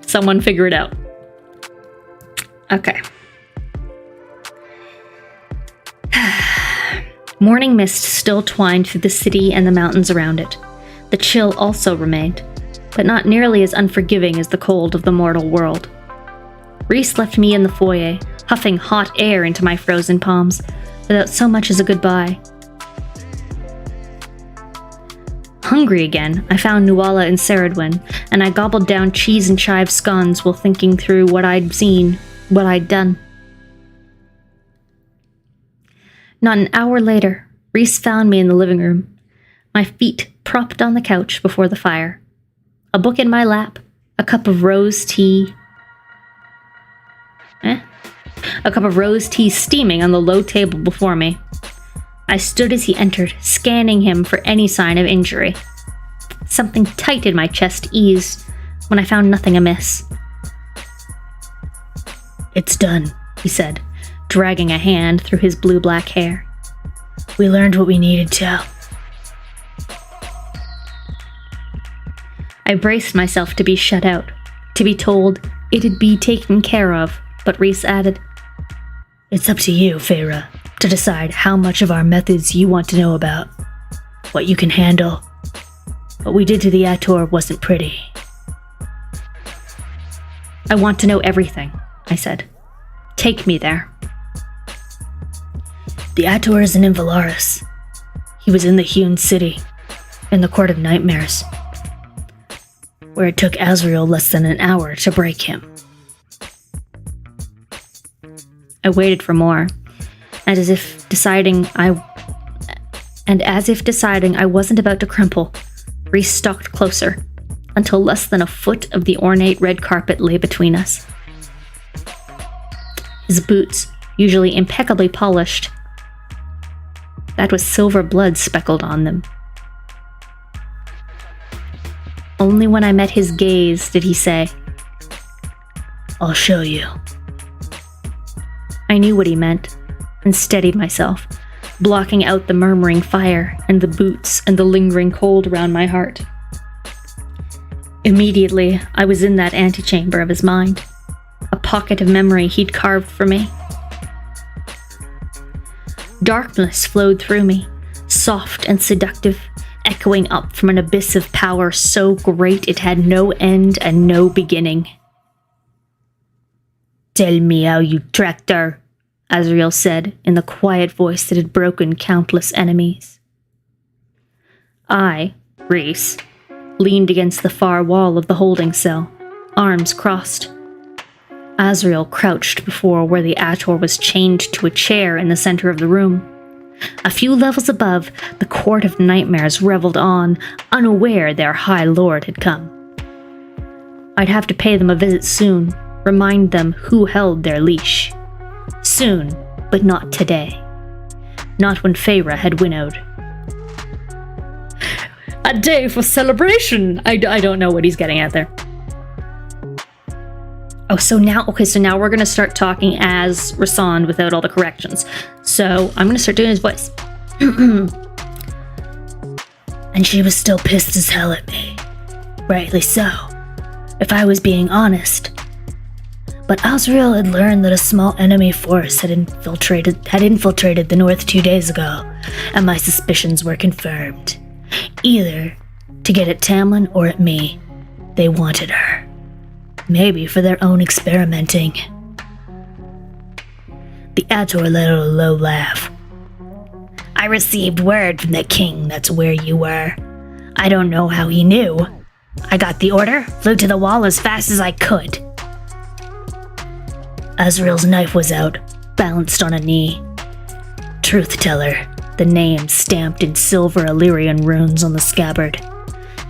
Someone figure it out. Okay. Morning mist still twined through the city and the mountains around it. The chill also remained, but not nearly as unforgiving as the cold of the mortal world. Reese left me in the foyer, huffing hot air into my frozen palms, without so much as a goodbye. Hungry again, I found Nuala in Ceridwen, and I gobbled down cheese and chive scones while thinking through what I'd seen, what I'd done. Not an hour later, Reese found me in the living room, my feet propped on the couch before the fire, a book in my lap, a cup of rose tea. A cup of rose tea steaming on the low table before me. I stood as he entered, scanning him for any sign of injury. Something tight in my chest eased when I found nothing amiss. "It's done," he said, dragging a hand through his blue-black hair. "We learned what we needed to." I braced myself to be shut out, to be told it'd be taken care of, but Reese added, "It's up to you, Feyre, to decide how much of our methods you want to know about, what you can handle. What we did to the Autor wasn't pretty." "I want to know everything," I said. "Take me there." "The Autor isn't in Valaris. He was in the Hewn City, in the Court of Nightmares, where it took Azriel less than an hour to break him." I waited for more, and as if deciding I wasn't about to crumple, Reese stalked closer, until less than a foot of the ornate red carpet lay between us. His boots, usually impeccably polished, that was silver blood speckled on them. Only when I met his gaze did he say, "I'll show you." I knew what he meant, and steadied myself, blocking out the murmuring fire and the boots and the lingering cold around my heart. Immediately, I was in that antechamber of his mind, a pocket of memory he'd carved for me. Darkness flowed through me, soft and seductive, echoing up from an abyss of power so great it had no end and no beginning. "Tell me how you tracked her," Azriel said in the quiet voice that had broken countless enemies. I, Reese, leaned against the far wall of the holding cell, arms crossed. Azriel crouched before where the Autor was chained to a chair in the center of the room. A few levels above, the Court of Nightmares reveled on, unaware their High Lord had come. I'd have to pay them a visit soon, remind them who held their leash. Soon, but not today. Not when Feyre had winnowed. "A day for celebration!" I don't know what he's getting at there. So now we're going to start talking as Rasan without all the corrections. So I'm going to start doing his voice. "I and she was still pissed as hell at me. Rightly so, if I was being honest. But Azrael had learned that a small enemy force had infiltrated the north 2 days ago, and my suspicions were confirmed. Either to get at Tamlin or at me, they wanted her. Maybe for their own experimenting. The Ator let out a low laugh. I received word from the king that's where you were. I don't know how he knew. I got the order, flew to the wall as fast as I could. Azrael's knife was out, balanced on a knee. Truth Teller, the name stamped in silver Illyrian runes on the scabbard.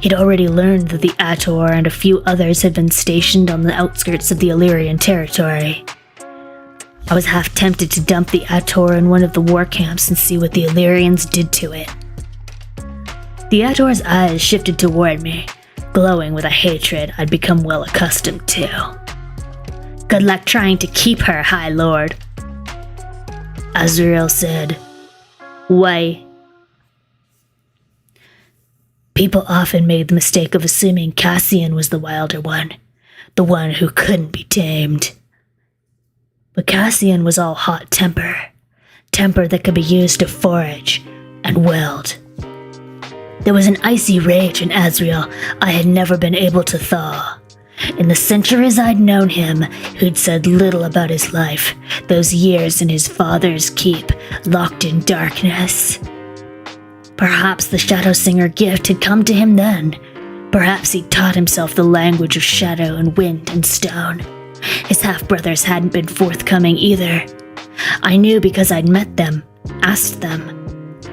He'd already learned that the Ator and a few others had been stationed on the outskirts of the Illyrian territory. I was half tempted to dump the Ator in one of the war camps and see what the Illyrians did to it. The Ator's eyes shifted toward me, glowing with a hatred I'd become well accustomed to. Good luck trying to keep her, High Lord. Azrael said, Why? People often made the mistake of assuming Cassian was the wilder one, the one who couldn't be tamed. But Cassian was all hot temper that could be used to forage and weld. There was an icy rage in Azrael I had never been able to thaw. In the centuries I'd known him, who'd said little about his life, those years in his father's keep, locked in darkness. Perhaps the Shadow Singer gift had come to him then. Perhaps he'd taught himself the language of shadow and wind and stone. His half-brothers hadn't been forthcoming either. I knew because I'd met them, asked them,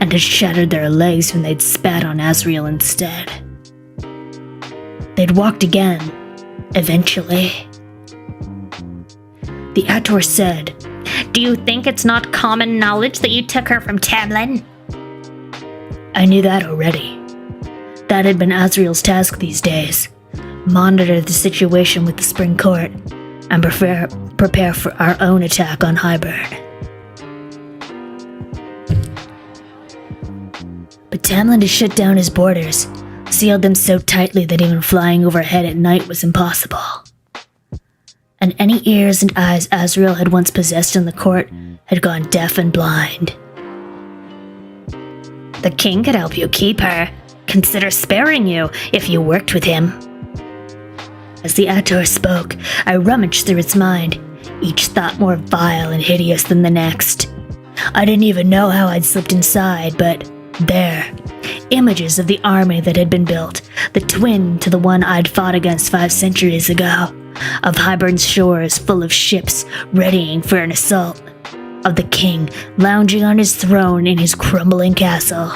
and had shattered their legs when they'd spat on Azrael instead. They'd walked again, eventually. The Ator said, Do you think it's not common knowledge that you took her from Tamlin? I knew that already. That had been Azrael's task these days. Monitor the situation with the Spring Court and prepare for our own attack on Highburn. But Tamlin had shut down his borders, sealed them so tightly that even flying overhead at night was impossible. And any ears and eyes Azrael had once possessed in the court had gone deaf and blind. The king could help you keep her. Consider sparing you if you worked with him. As the Ator spoke, I rummaged through its mind, each thought more vile and hideous than the next. I didn't even know how I'd slipped inside, but there, images of the army that had been built, the twin to the one I'd fought against 5 centuries ago, of Hyburn's shores full of ships readying for an assault, of the king lounging on his throne in his crumbling castle.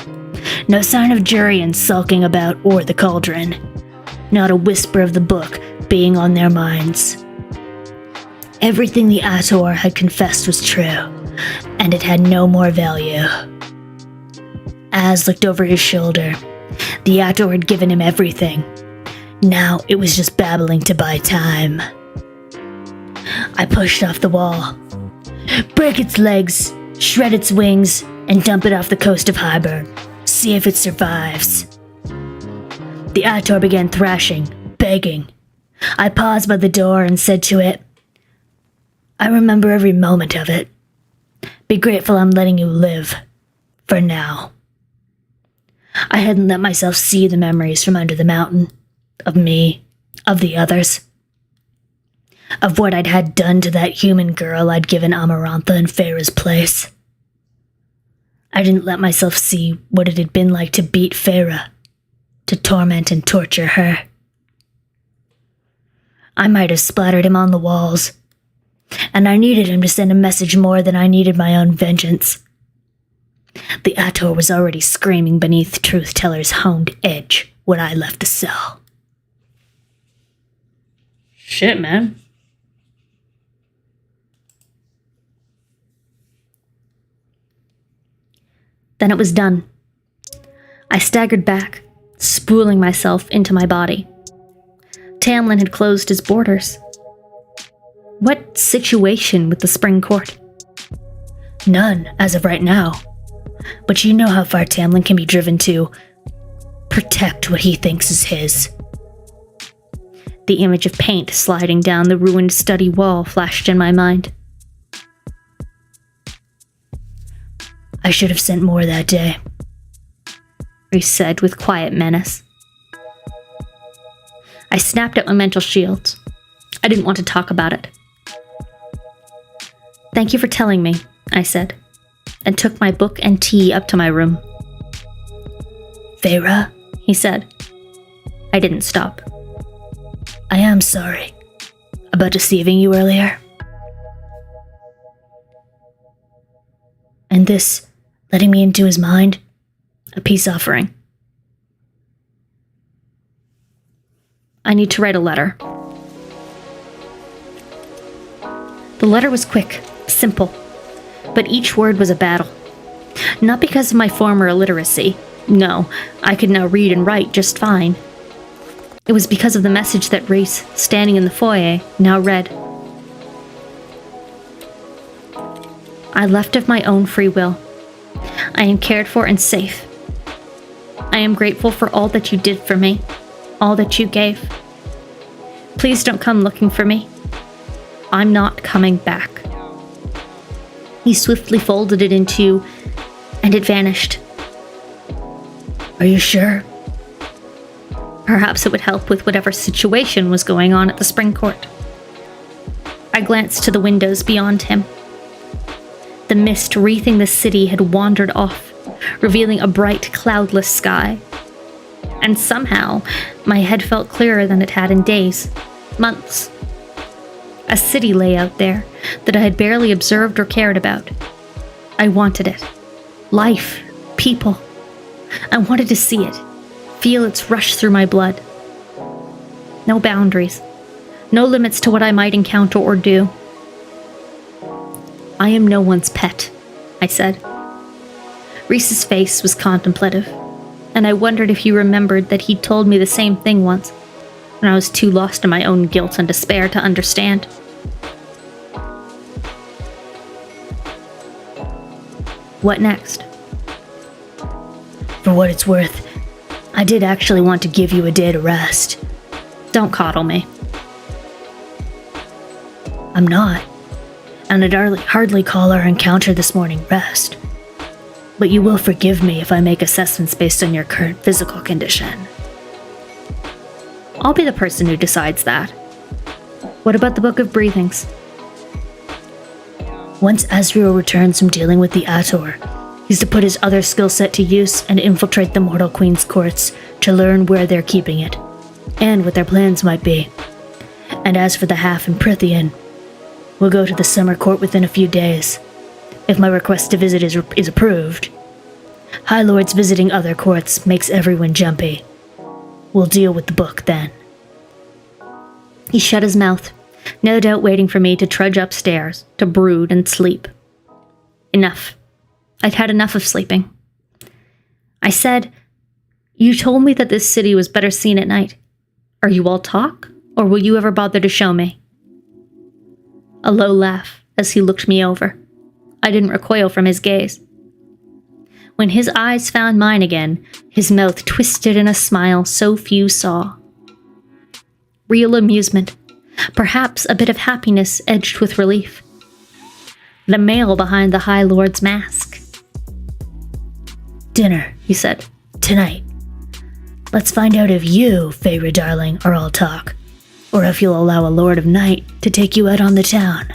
No sign of Jurian sulking about or the cauldron. Not a whisper of the book being on their minds. Everything the Ator had confessed was true, and it had no more value. Az looked over his shoulder. The Ator had given him everything. Now it was just babbling to buy time. I pushed off the wall. Break its legs, shred its wings, and dump it off the coast of Highburn. See if it survives. The Ator began thrashing, begging. I paused by the door and said to it, I remember every moment of it. Be grateful I'm letting you live. For now. I hadn't let myself see the memories from under the mountain. Of me. Of the others. Of what I'd had done to that human girl I'd given Amarantha in Feyre's place. I didn't let myself see what it had been like to beat Feyre, to torment and torture her. I might have splattered him on the walls, and I needed him to send a message more than I needed my own vengeance. The Ator was already screaming beneath Truth Teller's honed edge when I left the cell. Shit, man. Then it was done. I staggered back, spooling myself into my body. Tamlin had closed his borders. What situation with the Spring Court? None, as of right now. But you know how far Tamlin can be driven to protect what he thinks is his. The image of paint sliding down the ruined study wall flashed in my mind. I should have sent more that day, Reese said with quiet menace. I snapped at my mental shields. I didn't want to talk about it. Thank you for telling me, I said, and took my book and tea up to my room. Feyre, he said. I didn't stop. I am sorry about deceiving you earlier. And this, letting me into his mind, a peace offering. I need to write a letter. The letter was quick, simple, but each word was a battle. Not because of my former illiteracy. No, I could now read and write just fine. It was because of the message that Reese, standing in the foyer, now read. I left of my own free will. I am cared for and safe. I am grateful for all that you did for me, all that you gave. Please don't come looking for me. I'm not coming back. He swiftly folded it in two, and it vanished. Are you sure? Perhaps it would help with whatever situation was going on at the spring court. I glanced to the windows beyond him. The mist wreathing the city had wandered off, revealing a bright, cloudless sky. And somehow, my head felt clearer than it had in days, months. A city lay out there that I had barely observed or cared about. I wanted it. Life, people. I wanted to see it, feel its rush through my blood. No boundaries, no limits to what I might encounter or do. I am no one's pet, I said. Reese's face was contemplative, and I wondered if he remembered that he'd told me the same thing once, when I was too lost in my own guilt and despair to understand. What next? For what it's worth, I did actually want to give you a day to rest. Don't coddle me. I'm not, and I'd hardly call our encounter this morning rest. But you will forgive me if I make assessments based on your current physical condition. I'll be the person who decides that. What about the Book of Breathings? Once Asriel returns from dealing with the Ator, he's to put his other skill set to use and infiltrate the Mortal Queen's courts to learn where they're keeping it, and what their plans might be. And as for the half in Prithian, we'll go to the summer court within a few days, if my request to visit is approved. High Lords visiting other courts makes everyone jumpy. We'll deal with the book then. He shut his mouth, no doubt waiting for me to trudge upstairs, to brood and sleep. Enough. I'd had enough of sleeping. I said, "You told me that this city was better seen at night. Are you all talk, or will you ever bother to show me?" A low laugh as he looked me over. I didn't recoil from his gaze. When his eyes found mine again, his mouth twisted in a smile so few saw. Real amusement, perhaps a bit of happiness edged with relief. The male behind the High Lord's mask. Dinner, he said, tonight. Let's find out if you, Feyre darling, are all talk, or if you'll allow a Lord of Night to take you out on the town.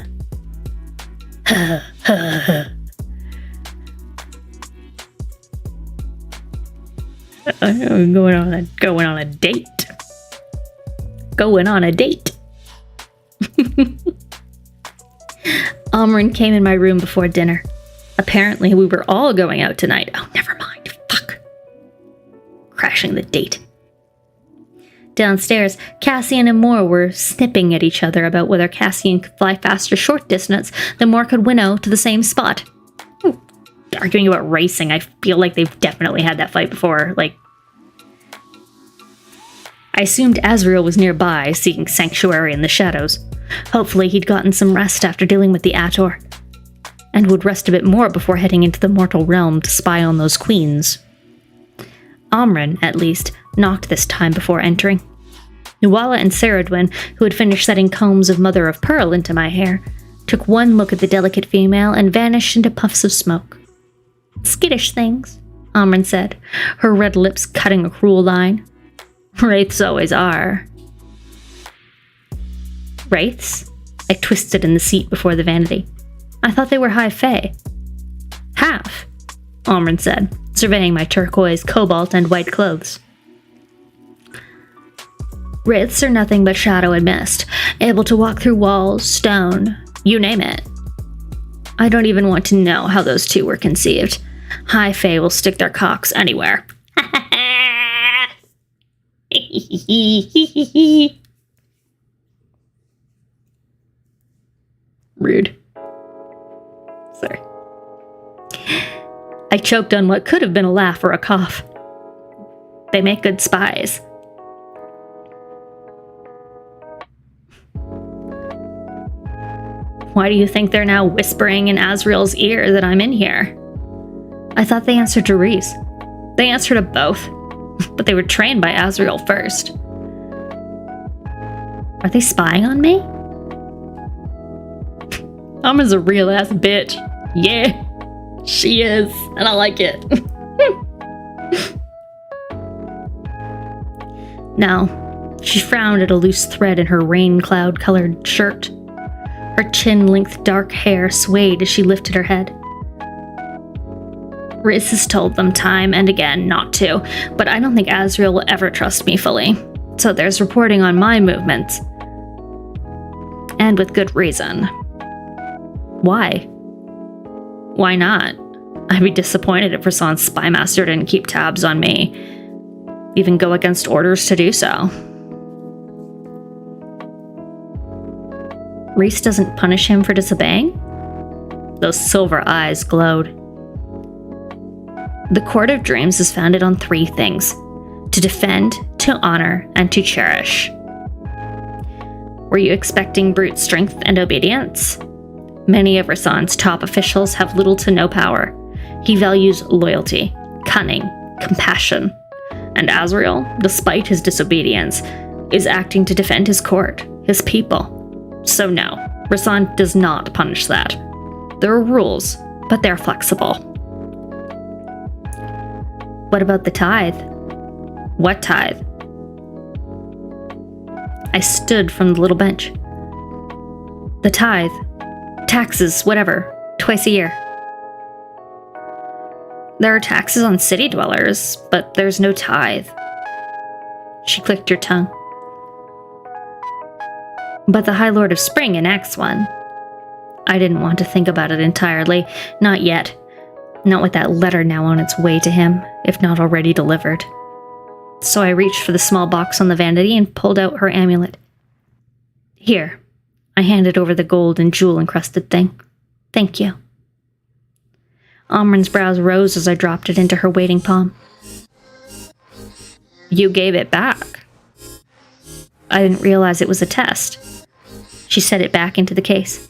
Ha ha ha. Going on a date. Going on a date. Amryn came in my room before dinner. Apparently, we were all going out tonight. Oh, never mind. Fuck. Crashing the date. Downstairs, Cassian and Moore were snipping at each other about whether Cassian could fly faster short distance than Moore could winnow to the same spot. Arguing about racing, I feel like they've definitely had that fight before. I assumed Asriel was nearby, seeking sanctuary in the shadows. Hopefully he'd gotten some rest after dealing with the Ator, and would rest a bit more before heading into the mortal realm to spy on those queens. Amren, at least, knocked this time before entering. Nuala and Saradwin, who had finished setting combs of mother of pearl into my hair, took one look at the delicate female and vanished into puffs of smoke. "Skittish things," Amren said, her red lips cutting a cruel line. "Wraiths always are." "Wraiths?" I twisted in the seat before the vanity. "I thought they were high fae." "Half," Amren said, surveying my turquoise, cobalt, and white clothes. "Wraiths are nothing but shadow and mist, able to walk through walls, stone, you name it. I don't even want to know how those two were conceived. High fae will stick their cocks anywhere." Rude. Sorry. I choked on what could have been a laugh or a cough. They make good spies. Why do you think they're now whispering in Azriel's ear that I'm in here? I thought they answered to Reese. They answered to both, but they were trained by Azriel first. Are they spying on me? Amren's a real ass bitch. Yeah, she is, and I like it. No, she frowned at a loose thread in her rain cloud colored shirt. Her chin-length dark hair swayed as she lifted her head. Riz has told them time and again not to, but I don't think Azriel will ever trust me fully. So there's reporting on my movements. And with good reason. Why? Why not? I'd be disappointed if Rasan's spy master didn't keep tabs on me, even go against orders to do so. Reese doesn't punish him for disobeying? Those silver eyes glowed. The Court of Dreams is founded on 3 things: to defend, to honor, and to cherish. Were you expecting brute strength and obedience? Many of Rasan's top officials have little to no power. He values loyalty, cunning, compassion. And Azriel, despite his disobedience, is acting to defend his court, his people. So no, Rasan does not punish that. There are rules, but they're flexible. What about the tithe? What tithe? I stood from the little bench. The tithe. Taxes, whatever. Twice a year. There are taxes on city dwellers, but there's no tithe. She clicked her tongue. But the High Lord of Spring enacts one. I didn't want to think about it entirely. Not yet. Not with that letter now on its way to him, if not already delivered. So I reached for the small box on the vanity and pulled out her amulet. Here. I handed over the gold and jewel-encrusted thing. Thank you. Amren's brows rose as I dropped it into her waiting palm. You gave it back. I didn't realize it was a test. She set it back into the case.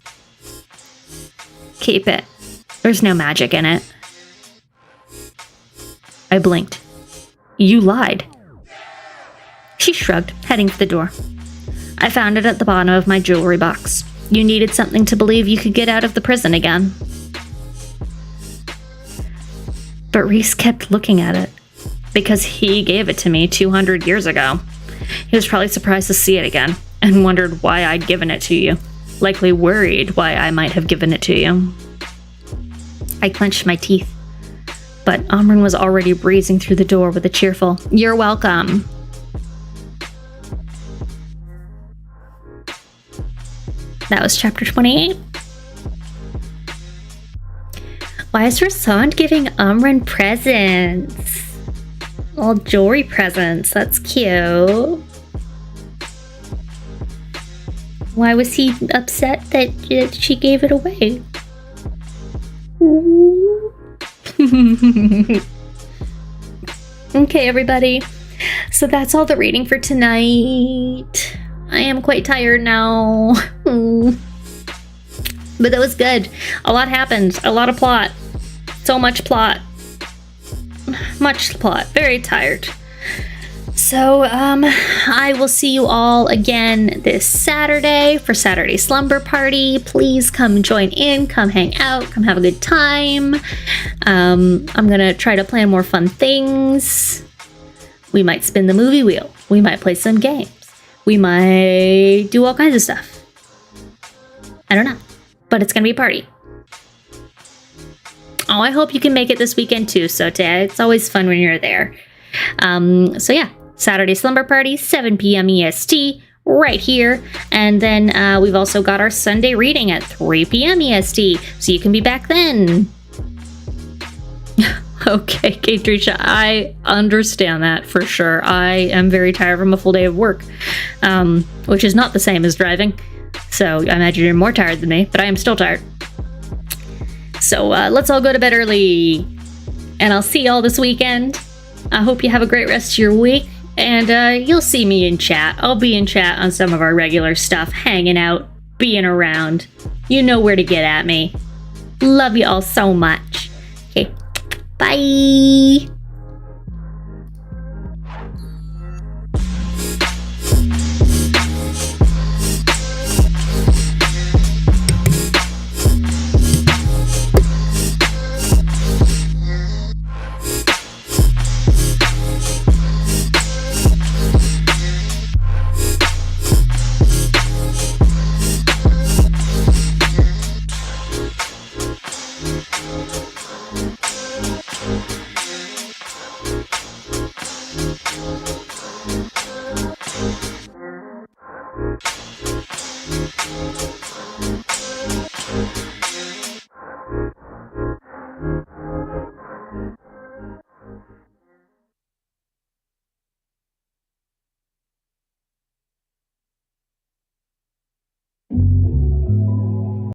Keep it. There's no magic in it. I blinked. You lied. She shrugged, heading for the door. I found it at the bottom of my jewelry box. You needed something to believe you could get out of the prison again. But Reese kept looking at it, because he gave it to me 200 years ago. He was probably surprised to see it again, and wondered why I'd given it to you. Likely worried why I might have given it to you. I clenched my teeth, but Amren was already breezing through the door with a cheerful, "You're welcome." That was chapter 28. Why is Rasan giving Amren presents? All jewelry presents. That's cute. Why was he upset that she gave it away? Okay, everybody. So that's all the reading for tonight. I am quite tired now. But that was good. A lot happened. A lot of plot. So much plot. much plot. Very tired. So, I will see you all again this Saturday for Saturday Slumber Party. Please come join in, come hang out, come have a good time. I'm gonna try to plan more fun things. We might spin the movie wheel. We might play some games. We might do all kinds of stuff. I don't know, but it's gonna be a party. Oh, I hope you can make it this weekend too, Sote. It's always fun when you're there. So yeah, Saturday Slumber Party, 7 p.m. EST, right here. And then we've also got our Sunday reading at 3 p.m. EST, so you can be back then. Okay, Katricia, I understand that for sure. I am very tired from a full day of work, which is not the same as driving. So I imagine you're more tired than me, but I am still tired. So let's all go to bed early, and I'll see y'all this weekend. I hope you have a great rest of your week, and you'll see me in chat. I'll be in chat on some of our regular stuff, hanging out, being around. You know where to get at me. Love you all so much. Okay, bye.